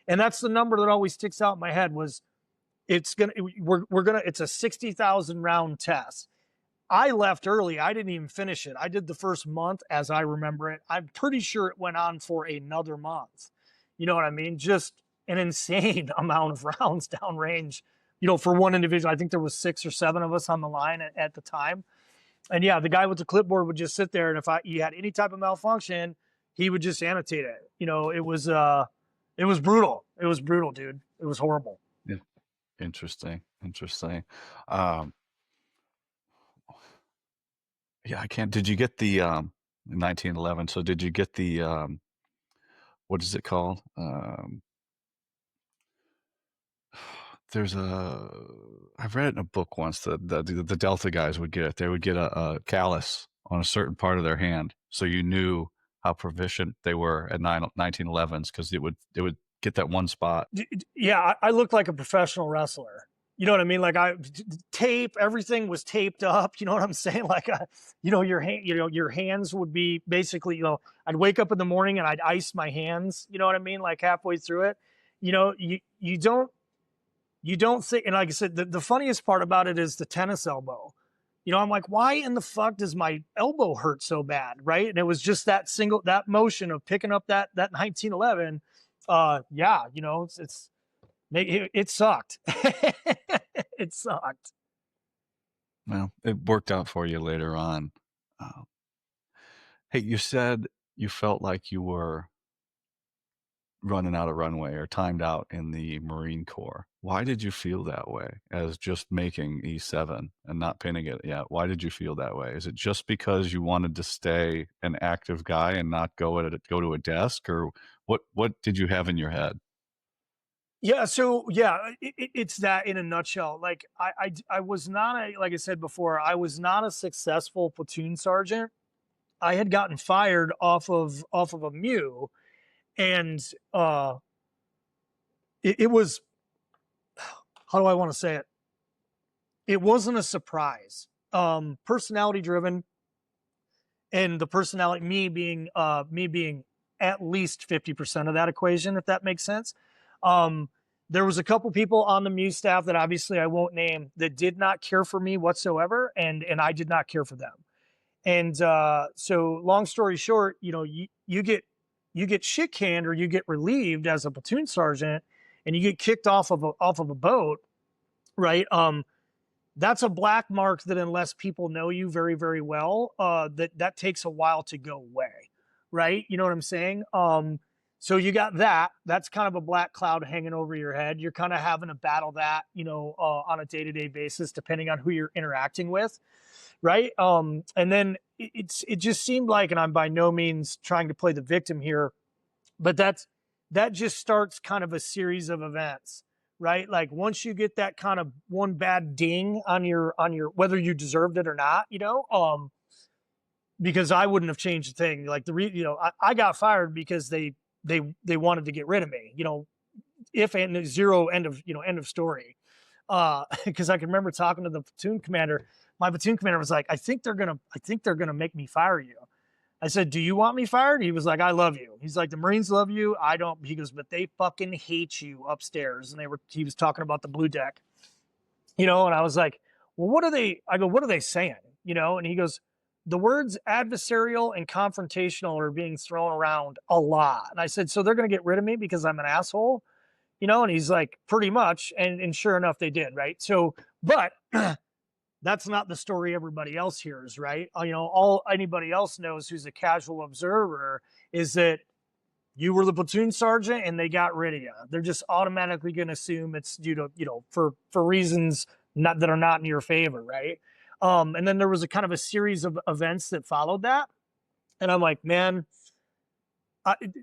And that's the number that always sticks out in my head was it's a 60,000 round test. I left early. I didn't even finish it. I did the first month as I remember it. I'm pretty sure it went on for another month. You know what I mean? Just an insane amount of rounds downrange, for one individual. I think there was 6 or 7 of us on the line at the time. And yeah, the guy with the clipboard would just sit there, and if you had any type of malfunction, he would just annotate it. It was brutal. It was brutal, dude. It was horrible. Yeah, interesting. Um, yeah, I can't. Did you get the 1911? So did you get the what is it called? There's a I've read it in a book once that the Delta guys would get it. They would get a callus on a certain part of their hand, so you knew how proficient they were at 1911s because it would get that one spot. Yeah, I looked like a professional wrestler. You know what I mean? Like tape, everything was taped up. You know what I'm saying? Like, your hands would be basically, I'd wake up in the morning and I'd ice my hands. You know what I mean? Like halfway through it, you don't think, and like I said, the funniest part about it is the tennis elbow. I'm like, why in the fuck does my elbow hurt so bad? Right. And it was just that motion of picking up that 1911. Yeah, it sucked. It sucked. Well, it worked out for you later on. Uh, hey, you said you felt like you were running out of runway or timed out in the Marine Corps. Why did you feel that way as just making E7 and not pinning it yet? Why did you feel that way? Is it just because you wanted to stay an active guy and not go to a desk, or what did you have in your head? Yeah, so yeah, it's that in a nutshell. Like I was not like I said before, I was not a successful platoon sergeant. I had gotten fired off of a MEU, and it was, how do I want to say it? It wasn't a surprise. Personality driven. and the personality, me being at least 50% of that equation, if that makes sense. Um, there was a couple people on the Muse staff that obviously I won't name that did not care for me whatsoever, and I did not care for them. And so, long story short, you get shit canned or you get relieved as a platoon sergeant, and you get kicked off of a boat, right? That's a black mark that unless people know you very very well, that takes a while to go away, right? You know what I'm saying? So you got that. That's kind of a black cloud hanging over your head. You're kind of having to battle that, on a day to day basis, depending on who you're interacting with, right? And then it just seemed like, and I'm by no means trying to play the victim here, but that just starts kind of a series of events, right? Like once you get that kind of one bad ding on your whether you deserved it or not, because I wouldn't have changed a thing. Like I got fired because they wanted to get rid of me. If and zero, end of story. Because I can remember talking to the platoon commander. My platoon commander was like, I think they're gonna make me fire you. I said, "Do you want me fired?" He was like, "I love you." He's like, "The Marines love you. I don't." He goes, "But they fucking hate you upstairs." And he was talking about the blue deck, and I was like, "Well, what are they?" I go, "What are they saying?" And he goes, "The words adversarial and confrontational are being thrown around a lot." And I said, "So they're going to get rid of me because I'm an asshole?" And he's like, "Pretty much." And sure enough, they did, right? So, but that's not the story everybody else hears, right? All anybody else knows who's a casual observer is that you were the platoon sergeant and they got rid of you. They're just automatically going to assume it's due to, for reasons not that are not in your favor, right? And then there was a kind of a series of events that followed that. And I'm like, man,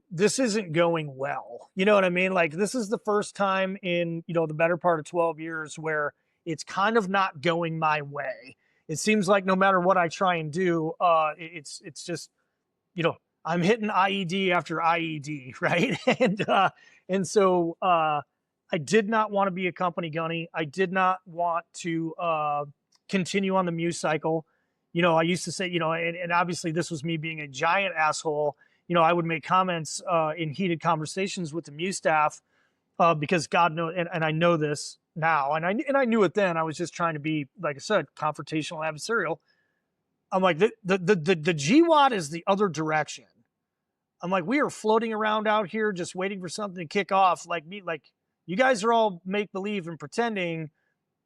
this isn't going well. You know what I mean? Like this is the first time in, the better part of 12 years where it's kind of not going my way. It seems like no matter what I try and do, it's just, I'm hitting IED after IED, right? And so I did not want to be a company gunny. I did not want to continue on the Muse cycle. I used to say, and obviously this was me being a giant asshole. I would make comments in heated conversations with the Muse staff because God knows, and I know this now, and I knew it then. I was just trying to be, like I said, confrontational, adversarial. I'm like the GWAT is the other direction. I'm like, we are floating around out here just waiting for something to kick off. Like you guys are all make believe and pretending,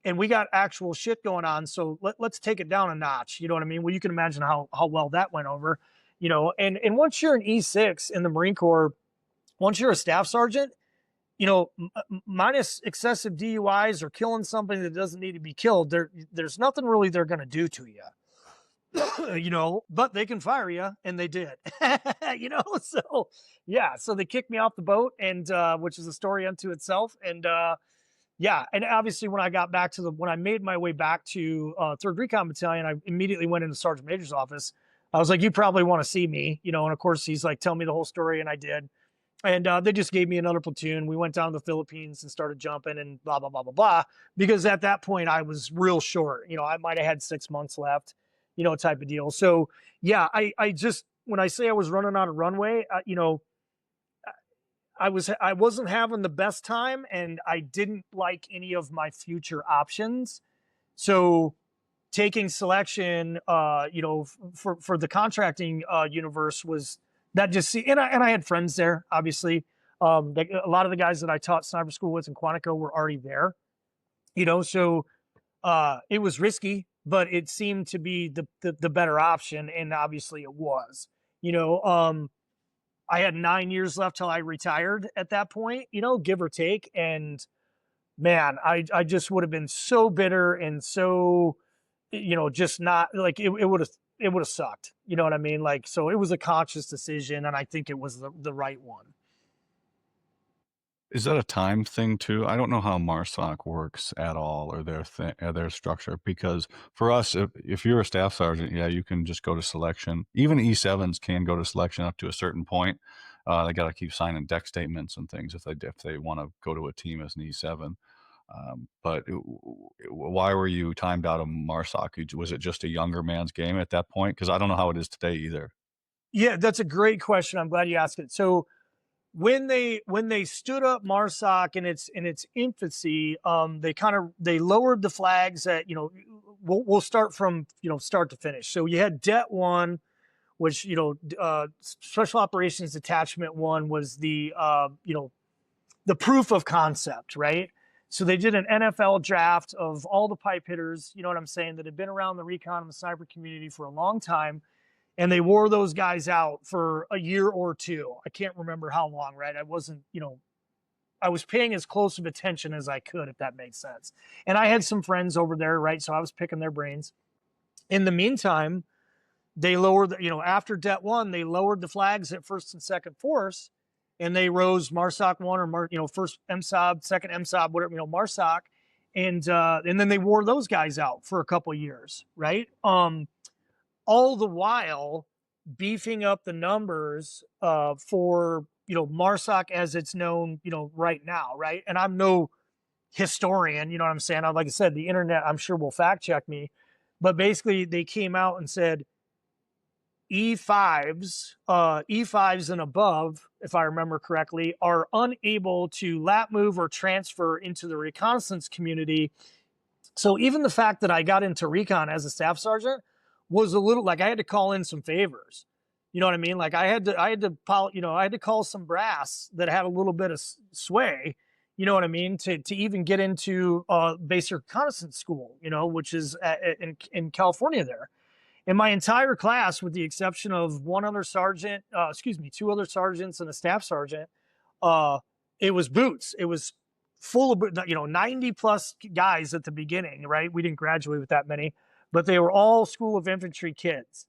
and we got actual shit going on. So let's take it down a notch. You know what I mean? Well, you can imagine how well that went over. And once you're an E6 in the Marine Corps, once you're a staff sergeant, minus excessive DUIs or killing somebody that doesn't need to be killed, there's nothing really they're going to do to you. But they can fire you, and they did. So yeah, so they kicked me off the boat, and which is a story unto itself. And yeah, and obviously when I made my way back to 3rd Recon Battalion, I immediately went into Sergeant Major's office. I was like, "You probably want to see me," and of course he's like, "Tell me the whole story," and I did. And they just gave me another platoon. We went down to the Philippines and started jumping and blah blah blah blah blah. Because at that point I was real short. I might have had 6 months left, type of deal. So yeah, I just when I say I was running out of runway, I wasn't having the best time, and I didn't like any of my future options. So taking selection, for the contracting universe was that just see, and I had friends there, obviously. A lot of the guys that I taught sniper school with in Quantico were already there, so it was risky, but it seemed to be the better option, and obviously it was. I had 9 years left till I retired at that point, give or take, and man, I just would have been so bitter and so, just not like it would have sucked. You know what I mean? Like, so it was a conscious decision, and I think it was the right one. Is that a time thing too? I don't know how MARSOC works at all, or their structure. Because for us, if you're a staff sergeant, yeah, you can just go to selection. Even E7s can go to selection up to a certain point. They got to keep signing deck statements and things if they want to go to a team as an E7. But why were you timed out of MARSOC? Was it just a younger man's game at that point? Because I don't know how it is today either. Yeah, that's a great question. I'm glad you asked it. So when they stood up MARSOC in its infancy, they lowered the flags at, we'll start from, start to finish. So you had Det 1, which, Special Operations Detachment 1 was the proof of concept, right? So they did an NFL draft of all the pipe hitters, you know what I'm saying, that had been around the recon and the cyber community for a long time. And they wore those guys out for a year or two. I can't remember how long, right? I wasn't, I was paying as close of attention as I could, if that makes sense. And I had some friends over there, right? So I was picking their brains. In the meantime, they lowered, after Det 1, they lowered the flags at first and second force, and they rose MARSOC 1 or, first MSOB, second MSOB, whatever, MARSOC. And then they wore those guys out for a couple of years, right? All the while beefing up the numbers for MARSOC as it's known right now, right? And I'm no historian, you know what I'm saying? Like I said, the internet I'm sure will fact check me, but basically they came out and said E5s and above, if I remember correctly, are unable to lat move or transfer into the reconnaissance community. So even the fact that I got into recon as a staff sergeant was a little like I had to call in some favors. You know what I mean? Like I had to call some brass that had a little bit of sway. You know what I mean? To even get into basic reconnaissance school, which is in California there. And my entire class, with the exception of one other sergeant, two other sergeants and a staff sergeant, it was boots. It was full of 90 plus guys at the beginning, right? We didn't graduate with that many, but they were all School of Infantry kids,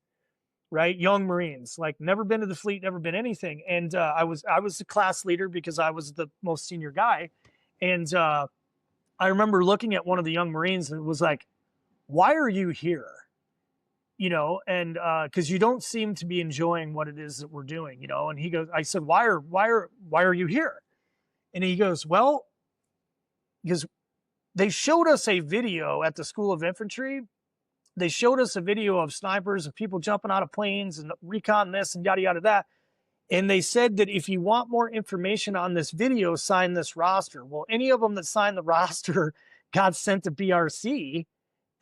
right? Young Marines, like never been to the fleet, never been anything. And I was the class leader because I was the most senior guy. And I remember looking at one of the young Marines and it was like, why are you here? And because you don't seem to be enjoying what it is that we're doing, and he goes, I said, why are you here? And he goes, well, because they showed us a video at the School of Infantry. They showed us a video of snipers of people jumping out of planes and recon this and yada, yada, that. And they said that if you want more information on this video, sign this roster. Well, any of them that signed the roster got sent to BRC,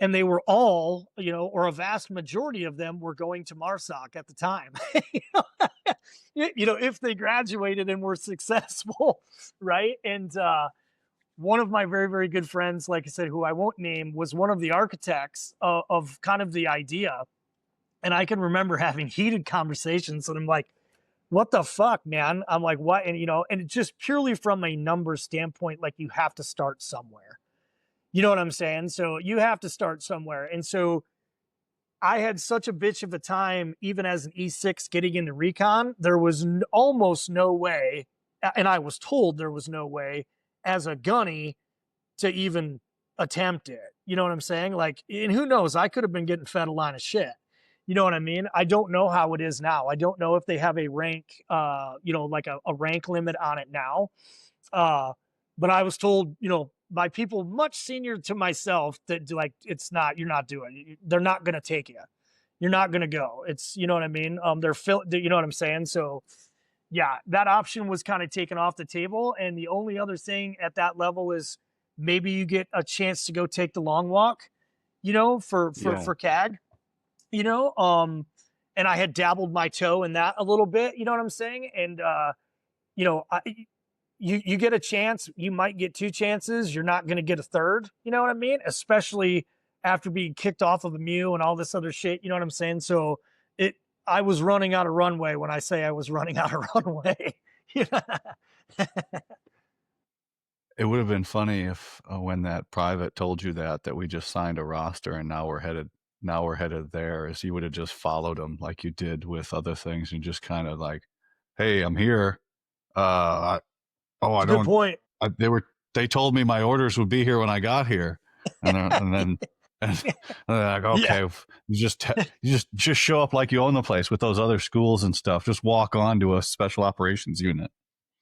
and they were all, or a vast majority of them were going to MARSOC at the time. If they graduated and were successful, right? And one of my very, very good friends, like I said, who I won't name, was one of the architects of kind of the idea. And I can remember having heated conversations, and I'm like, what the fuck, man? I'm like, what? And, and it's just purely from a numbers standpoint, like you have to start somewhere. You know what I'm saying? So you have to start somewhere. And so I had such a bitch of a time, even as an E6 getting into recon, there was almost no way, and I was told there was no way as a gunny to even attempt it. You know what I'm saying? Like, and who knows? I could have been getting fed a line of shit. You know what I mean? I don't know how it is now. I don't know if they have a rank, like a rank limit on it now. But I was told, by people much senior to myself that like, you're not doing it. They're not going to take you. You're not going to go. It's, you know what I mean? You know what I'm saying? So yeah, that option was kind of taken off the table. And the only other thing at that level is maybe you get a chance to go take the long walk, for CAG, and I had dabbled my toe in that a little bit, you know what I'm saying? And, you get a chance, you might get two chances. You're not going to get a third. You know what I mean? Especially after being kicked off of the MEU and all this other shit. You know what I'm saying? So I was running out of runway when I say I was running out of runway. It would have been funny if when that private told you that we just signed a roster and now we're headed there, is you would have just followed them like you did with other things and just kind of like, hey, I'm here. I don't. Good point. They told me my orders would be here when I got here, and then like, okay, yeah. you just show up like you own the place with those other schools and stuff. Just walk on to a special operations unit.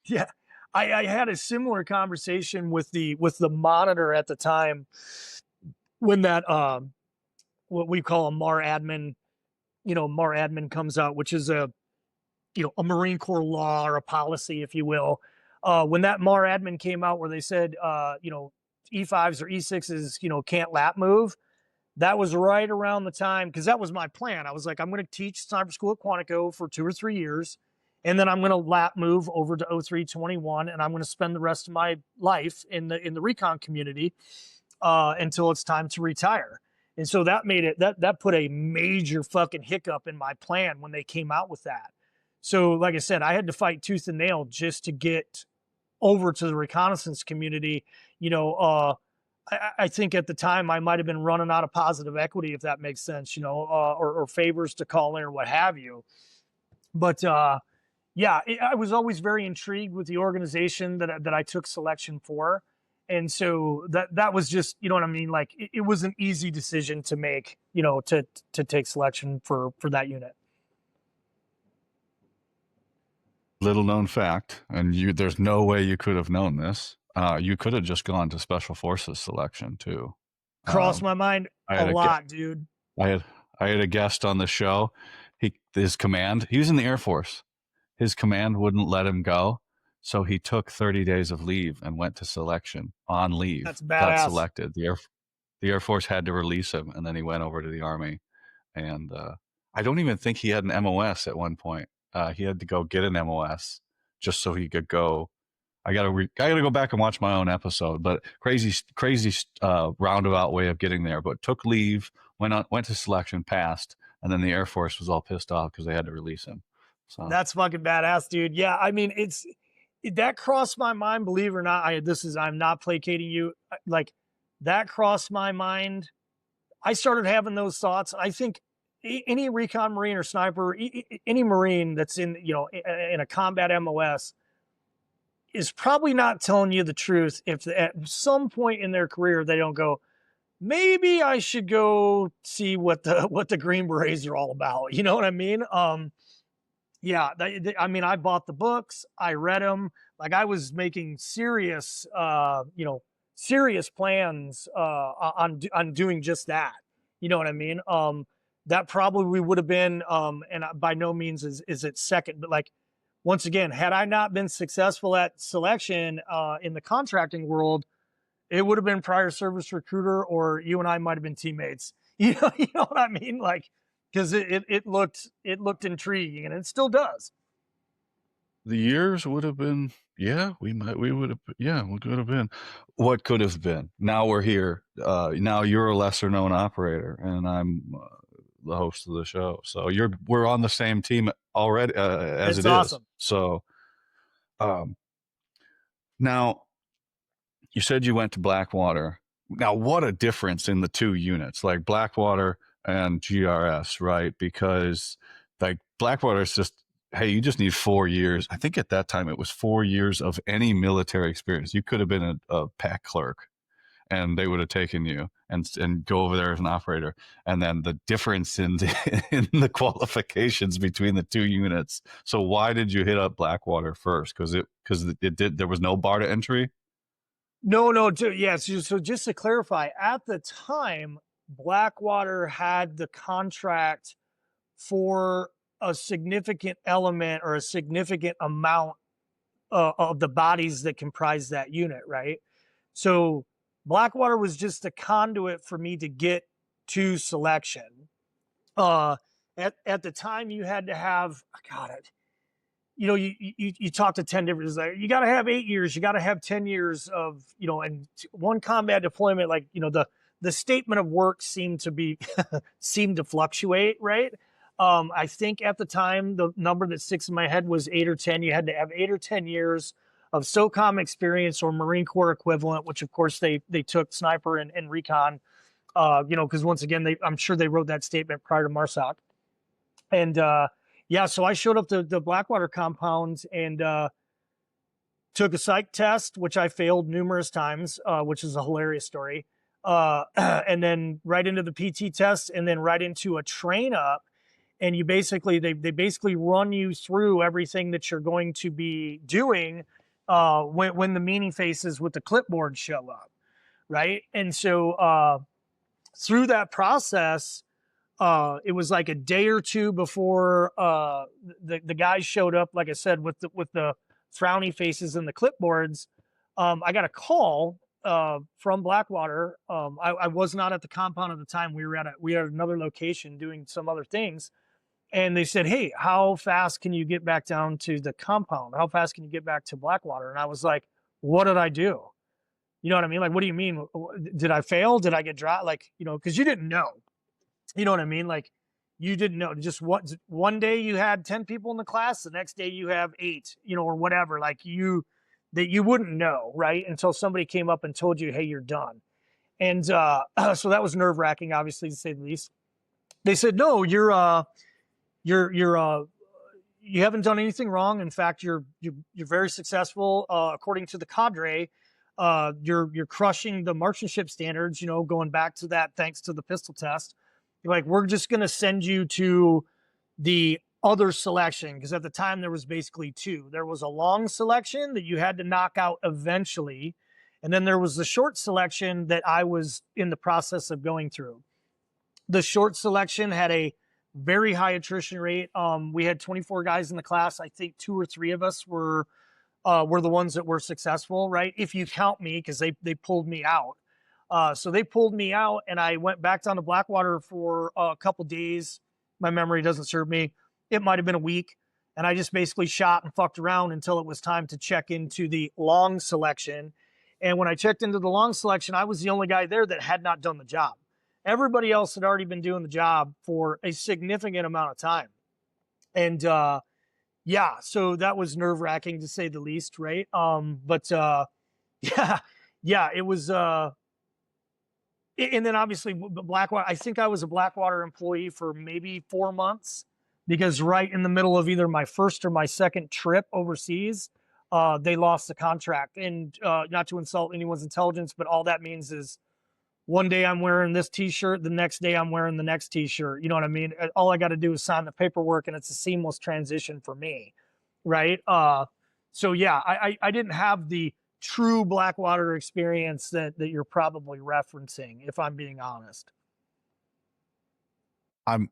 Yeah, I had a similar conversation with the monitor at the time when that what we call a MAR admin, MAR admin comes out, which is a Marine Corps law or a policy, if you will. When that MAR admin came out where they said, E5s or E6s, can't lap move, that was right around the time, because that was my plan. I was like, I'm going to teach sniper school at Quantico for 2 or 3 years, and then I'm going to lap move over to 0321, and I'm going to spend the rest of my life in the recon community until it's time to retire. And so that made it that put a major fucking hiccup in my plan when they came out with that. So, like I said, I had to fight tooth and nail just to get over to the reconnaissance community. I think at the time I might have been running out of positive equity, if that makes sense, or favors to call in or what have you. But yeah, I was always very intrigued with the organization that I took selection for. And so that was just, you know what I mean? Like it was an easy decision to make, to take selection for that unit. Little known fact, and there's no way you could have known this. You could have just gone to Special Forces selection too. Crossed my mind a lot, dude. I had a guest on the show. His command, he was in the Air Force. His command wouldn't let him go, so he took 30 days of leave and went to selection on leave. That's badass. Got selected. The Air Force had to release him, and then he went over to the Army. And I don't even think he had an MOS at one point. He had to go get an MOS just so he could go. I gotta go back and watch my own episode, but crazy roundabout way of getting there. But took leave, went to selection, passed, and then the Air Force was all pissed off because they had to release him. So that's fucking badass, dude. Yeah, I mean, that crossed my mind. Believe it or not, I'm not placating you. Like that crossed my mind. I started having those thoughts. I think any recon Marine or sniper, any Marine that's in a combat MOS is probably not telling you the truth if at some point in their career they don't go, maybe I should go see what the Green Berets are all about. You know what I mean? Yeah, I mean, I bought the books, I read them, like I was making serious plans on doing just that. You know what I mean? That probably would have been, and by no means is it second, but like, once again, had I not been successful at selection in the contracting world, it would have been prior service recruiter, or you and I might have been teammates. You know what I mean? Like, because it looked intriguing, and it still does. The years would have been, we would have been. What could have been? Now we're here. Now you're a lesser known operator, and I'm the host of the show. So we're on the same team already as it's it awesome. is. So, now you said you went to Blackwater. Now, what a difference in the two units, like Blackwater and GRS, right? Because like Blackwater is just, hey, you just need 4 years. I think at that time it was 4 years of any military experience. You could have been a pack clerk, and they would have taken you and go over there as an operator. And then the difference in the qualifications between the two units. So why did you hit up Blackwater first? Because there was no bar to entry. No. Yes. So just to clarify, at the time, Blackwater had the contract for a significant element or a significant amount of the bodies that comprise that unit, right? So Blackwater was just a conduit for me to get to selection. At the time, you had to have, you talk to 10 different, you got to have 8 years, you got to have 10 years of, and one combat deployment, like, the statement of work seemed to fluctuate, right? I think at the time, the number that sticks in my head was 8 or 10. You had to have 8 or 10 years of SOCOM experience or Marine Corps equivalent, which of course they took sniper and recon, because once again, I'm sure they wrote that statement prior to MARSOC. And so I showed up to the Blackwater compound and took a psych test, which I failed numerous times, which is a hilarious story. And then right into the PT test, and then right into a train up. And they basically run you through everything that you're going to be doing when the meanie faces with the clipboard show up, right? And so through that process, it was like a day or two before the guys showed up. Like I said, with the frowny faces and the clipboards, I got a call from Blackwater. I was not at the compound at the time. We were at another location doing some other things, and they said, "Hey, how fast can you get back down to the compound? How fast can you get back to Blackwater?" And I was like, "What did I do?" You know what I mean? Like, what do you mean? Did I fail? Did I get dropped? Like, because you didn't know. You know what I mean? Like, you didn't know. Just one day you had 10 people in the class, the next day you have 8, or whatever. Like, that you wouldn't know, right? Until somebody came up and told you, "Hey, you're done." And so that was nerve wracking, obviously, to say the least. They said, "No, you're you haven't done anything wrong. In fact, you're very successful according to the cadre. You're crushing the marksmanship standards. Going back to that, thanks to the pistol test. Like, we're just going to send you to the other selection," because at the time there was basically 2. There was a long selection that you had to knock out eventually, and then there was the short selection that I was in the process of going through. The short selection had a very high attrition rate. We had 24 guys in the class. I think 2 or 3 of us were the ones that were successful, right? If you count me, because they pulled me out. So they pulled me out, and I went back down to Blackwater for a couple days. My memory doesn't serve me. It might have been a week. And I just basically shot and fucked around until it was time to check into the long selection. And when I checked into the long selection, I was the only guy there that had not done the job. Everybody else had already been doing the job for a significant amount of time. And yeah, so that was nerve wracking to say the least, right? But yeah, yeah, it was. And then obviously Blackwater. I think I was a Blackwater employee for maybe 4 months, because right in the middle of either my first or my second trip overseas, they lost the contract. And not to insult anyone's intelligence, but all that means is one day I'm wearing this T-shirt, the next day I'm wearing the next T-shirt. You know what I mean? All I got to do is sign the paperwork, and it's a seamless transition for me, right? So yeah, I didn't have the true Blackwater experience that you're probably referencing, if I'm being honest. I'm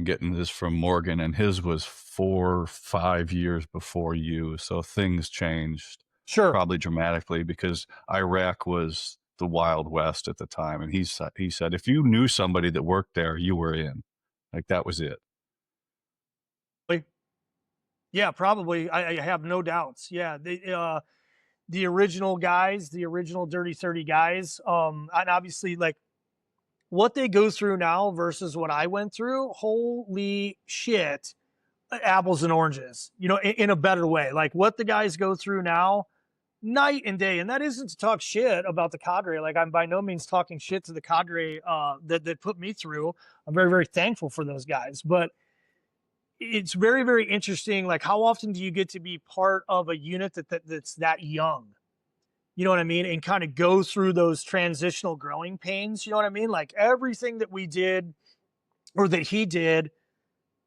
getting this from Morgan, and his was 4-5 years before you, so things changed Sure. probably dramatically, because Iraq was the Wild West at the time, and he said if you knew somebody that worked there, you were in. Like, that was it. Yeah, probably. I have no doubts. Yeah, the original guys, the original Dirty 30 guys, and obviously, like, what they go through now versus what I went through, holy shit, apples and oranges, in a better way. Like, what the guys go through now, night and day. And that isn't to talk shit about the cadre. Like, I'm by no means talking shit to the cadre that put me through. I'm very, very thankful for those guys. But it's very, very interesting. Like, how often do you get to be part of a unit that's that young? You know what I mean? And kind of go through those transitional growing pains. You know what I mean? Like, everything that we did or that he did,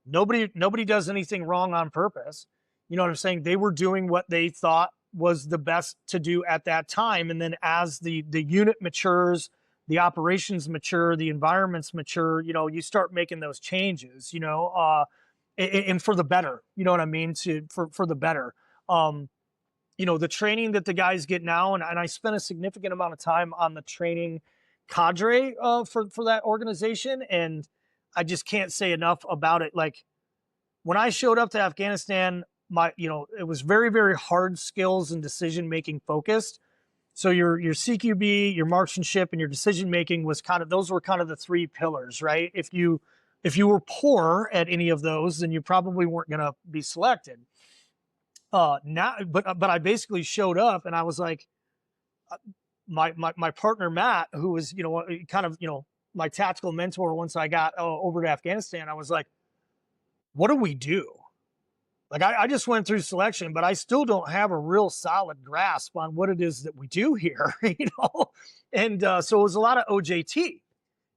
nobody does anything wrong on purpose. You know what I'm saying? They were doing what they thought was the best to do at that time. And then as the unit matures, the operations mature, the environments mature, you start making those changes, and for the better, you know what I mean? For the better. The training that the guys get now, and I spent a significant amount of time on the training cadre for that organization, and I just can't say enough about it. Like, when I showed up to Afghanistan, it was very, very hard skills and decision making focused. So your CQB, your marksmanship, and your decision making was those were kind of the 3 pillars, right? If you were poor at any of those, then you probably weren't going to be selected. Now, but I basically showed up, and I was like, my partner Matt, who was kind of my tactical mentor once I got over to Afghanistan. I was like, what do we do? Like, I just went through selection, but I still don't have a real solid grasp on what it is that we do here, And so it was a lot of OJT,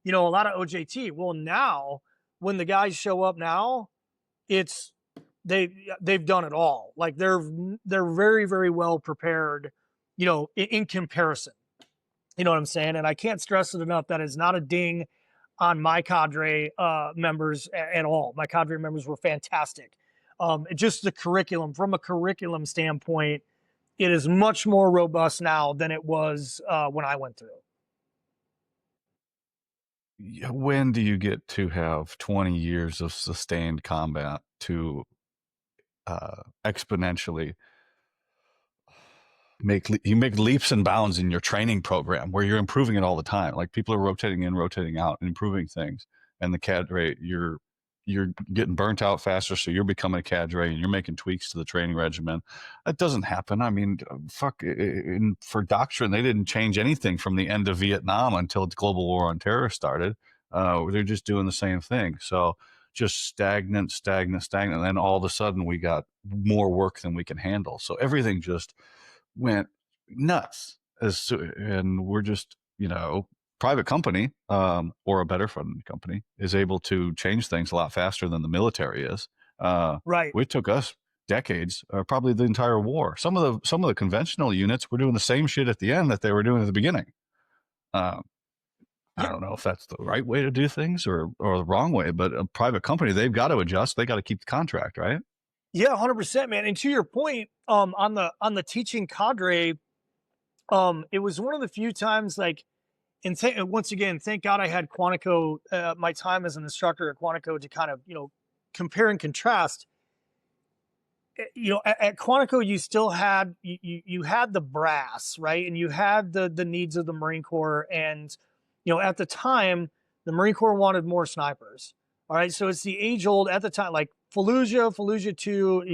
a lot of OJT. Well, now when the guys show up now, it's they've done it all. Like they're very very well prepared, in comparison. You know what I'm saying? And I can't stress it enough. That is not a ding on my cadre members at all. My cadre members were fantastic. Just the curriculum, from a curriculum standpoint, it is much more robust now than it was when I went through. When do you get to have 20 years of sustained combat to exponentially you make leaps and bounds in your training program where you're improving it all the time? Like, people are rotating in, rotating out, and improving things. And the cadre, you're getting burnt out faster, so you're becoming a cadre and you're making tweaks to the training regimen. That doesn't happen. I mean, fuck. For doctrine, they didn't change anything from the end of Vietnam until the global war on terror started. They're just doing the same thing. So just stagnant. And then all of a sudden we got more work than we can handle. So everything just went nuts. And we're just, private company, or a better funded company, is able to change things a lot faster than the military is. Right. It took us decades, probably the entire war. Some of the conventional units were doing the same shit at the end that they were doing at the beginning. I don't know if that's the right way to do things or the wrong way, but a private company, they've got to adjust. They got to keep the contract, right? Yeah, 100%, man. And to your point, on the teaching cadre, it was one of the few times, like, and once again, thank God I had Quantico, my time as an instructor at Quantico, to kind of, compare and contrast. At Quantico, you still had you had the brass, right, and you had the needs of the Marine Corps, and at the time, the Marine Corps wanted more snipers. All right, so it's the age old, at the time, like Fallujah 2,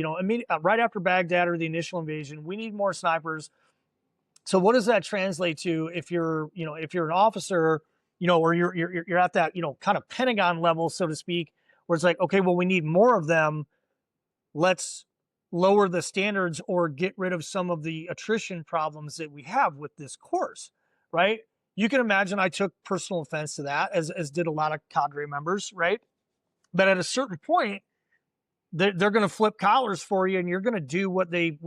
right after Baghdad or the initial invasion, we need more snipers. So what does that translate to if you're an officer, or you're at that, kind of Pentagon level, so to speak, where it's like, okay, well, we need more of them. Let's lower the standards or get rid of some of the attrition problems that we have with this course, right? You can imagine I took personal offense to that, as did a lot of cadre members, right? But at a certain point, they're going to flip collars for you, and you're going to do what they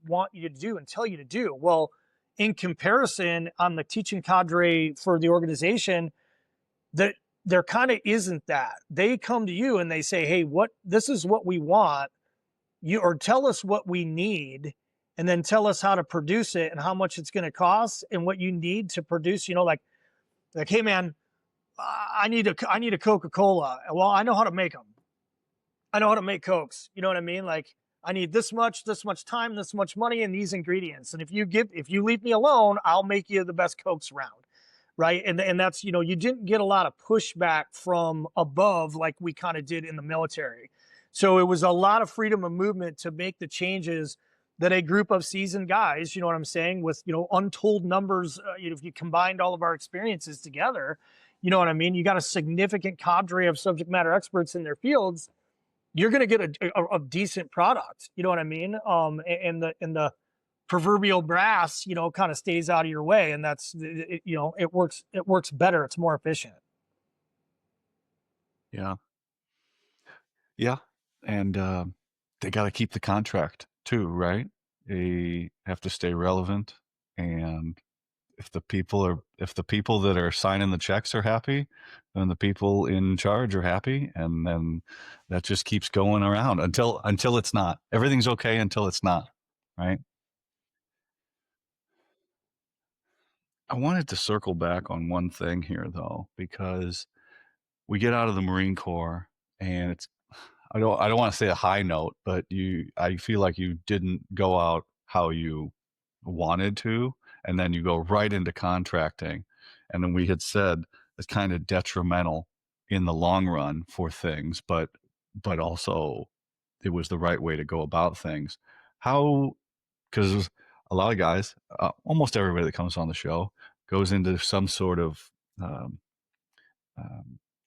want you to do and tell you to do. Well, in comparison, on the teaching cadre for the organization, that there kind of isn't that. They come to you and they say, "Hey, this is what we want. Or tell us what we need, and then tell us how to produce it and how much it's going to cost and what you need to produce." Like, hey man, I need a Coca-Cola. Well, I know how to make them. I know how to make Cokes. You know what I mean? Like, I need this much time, this much money, and these ingredients. And if you leave me alone, I'll make you the best Cokes around. Right. And that's, you didn't get a lot of pushback from above like we kind of did in the military. So it was a lot of freedom of movement to make the changes that a group of seasoned guys, you know what I'm saying, with, untold numbers, if you combined all of our experiences together, you know what I mean? You got a significant cadre of subject matter experts in their fields. You're going to get a decent product. You know what I mean? And the proverbial brass, kind of stays out of your way. And that's, it works better. It's more efficient. Yeah. Yeah. And they got to keep the contract too, right? They have to stay relevant. And if the people that are signing the checks are happy, then the people in charge are happy. And then that just keeps going around until it's not. Everything's okay until it's not, right? I wanted to circle back on one thing here, though, because we get out of the Marine Corps, and I don't want to say a high note, but I feel like you didn't go out how you wanted to, and then you go right into contracting, and then we had said it's kind of detrimental in the long run for things, but also it was the right way to go about things. How? Because a lot of guys, almost everybody that comes on the show, goes into some sort of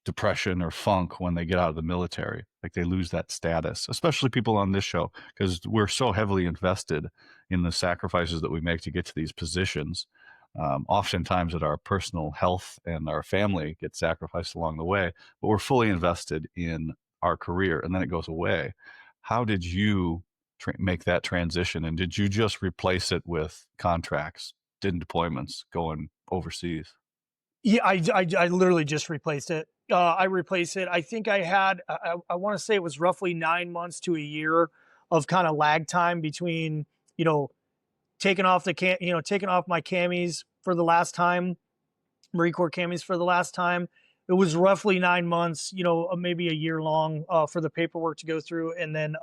depression or funk when they get out of the military. Like, they lose that status, especially people on this show, because we're so heavily invested in the sacrifices that we make to get to these positions. Oftentimes that our personal health and our family get sacrificed along the way, but we're fully invested in our career, and then it goes away. How did you make that transition? And did you just replace it with contracts, did deployments going overseas? Yeah, I literally just replaced it. I replaced it. I think I had, I want to say it was roughly 9 months to a year of kind of lag time between, you know, taking off my camis for the last time, Marine Corps camis for the last time. It was roughly 9 months, maybe a year long for the paperwork to go through. And then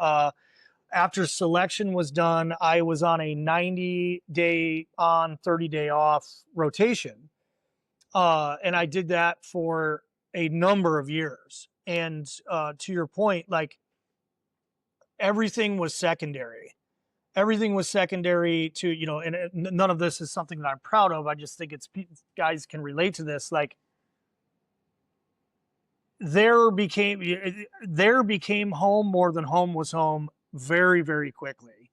after selection was done, I was on a 90-day on, 30-day off rotation. And I did that for a number of years. And to your point, like everything was secondary. Everything was secondary to, and none of this is something that I'm proud of. I just think it's guys can relate to this. Like there became home more than home was home very, very quickly.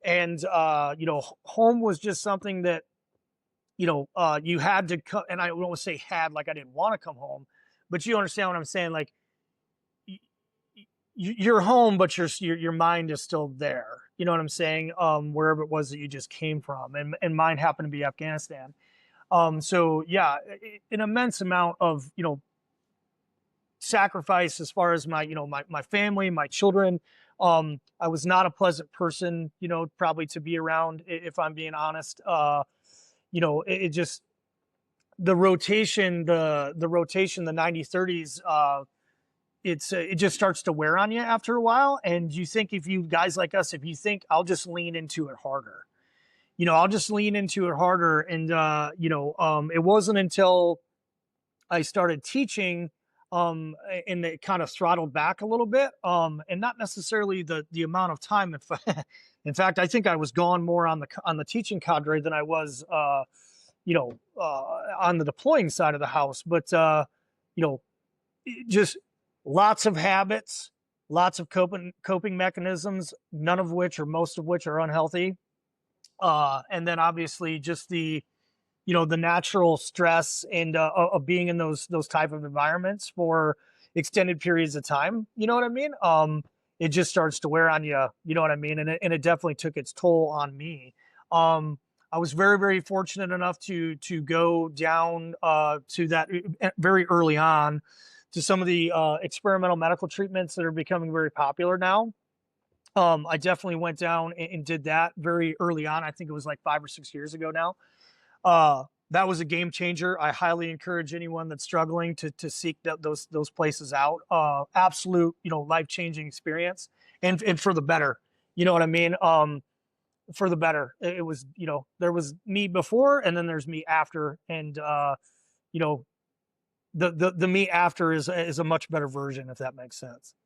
And, home was just something that, you had to come, and I won't say had, like I didn't want to come home, but you understand what I'm saying? Like you're home, but your mind is still there. You know what I'm saying? Wherever it was that you just came from, and mine happened to be Afghanistan. So yeah, an immense amount of sacrifice as far as my family, my children. I was not a pleasant person, probably to be around, if I'm being honest. It just the rotation, the 90-30s. It just starts to wear on you after a while. And you think, if you guys like us, if you think I'll just lean into it harder, I'll just lean into it harder. And, it wasn't until I started teaching, and it kind of throttled back a little bit. And not necessarily the amount of time. In fact, I think I was gone more on the teaching cadre than I was, on the deploying side of the house. But, just lots of habits, lots of coping mechanisms, none of which or most of which are unhealthy. And then obviously just the natural stress and of being in those type of environments for extended periods of time. You know what I mean? It just starts to wear on you. You know what I mean? And it definitely took its toll on me. I was very, very fortunate enough to go down to that very early on to some of the experimental medical treatments that are becoming very popular now. I definitely went down and did that very early on. I think it was like 5 or 6 years ago now. That was a game changer. I highly encourage anyone that's struggling to seek those places out. Absolute, life changing experience, and for the better. You know what I mean? For the better. It was, there was me before, and then there's me after, and you know, the me after is a much better version, if that makes sense.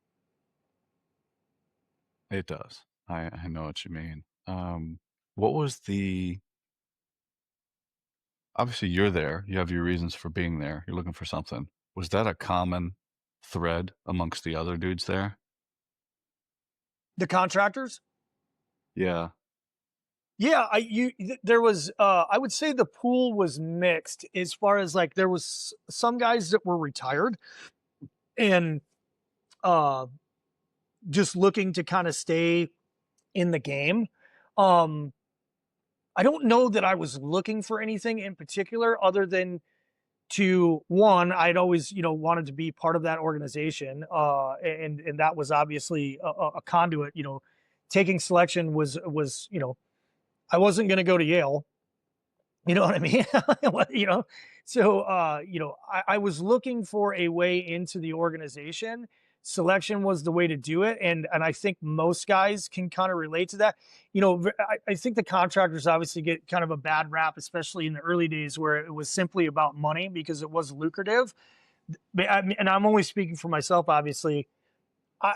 It does. I know what you mean. What was obviously you're there, you have your reasons for being there, you're looking for something. Was that a common thread amongst the other dudes there? The contractors. Yeah. Yeah, there was I would say the pool was mixed as far as like there was some guys that were retired and uh just looking to kind of stay in the game. Um I don't know that I was looking for anything in particular other than to one, I'd always, wanted to be part of that organization. And that was obviously a conduit, taking selection was, I wasn't going to go to Yale. You know what I mean? So, I was looking for a way into the organization. Selection was the way to do it. And I think most guys can kind of relate to that. I think the contractors obviously get kind of a bad rap, especially in the early days where it was simply about money because it was lucrative. And I'm only speaking for myself, obviously. I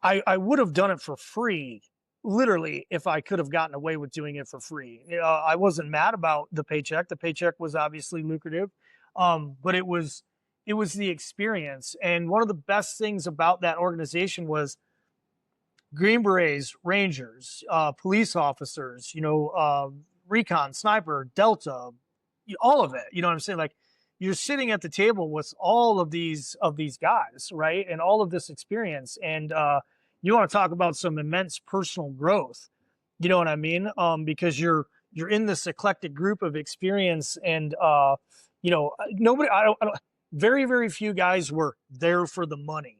I would have done it for free, literally, if I could have gotten away with doing it for free. I wasn't mad about the paycheck. The paycheck was obviously lucrative, but it was the experience. And one of the best things about that organization was Green Berets, Rangers, police officers, recon, sniper, Delta, all of it. You know what I'm saying? Like you're sitting at the table with all of these guys, right? And all of this experience. And you want to talk about some immense personal growth. You know what I mean? Because you're in this eclectic group of experience, and nobody. I don't. Very very few guys were there for the money.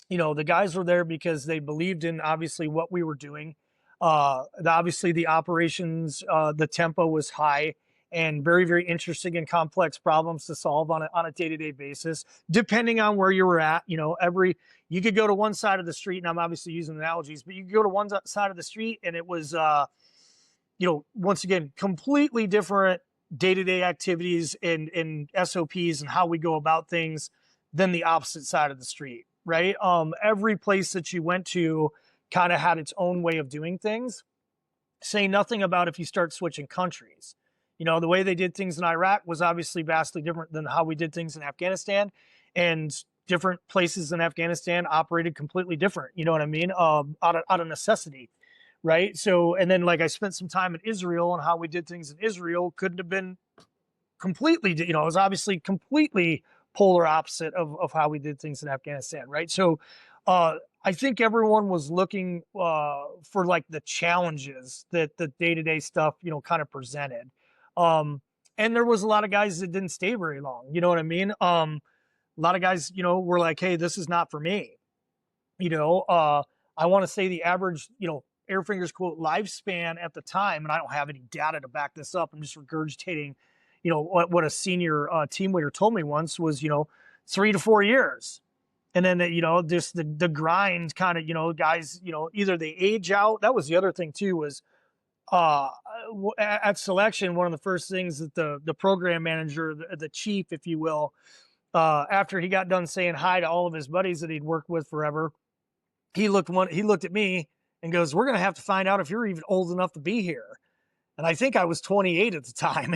The guys were there because they believed in obviously what we were doing. Obviously, the operations, the tempo was high and very, very interesting and complex problems to solve on a day-to-day basis, depending on where you were at. You could go to one side of the street, and I'm obviously using analogies, but you could go to one side of the street, and it was, once again, completely different day-to-day activities and SOPs and how we go about things than the opposite side of the street, right? Every place that you went to kind of had its own way of doing things. Say nothing about if you start switching countries. The way they did things in Iraq was obviously vastly different than how we did things in Afghanistan, and different places in Afghanistan operated completely different. You know what I mean? Out of necessity, right? So, and then like I spent some time in Israel, and how we did things in Israel couldn't have been completely, it was obviously completely polar opposite of how we did things in Afghanistan, right? So, I think everyone was looking for like the challenges that the day-to-day stuff, kind of presented. And there was a lot of guys that didn't stay very long. You know what I mean? A lot of guys, were like, hey, this is not for me. I want to say the average, Airfinger's quote lifespan at the time, and I don't have any data to back this up. I'm just regurgitating, what a senior team leader told me once was, 3 to 4 years. And then, just the grind kind of, guys, either they age out. That was the other thing too, was at selection, one of the first things that the program manager, the chief, if you will, after he got done saying hi to all of his buddies that he'd worked with forever, he looked at me and goes, "We're going to have to find out if you're even old enough to be here." And I think I was 28 at the time.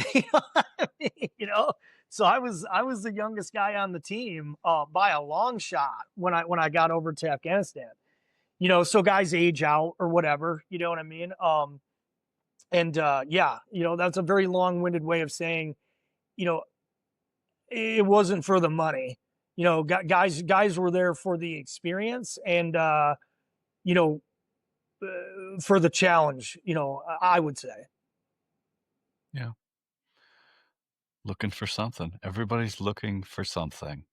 So I was the youngest guy on the team by a long shot when I got over to Afghanistan. So guys age out or whatever. You know what I mean? Yeah, that's a very long-winded way of saying, it wasn't for the money. Guys were there for the experience and you know for the challenge. I would say. Yeah. Looking for something. Everybody's looking for something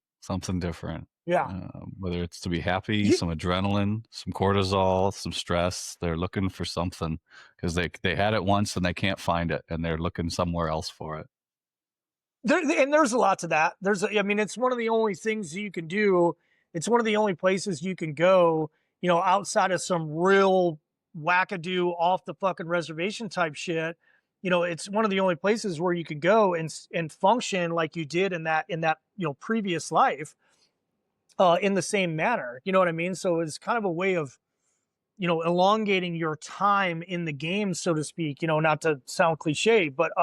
different. Yeah. Whether it's to be happy, Yeah. some adrenaline, some cortisol, some stress, they're looking for something because they had it once and they can't find it, and they're looking somewhere else for it. There's a lot to that. It's one of the only things you can do. It's one of the only places you can go, outside of some real wackadoo off the fucking reservation type shit. It's one of the only places where you can go and function like you did in that previous life, in the same manner. You know what I mean? So it's kind of a way of, elongating your time in the game, so to speak, not to sound cliche, but,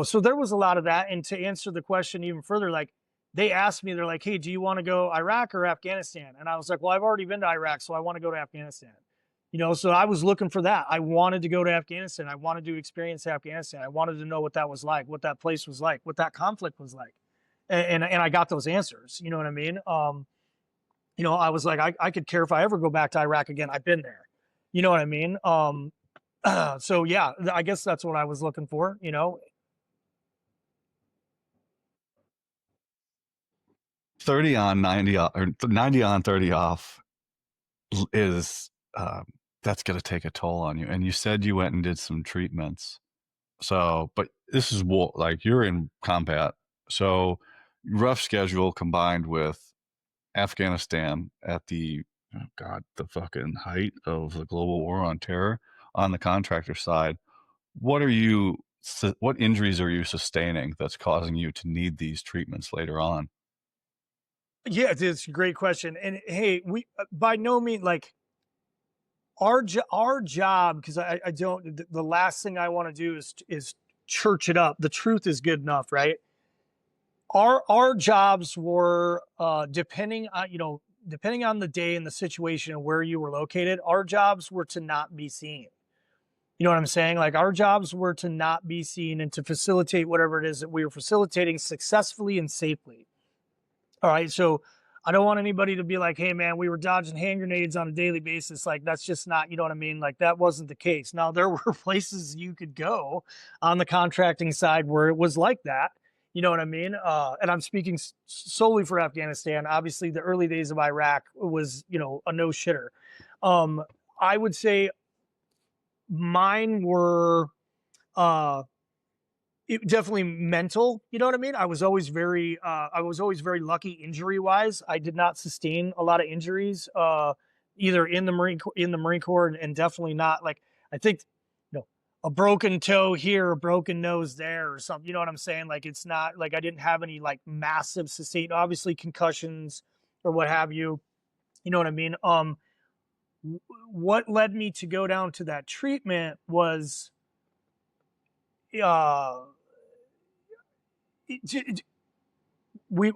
so there was a lot of that. And to answer the question even further, like they asked me, they're like, "Hey, do you want to go Iraq or Afghanistan?" And I was like, "Well, I've already been to Iraq, so I want to go to Afghanistan." So I was looking for that. I wanted to go to Afghanistan. I wanted to experience Afghanistan. I wanted to know what that was like, what that place was like, what that conflict was like. And I got those answers. You know what I mean? I was like, I could care if I ever go back to Iraq again. I've been there. You know what I mean? So yeah, I guess that's what I was looking for, 30 on, 90 off, or 90 on, 30 off is that's going to take a toll on you. And you said you went and did some treatments. So, but this is war, like you're in combat. So rough schedule combined with Afghanistan at the, oh God, the fucking height of the global war on terror on the contractor side. What injuries are you sustaining that's causing you to need these treatments later on? Yeah, it's a great question. And hey, we by no means like our job, because I don't, the last thing I want to do is church it up. The truth is good enough, right? Our jobs were depending on the day and the situation and where you were located, our jobs were to not be seen. You know what I'm saying? Like our jobs were to not be seen and to facilitate whatever it is that we were facilitating successfully and safely. All right. So I don't want anybody to be like, hey man, we were dodging hand grenades on a daily basis. Like that's just not, you know what I mean? Like that wasn't the case. Now there were places you could go on the contracting side where it was like that. You know what I mean? And I'm speaking solely for Afghanistan. Obviously, the early days of Iraq was, you know, a no shitter. Um, I would say mine were uh, definitely mental. You know what I mean? I was always very lucky injury wise. I did not sustain a lot of injuries, either in the Marine Corps, and definitely not like I think, you know, a broken toe here, a broken nose there, or something. You know what I'm saying? Like it's not like I didn't have any like massive sustain, obviously concussions or what have you. You know what I mean? What led me to go down to that treatment was uh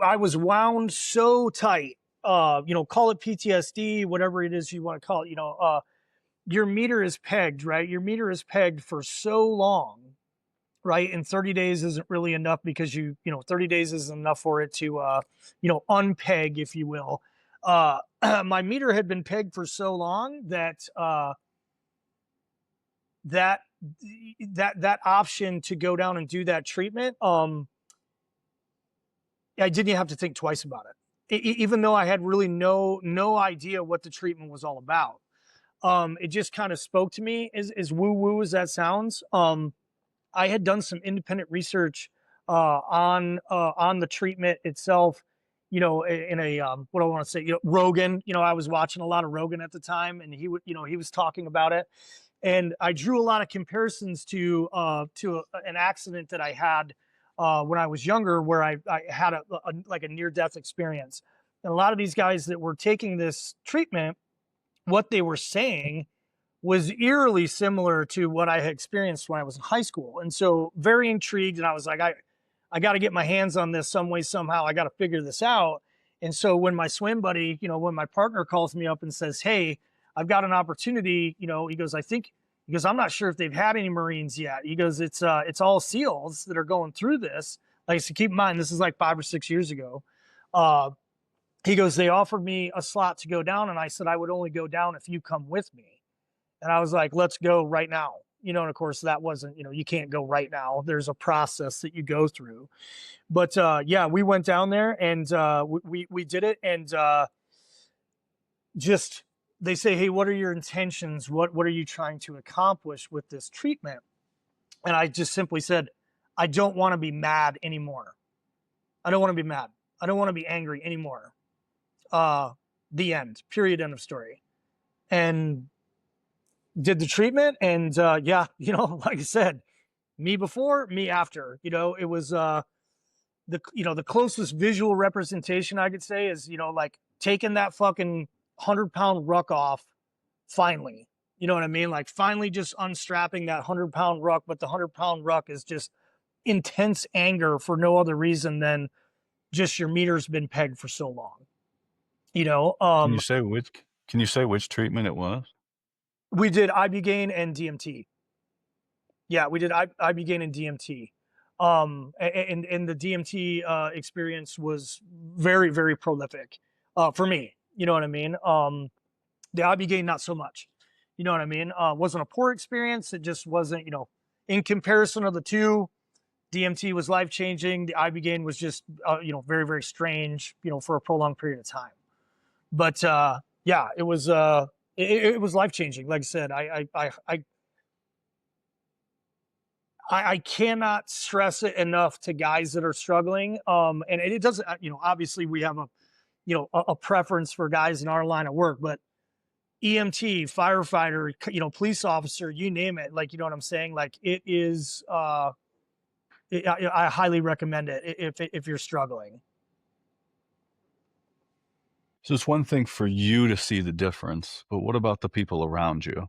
I was wound so tight. You know, call it PTSD, whatever it is you want to call it. You know, your meter is pegged, right? Your meter is pegged for so long, right? And 30 days isn't really enough because you know, 30 days isn't enough for it to, you know, unpeg, if you will. My meter had been pegged for so long that that that option to go down and do that treatment, I didn't have to think twice about it. Even though I had really no idea what the treatment was all about. It just kind of spoke to me, as woo woo as that sounds. I had done some independent research on the treatment itself. You know, in a what do I want to say? You know, Rogan. You know, I was watching a lot of Rogan at the time, and you know, he was talking about it, and I drew a lot of comparisons to an accident that I had when I was younger, where I had like a near death experience. And a lot of these guys that were taking this treatment, what they were saying was eerily similar to what I had experienced when I was in high school. And so very intrigued. And I was like, I got to get my hands on this some way, somehow. I got to figure this out. And so when my swim buddy, you know, when my partner calls me up and says, hey, I've got an opportunity, you know, he goes, he goes, I'm not sure if they've had any Marines yet. He goes, it's all SEALs that are going through this. Like, so keep in mind, this is like 5 or 6 years ago. Uh, he goes, they offered me a slot to go down. And I said, I would only go down if you come with me. And I was like, let's go right now. You know, and of course that wasn't, you know, you can't go right now. There's a process that you go through. But yeah, we went down there and we did it. And just, they say, hey, what are your intentions? What are you trying to accomplish with this treatment? And I just simply said, I don't want to be mad anymore. I don't want to be mad. I don't want to be angry anymore. The end, period, end of story. And did the treatment, and yeah, you know, like I said, me before, me after. You know, it was the, you know, the closest visual representation I could say is, you know, like taking that fucking 100-pound ruck off finally. You know what I mean? Like finally just unstrapping that 100-pound ruck, but the 100-pound ruck is just intense anger for no other reason than just your meter's been pegged for so long. You know, Can you say which? Can you say which treatment it was? we did ibugaine and DMT. Yeah, we did ibugaine and DMT. And the DMT experience was very prolific for me. You know what I mean? The ibugaine not so much. You know what I mean? Wasn't a poor experience. It just wasn't. You know, in comparison of the two, DMT was life changing. The ibugaine was just you know, very strange. You know, for a prolonged period of time. But yeah, it was it was life changing. Like I said, I cannot stress it enough to guys that are struggling. And it doesn't, you know, obviously we have a, you know, a preference for guys in our line of work, but EMT, firefighter, you know, police officer, you name it. Like, you know what I'm saying? Like it is, I highly recommend it if you're struggling. So it's one thing for you to see the difference, but what about the people around you?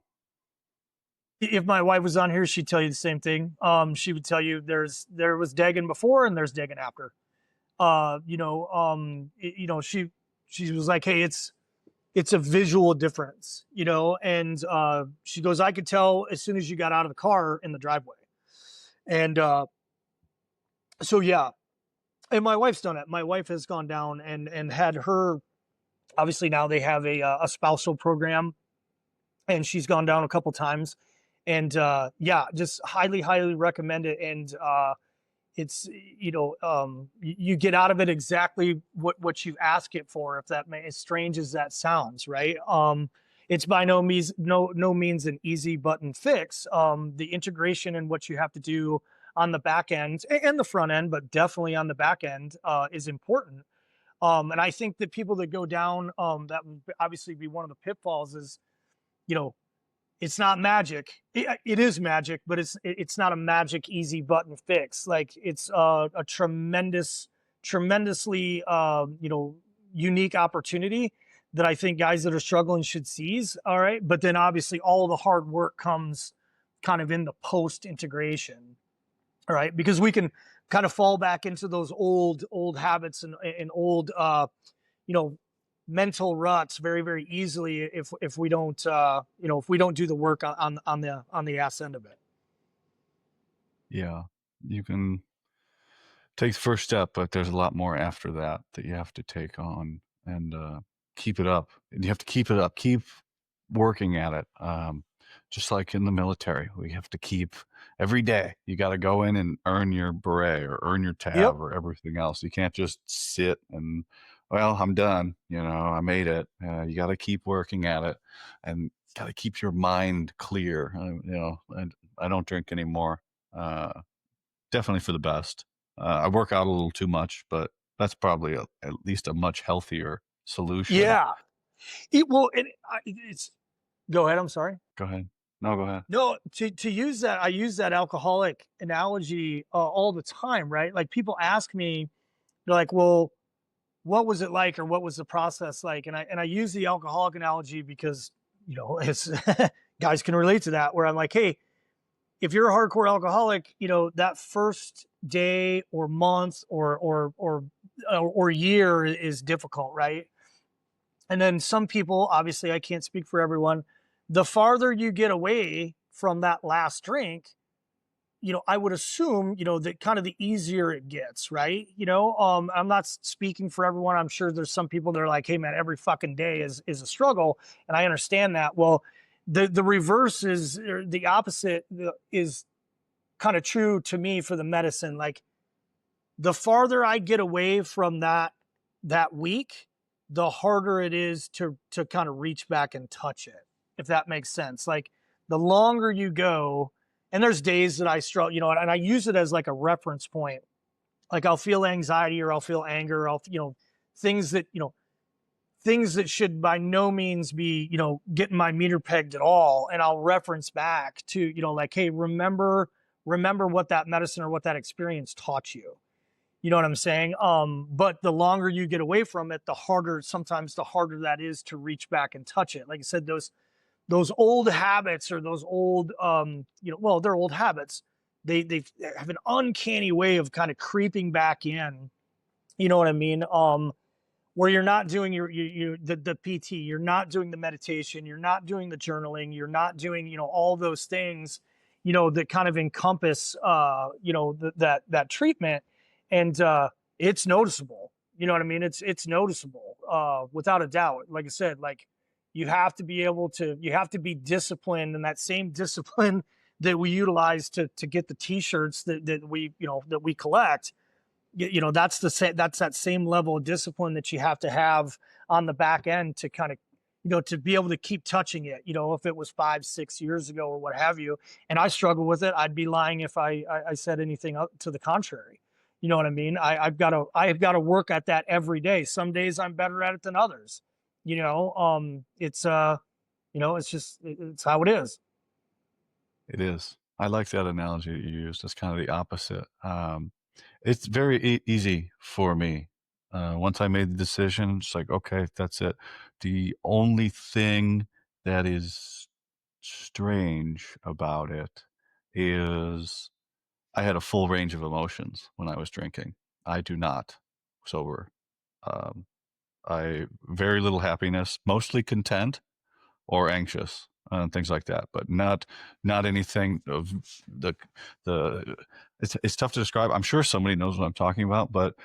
If my wife was on here, she'd tell you the same thing. She would tell you there was Dagan before and there's Dagan after. You know, you know, she was like, hey, it's a visual difference, you know, and she goes, I could tell as soon as you got out of the car in the driveway. And so yeah, And my wife's done it. My wife has gone down and had her. Obviously, now they have a spousal program, and she's gone down a couple times. And yeah, just highly recommend it. And it's you get out of it exactly what you ask it for. If that may, as strange as that sounds, right? It's by no means an easy button fix. The integration and what you have to do on the back end and the front end, but definitely on the back end, is important. And I think that people that go down, that would obviously be one of the pitfalls is, you know, it's not magic. It is magic, but it's not a magic easy button fix. Like it's a tremendously unique opportunity that I think guys that are struggling should seize. All right, but then obviously all the hard work comes kind of in the post integration. All right, because we can kind of fall back into those old habits and old you know mental ruts very easily if we don't if we don't do the work on the ass end of it. Yeah, you can take the first step, but there's a lot more after that that you have to take on and keep it up. And you have to keep it up, keep working at it. Just like in the military, we have to keep every day. You got to go in and earn your beret or earn your Yep. tab or everything else. You can't just sit and, well, I'm done. I made it. You got to keep working at it and got to keep your mind clear. And I don't drink anymore. Definitely for the best. I work out a little too much, but that's probably at least a much healthier solution. Yeah. It's go ahead. I'm sorry. Go ahead. No, go ahead. No, to use that, I use that alcoholic analogy all the time, right? Like people ask me, they're like, "Well, what was it like, or what was the process like?" And I use the alcoholic analogy because it's guys can relate to that. Where I'm like, "Hey, if you're a hardcore alcoholic, that first day or month or year is difficult, right?" And then some people, obviously, I can't speak for everyone. The farther you get away from that last drink, I would assume, that kind of the easier it gets, right? I'm not speaking for everyone. I'm sure there's some people that are like, "Hey man, every fucking day is a struggle." And I understand that. Well, the reverse is, or the opposite is kind of true to me for the medicine. Like the farther I get away from that week, the harder it is to kind of reach back and touch it, if that makes sense. Like the longer you go, and there's days that I struggle, and I use it as like a reference point. Like I'll feel anxiety or I'll feel anger, things that, things that should by no means be, getting my meter pegged at all. And I'll reference back to, like, "Hey, remember what that medicine or what that experience taught you." You know what I'm saying? But the longer you get away from it, sometimes the harder that is to reach back and touch it. Like I said, those old habits or those old, well, they're old habits. They have an uncanny way of kind of creeping back in. You know what I mean? Where you're not doing the PT, you're not doing the meditation, you're not doing the journaling, you're not doing, all those things, that kind of encompass, that treatment. And it's noticeable. You know what I mean? It's noticeable, without a doubt. Like I said, like you have to be disciplined, and that same discipline that we utilize to get the t-shirts that we collect. That's that same level of discipline that you have to have on the back end to kind of, to be able to keep touching it. If it was 5 6 years ago or what have you, and I struggle with it, I'd be lying if I said anything to the contrary. You know what I mean? I've got to work at that every day. Some days I'm better at it than others. It's how it is. It is. I like that analogy that you used. It's kind of the opposite. It's very easy for me. Once I made the decision, it's like, okay, that's it. The only thing that is strange about it is I had a full range of emotions when I was drinking. I do not sober. Um, I very little happiness, mostly content or anxious and things like that, but not anything of the it's tough to describe. I'm sure somebody knows what I'm talking about, but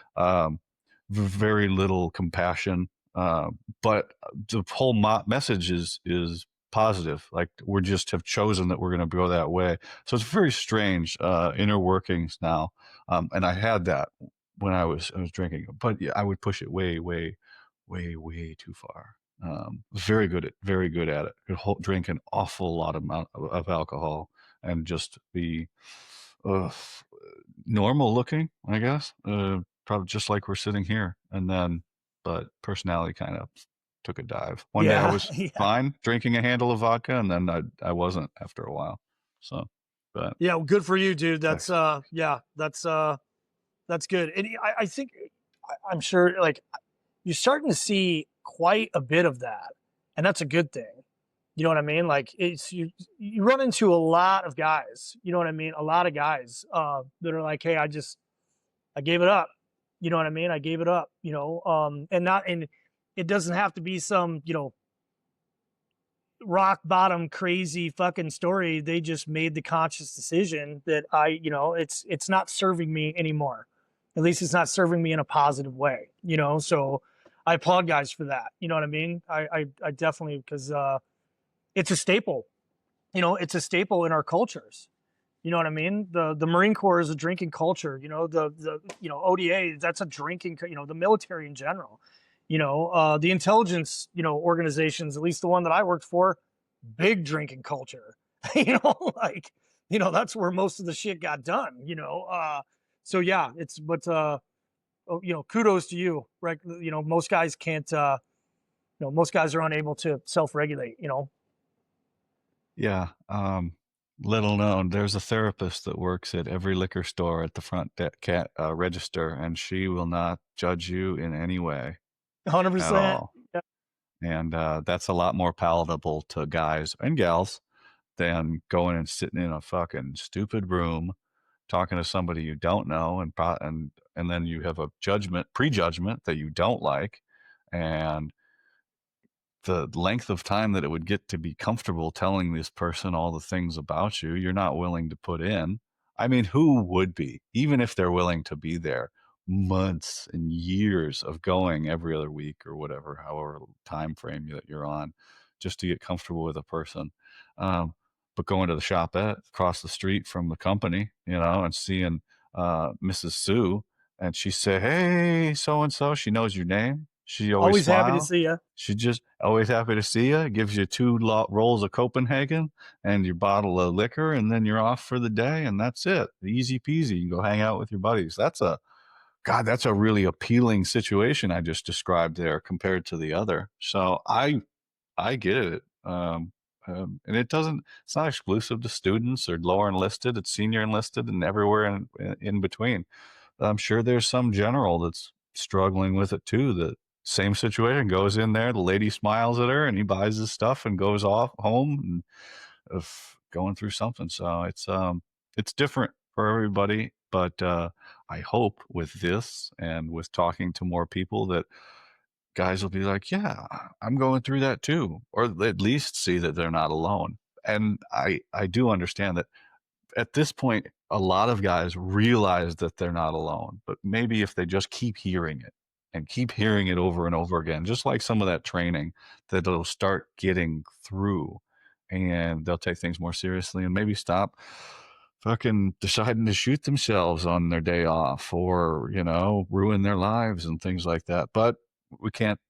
very little compassion. But the whole message is positive. Like we just have chosen that we're going to go that way. So it's very strange inner workings now. And I had that when I was drinking, but yeah, I would push it way too far. Very good at it. Could drink an awful lot of alcohol and just be uh, normal looking, I guess. Probably just like we're sitting here. And then, but personality kind of took a dive. One day I Yeah, was yeah, fine drinking a handle of vodka, and then I wasn't after a while. So, but yeah. Well, good for you, dude. That's text. yeah, that's good. And I think I'm sure like you're starting to see quite a bit of that, and that's a good thing. You know what I mean? Like it's you run into a lot of guys. You know what I mean? A lot of guys that are like, hey, I gave it up. You know what I mean? I gave it up. And not and it doesn't have to be some rock bottom crazy fucking story. They just made the conscious decision that it's not serving me anymore. At least it's not serving me in a positive way. So I applaud guys for that. You know what I mean? I definitely, because it's a staple. It's a staple in our cultures. You know what I mean? The Marine Corps is a drinking culture. The ODA, that's a drinking. The military in general. The intelligence organizations, at least the one that I worked for, big drinking culture. Like that's where most of the shit got done. So yeah, it's but kudos to you, right? Most guys can't. Most guys are unable to self-regulate. Yeah. Little known, there's a therapist that works at every liquor store at the front register, and she will not judge you in any way at 100%. all. And that's a lot more palatable to guys and gals than going and sitting in a fucking stupid room talking to somebody you don't know, and then you have a prejudgment that you don't like, and the length of time that it would get to be comfortable telling this person all the things about you you're not willing to put in. I mean, who would be, even if they're willing to be there months and years of going every other week or whatever, however time frame that you're on, just to get comfortable with a person. But going to the shop across the street from the company, and seeing Mrs. Sue, and she say, "Hey, so and so," she knows your name. She always Always happy to smile. see you. She just always happy to see you. Gives you two rolls of Copenhagen and your bottle of liquor, and then you're off for the day, and that's it. Easy peasy. You can go hang out with your buddies. That's a really appealing situation I just described there compared to the other. So I get it. And it's not exclusive to students or lower enlisted. It's senior enlisted and everywhere in between. I'm sure there's some general that's struggling with it too. The same situation, goes in there, the lady smiles at her, and he buys his stuff and goes off home and of going through something. So it's different for everybody. But I hope with this and with talking to more people that guys will be like, yeah, I'm going through that too, or at least see that they're not alone. And I do understand that at this point, a lot of guys realize that they're not alone, but maybe if they just keep hearing it and keep hearing it over and over again, just like some of that training, that they'll start getting through and they'll take things more seriously and maybe stop fucking deciding to shoot themselves on their day off or, ruin their lives and things like that. But we can't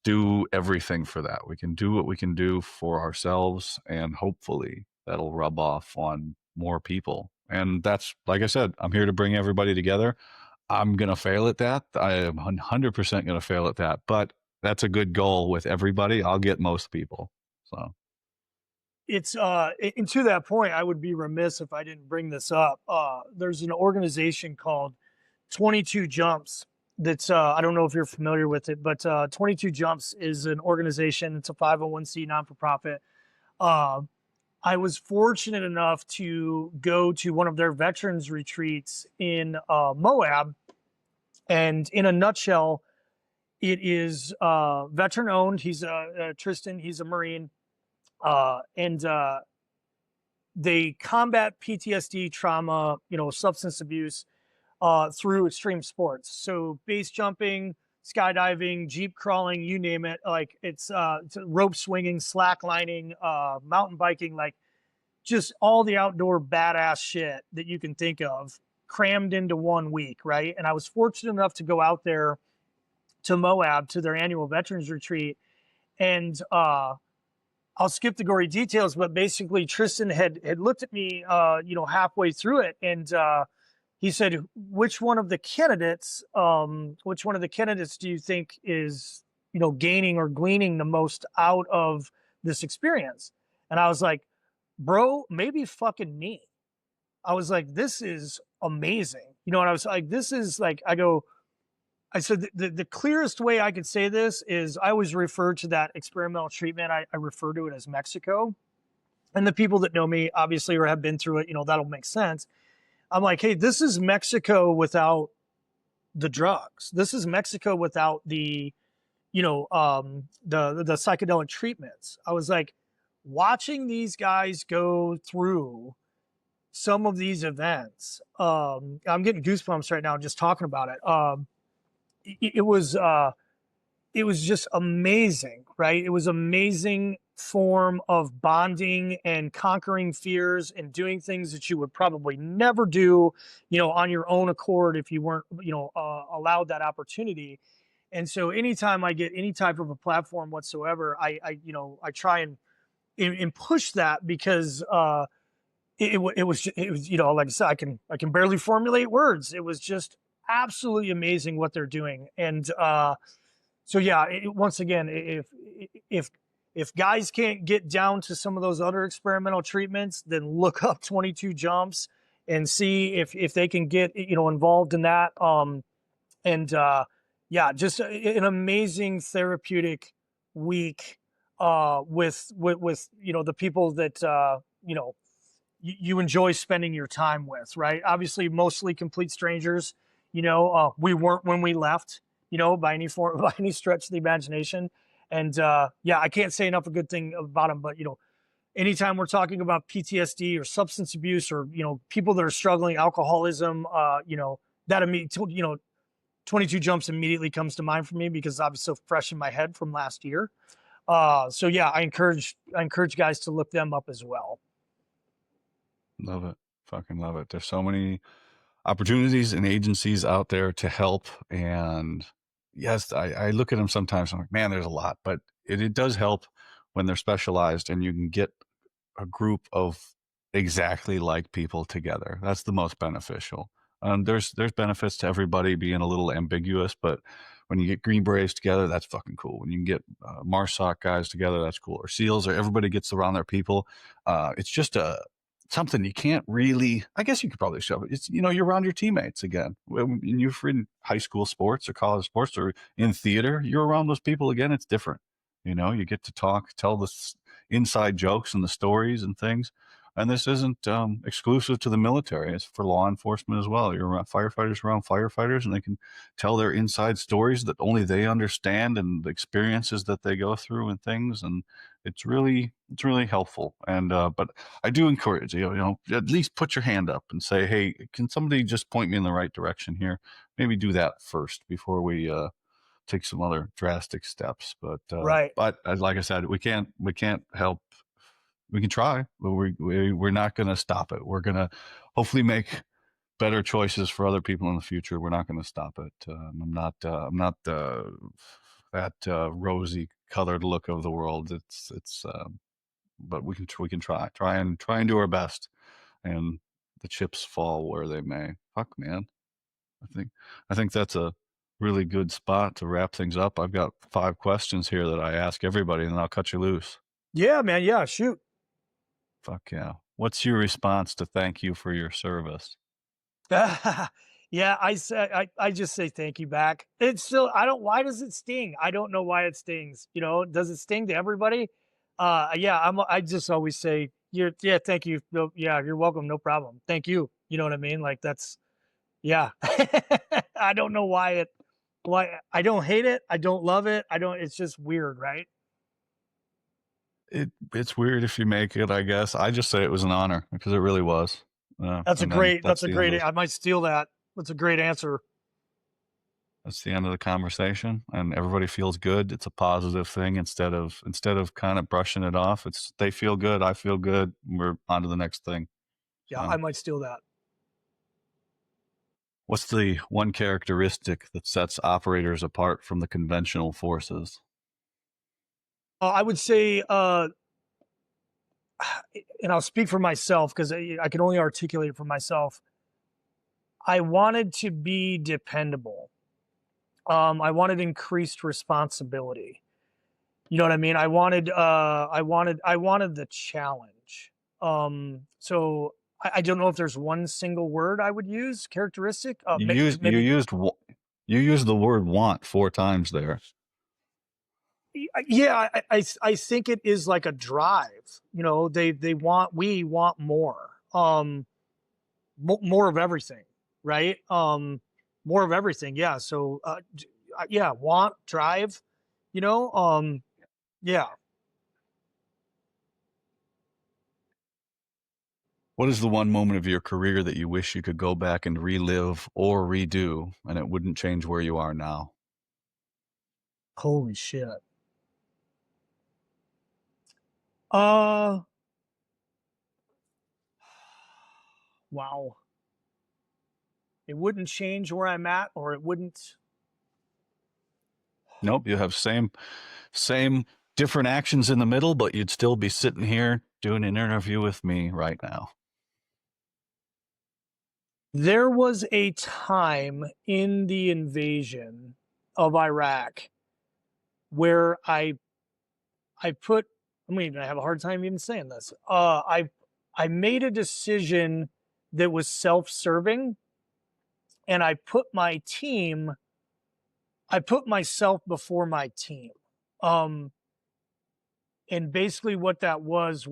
do everything for that. We can do what we can do for ourselves, and hopefully that'll rub off on more people. And that's, like I said, I'm here to bring everybody together. I'm going to fail at that. I am 100% going to fail at that. But that's a good goal with everybody. I'll get most people. So, It's and to that point, I would be remiss if I didn't bring this up. There's an organization called 22 Jumps. That's I don't know if you're familiar with it, but 22 Jumps is an organization. It's a 501c non for profit. Uh, I was fortunate enough to go to one of their veterans retreats in Moab, and in a nutshell, it is veteran owned. He's Tristan. He's a Marine, and they combat PTSD, trauma, substance abuse through extreme sports. So base jumping, skydiving, jeep crawling, you name it. Like it's rope swinging, slacklining, mountain biking, like just all the outdoor badass shit that you can think of crammed into 1 week, right? And I was fortunate enough to go out there to Moab to their annual veterans retreat, and I'll skip the gory details, but basically Tristan had looked at me, halfway through it, and he said, which one of the candidates do you think is, gaining or gleaning the most out of this experience? And I was like, bro, maybe fucking me. I was like, this is amazing. And I was like, this is like, I said, the clearest way I could say this is I always refer to that experimental treatment. I refer to it as Mexico. And the people that know me, obviously, or have been through it, that'll make sense. I'm like, hey, this is Mexico without the drugs. This is Mexico without the psychedelic treatments. I was like, watching these guys go through some of these events. I'm getting goosebumps right now just talking about it. It was just amazing, right? It was amazing form of bonding and conquering fears and doing things that you would probably never do, on your own accord if you weren't, allowed that opportunity. And so anytime I get any type of a platform whatsoever, I try and push that because like I said, I can barely formulate words. It was just absolutely amazing what they're doing. And so yeah, once again, if guys can't get down to some of those other experimental treatments, then look up 22 jumps and see if they can get involved in that. And yeah, just an amazing therapeutic week with the people that you enjoy spending your time with, right? Obviously, mostly complete strangers. We weren't when we left, by any form, by any stretch of the imagination. And yeah, I can't say enough a good thing about them. But anytime we're talking about PTSD or substance abuse or people that are struggling, alcoholism, that immediately, 22 jumps immediately comes to mind for me because I was so fresh in my head from last year. So yeah, I encourage guys to look them up as well. Love it. Fucking love it. There's so many opportunities and agencies out there to help. And yes, I look at them sometimes. I'm like, man, there's a lot, but it does help when they're specialized and you can get a group of exactly like people together. That's the most beneficial. There's benefits to everybody being a little ambiguous, but when you get Green Berets together, that's fucking cool. When you can get MARSOC guys together, that's cool. Or SEALs, or everybody gets around their people. It's just something you can't really. I guess you could probably shove it. It's you're around your teammates again. When you're in high school sports or college sports or in theater, you're around those people again. It's different. You get to talk, tell the inside jokes and the stories and things. And this isn't exclusive to the military. It's for law enforcement as well. You're around firefighters, and they can tell their inside stories that only they understand and the experiences that they go through and things. And it's really helpful. And but I do encourage at least put your hand up and say, hey, can somebody just point me in the right direction here? Maybe do that first before we take some other drastic steps. Right. But like I said, we can't help. We can try, but we're not going to stop it. We're going to hopefully make better choices for other people in the future. We're not going to stop it. I'm not that rosy colored look of the world. But we can try and do our best, and the chips fall where they may. Fuck, man. I think that's a really good spot to wrap things up. I've got 5 questions here that I ask everybody, and then I'll cut you loose. Yeah, man. Yeah, shoot. Fuck yeah. What's your response to thank you for your service? Yeah, I just say thank you back. It's still I don't why does it sting? I don't know why it stings. Does it sting to everybody? Yeah, I just always say yeah, thank you. No, yeah, you're welcome, no problem. Thank you. You know what I mean? Like that's yeah. I don't know why I don't hate it. I don't love it. I don't it's just weird, right? It's weird if you make it, I guess. I just say it was an honor because it really was. And then That's a great, I might steal that. That's a great answer. that's the end of the conversation, and everybody feels good. It's a positive thing instead of kind of brushing it off. It's they feel good, I feel good. We're on to the next thing. Yeah, So, I might steal that. what's the one characteristic that sets operators apart from the conventional forces? I would say, and I'll speak for myself because I can only articulate it for myself. I wanted to be dependable. I wanted increased responsibility. You know what I mean? I wanted the challenge. So I don't know if there's one single word I would use characteristic. You used you Maybe used you used the word want 4 times there. yeah. I think it is like a drive. You know, we want more. More of everything, right? More of everything. Yeah. So yeah, want, drive. You know, yeah. What is the one moment of your career that you wish you could go back and relive or redo, and it wouldn't change where you are now? Holy shit. Uh, wow. It wouldn't change where I'm at, or it wouldn't. Nope, you have same different actions in the middle, but you'd still be sitting here doing an interview with me right now. There was a time in the invasion of Iraq where I put. I'm gonna have a hard time even saying this. I made a decision that was self-serving, and I put myself before my team. Um, and basically, what that was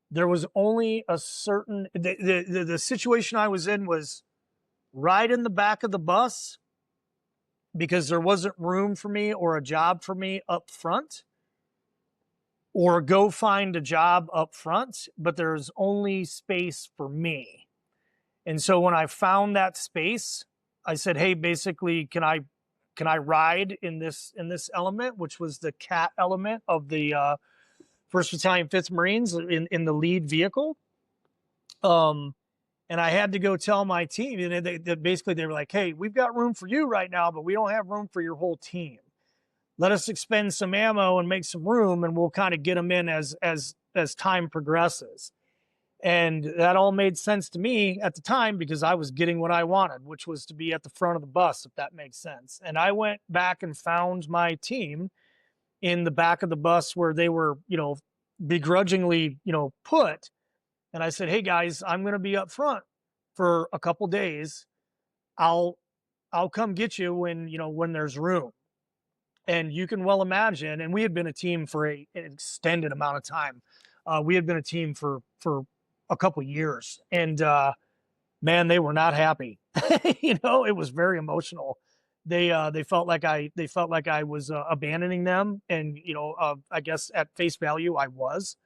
there was only a certain the situation I was in was right in the back of the bus because there wasn't room for me or a job for me up front or go find a job up front, but there's only space for me. And so when I found that space, I said, "Hey, basically, can I ride in this element, which was the cat element of the First Battalion, Fifth Marines in the lead vehicle?" Um, and I had to go tell my team, and basically they were like, "Hey, we've got room for you right now, but we don't have room for your whole team. Let us expend some ammo and make some room, and we'll kind of get them in as time progresses." And that all made sense to me at the time because I was getting what I wanted, which was to be at the front of the bus, if that makes sense. And I went back and found my team in the back of the bus where they were, begrudgingly, put. And I said, "Hey guys, I'm going to be up front for a couple days. I'll I'll come get you when there's room." And you can well imagine, and we had been a team for an extended amount of time. We had been a team for a couple years, and man, they were not happy. It was very emotional. They felt like I was abandoning them, and I guess at face value I was.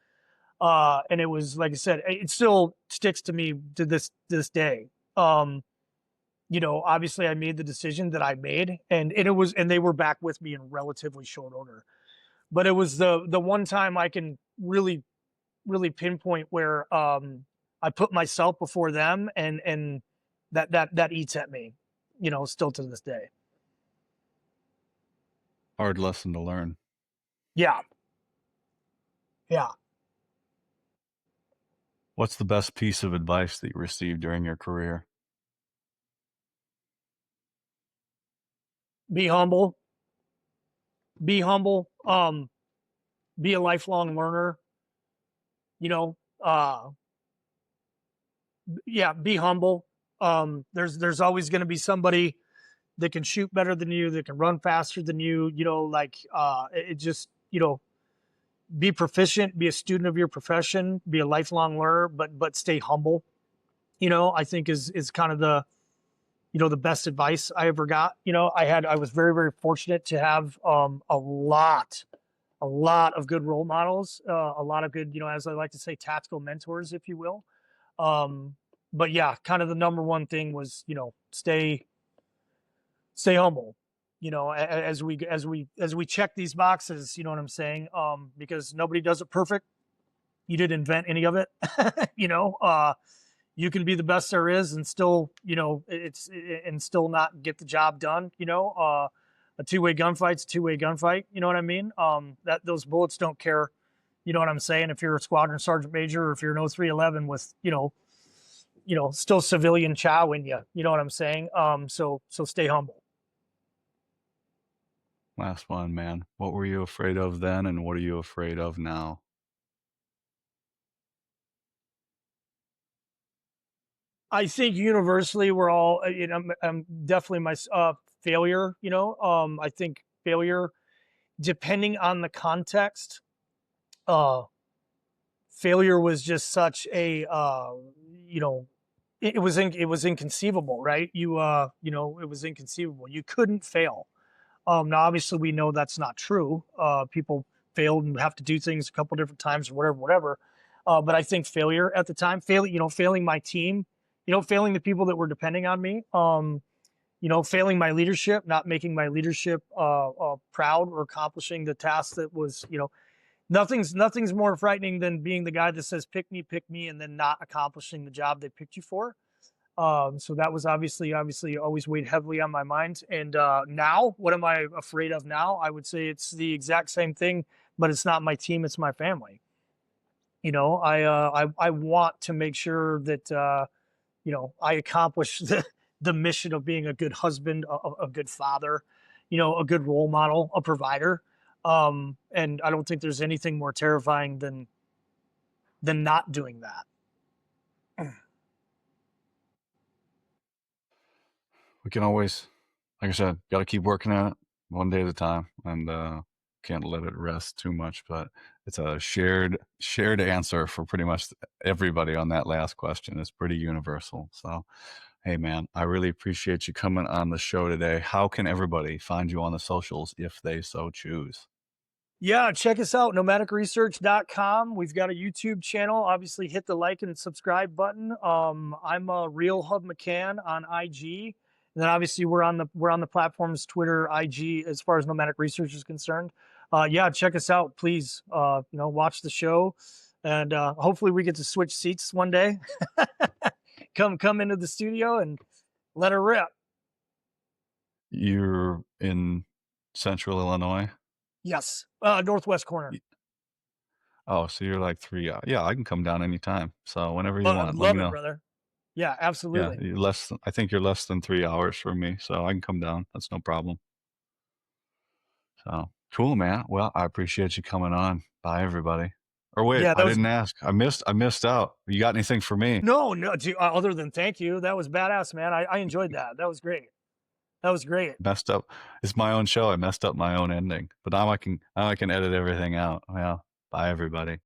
And it was like I said, it still sticks to me to this day. Obviously I made the decision that I made, and they were back with me in relatively short order. But it was the one time I can really pinpoint where I put myself before them, and that eats at me, still to this day. Hard lesson to learn. Yeah, yeah. What's the best piece of advice that you received during your career? Be humble. Be humble. Be a lifelong learner. You know, uh, yeah. Be humble. There's always going to be somebody that can shoot better than you, that can run faster than you. It just be proficient, be a student of your profession, be a lifelong learner, but stay humble. I think is kind of the best advice I ever got. I was very, very fortunate to have a lot a lot of good role models, a lot of good, as I like to say, tactical mentors, if you will. Um, but yeah, kind of the number one thing was, stay humble. As we check these boxes, you know what I'm saying? Because nobody does it perfect. You didn't invent any of it. You can be the best there is and still, and still not get the job done. A two-way gunfight's a two-way gunfight. You know what I mean? That those bullets don't care. You know what I'm saying? If you're a squadron sergeant major or if you're an 0311 with, still civilian chow in you. You know what I'm saying? So stay humble. Last one, man. What were you afraid of then, and what are you afraid of now? I think universally we're all, I'm definitely my failure. I think failure, depending on the context, uh, failure was just such a, you know, it was inconceivable, right? It was inconceivable. You couldn't fail. Now, obviously, we know that's not true. People failed and have to do things a couple different times or whatever, whatever. But I think failure at the time, failing my team, failing the people that were depending on me, failing my leadership, not making my leadership proud or accomplishing the task that was, nothing's more frightening than being the guy that says pick me, and then not accomplishing the job they picked you for. So that was obviously always weighed heavily on my mind. And now, what am I afraid of now? I would say it's the exact same thing, but it's not my team; it's my family. I want to make sure that I accomplish the mission of being a good husband, a good father, a good role model, a provider. And I don't think there's anything more terrifying than not doing that. We can always, like I said, got to keep working at it one day at a time, and can't let it rest too much. But it's a shared answer for pretty much everybody on that last question. It's pretty universal. So, hey, man, I really appreciate you coming on the show today. How can everybody find you on the socials if they so choose? Yeah, check us out, nomadicresearch.com. We've got a YouTube channel. Obviously, hit the like and subscribe button. I'm a Real Hub McCann on IG. And then obviously we're on the platforms Twitter, IG, as far as Nomadic Research is concerned. Yeah, check us out, please. Watch the show, and hopefully we get to switch seats one day. Come into the studio and let her rip. You're in Central Illinois. Yes, northwest corner. Oh, so you're like 3 yeah, I can come down anytime. So whenever you want, let me Love it, know. brother. Yeah, Yeah, absolutely. I think you're less than 3 hours from me, so I can come down. That's no problem. So cool, man. Well, I appreciate you coming on. Bye, everybody. Or wait, Yeah, I that was didn't ask. I missed out. You got anything for me? no, no. Other than thank you, that was badass, man. I enjoyed that. That was great. That was great. Messed up. It's my own show. I messed up my own ending, but now I can edit everything out. Well, bye, everybody.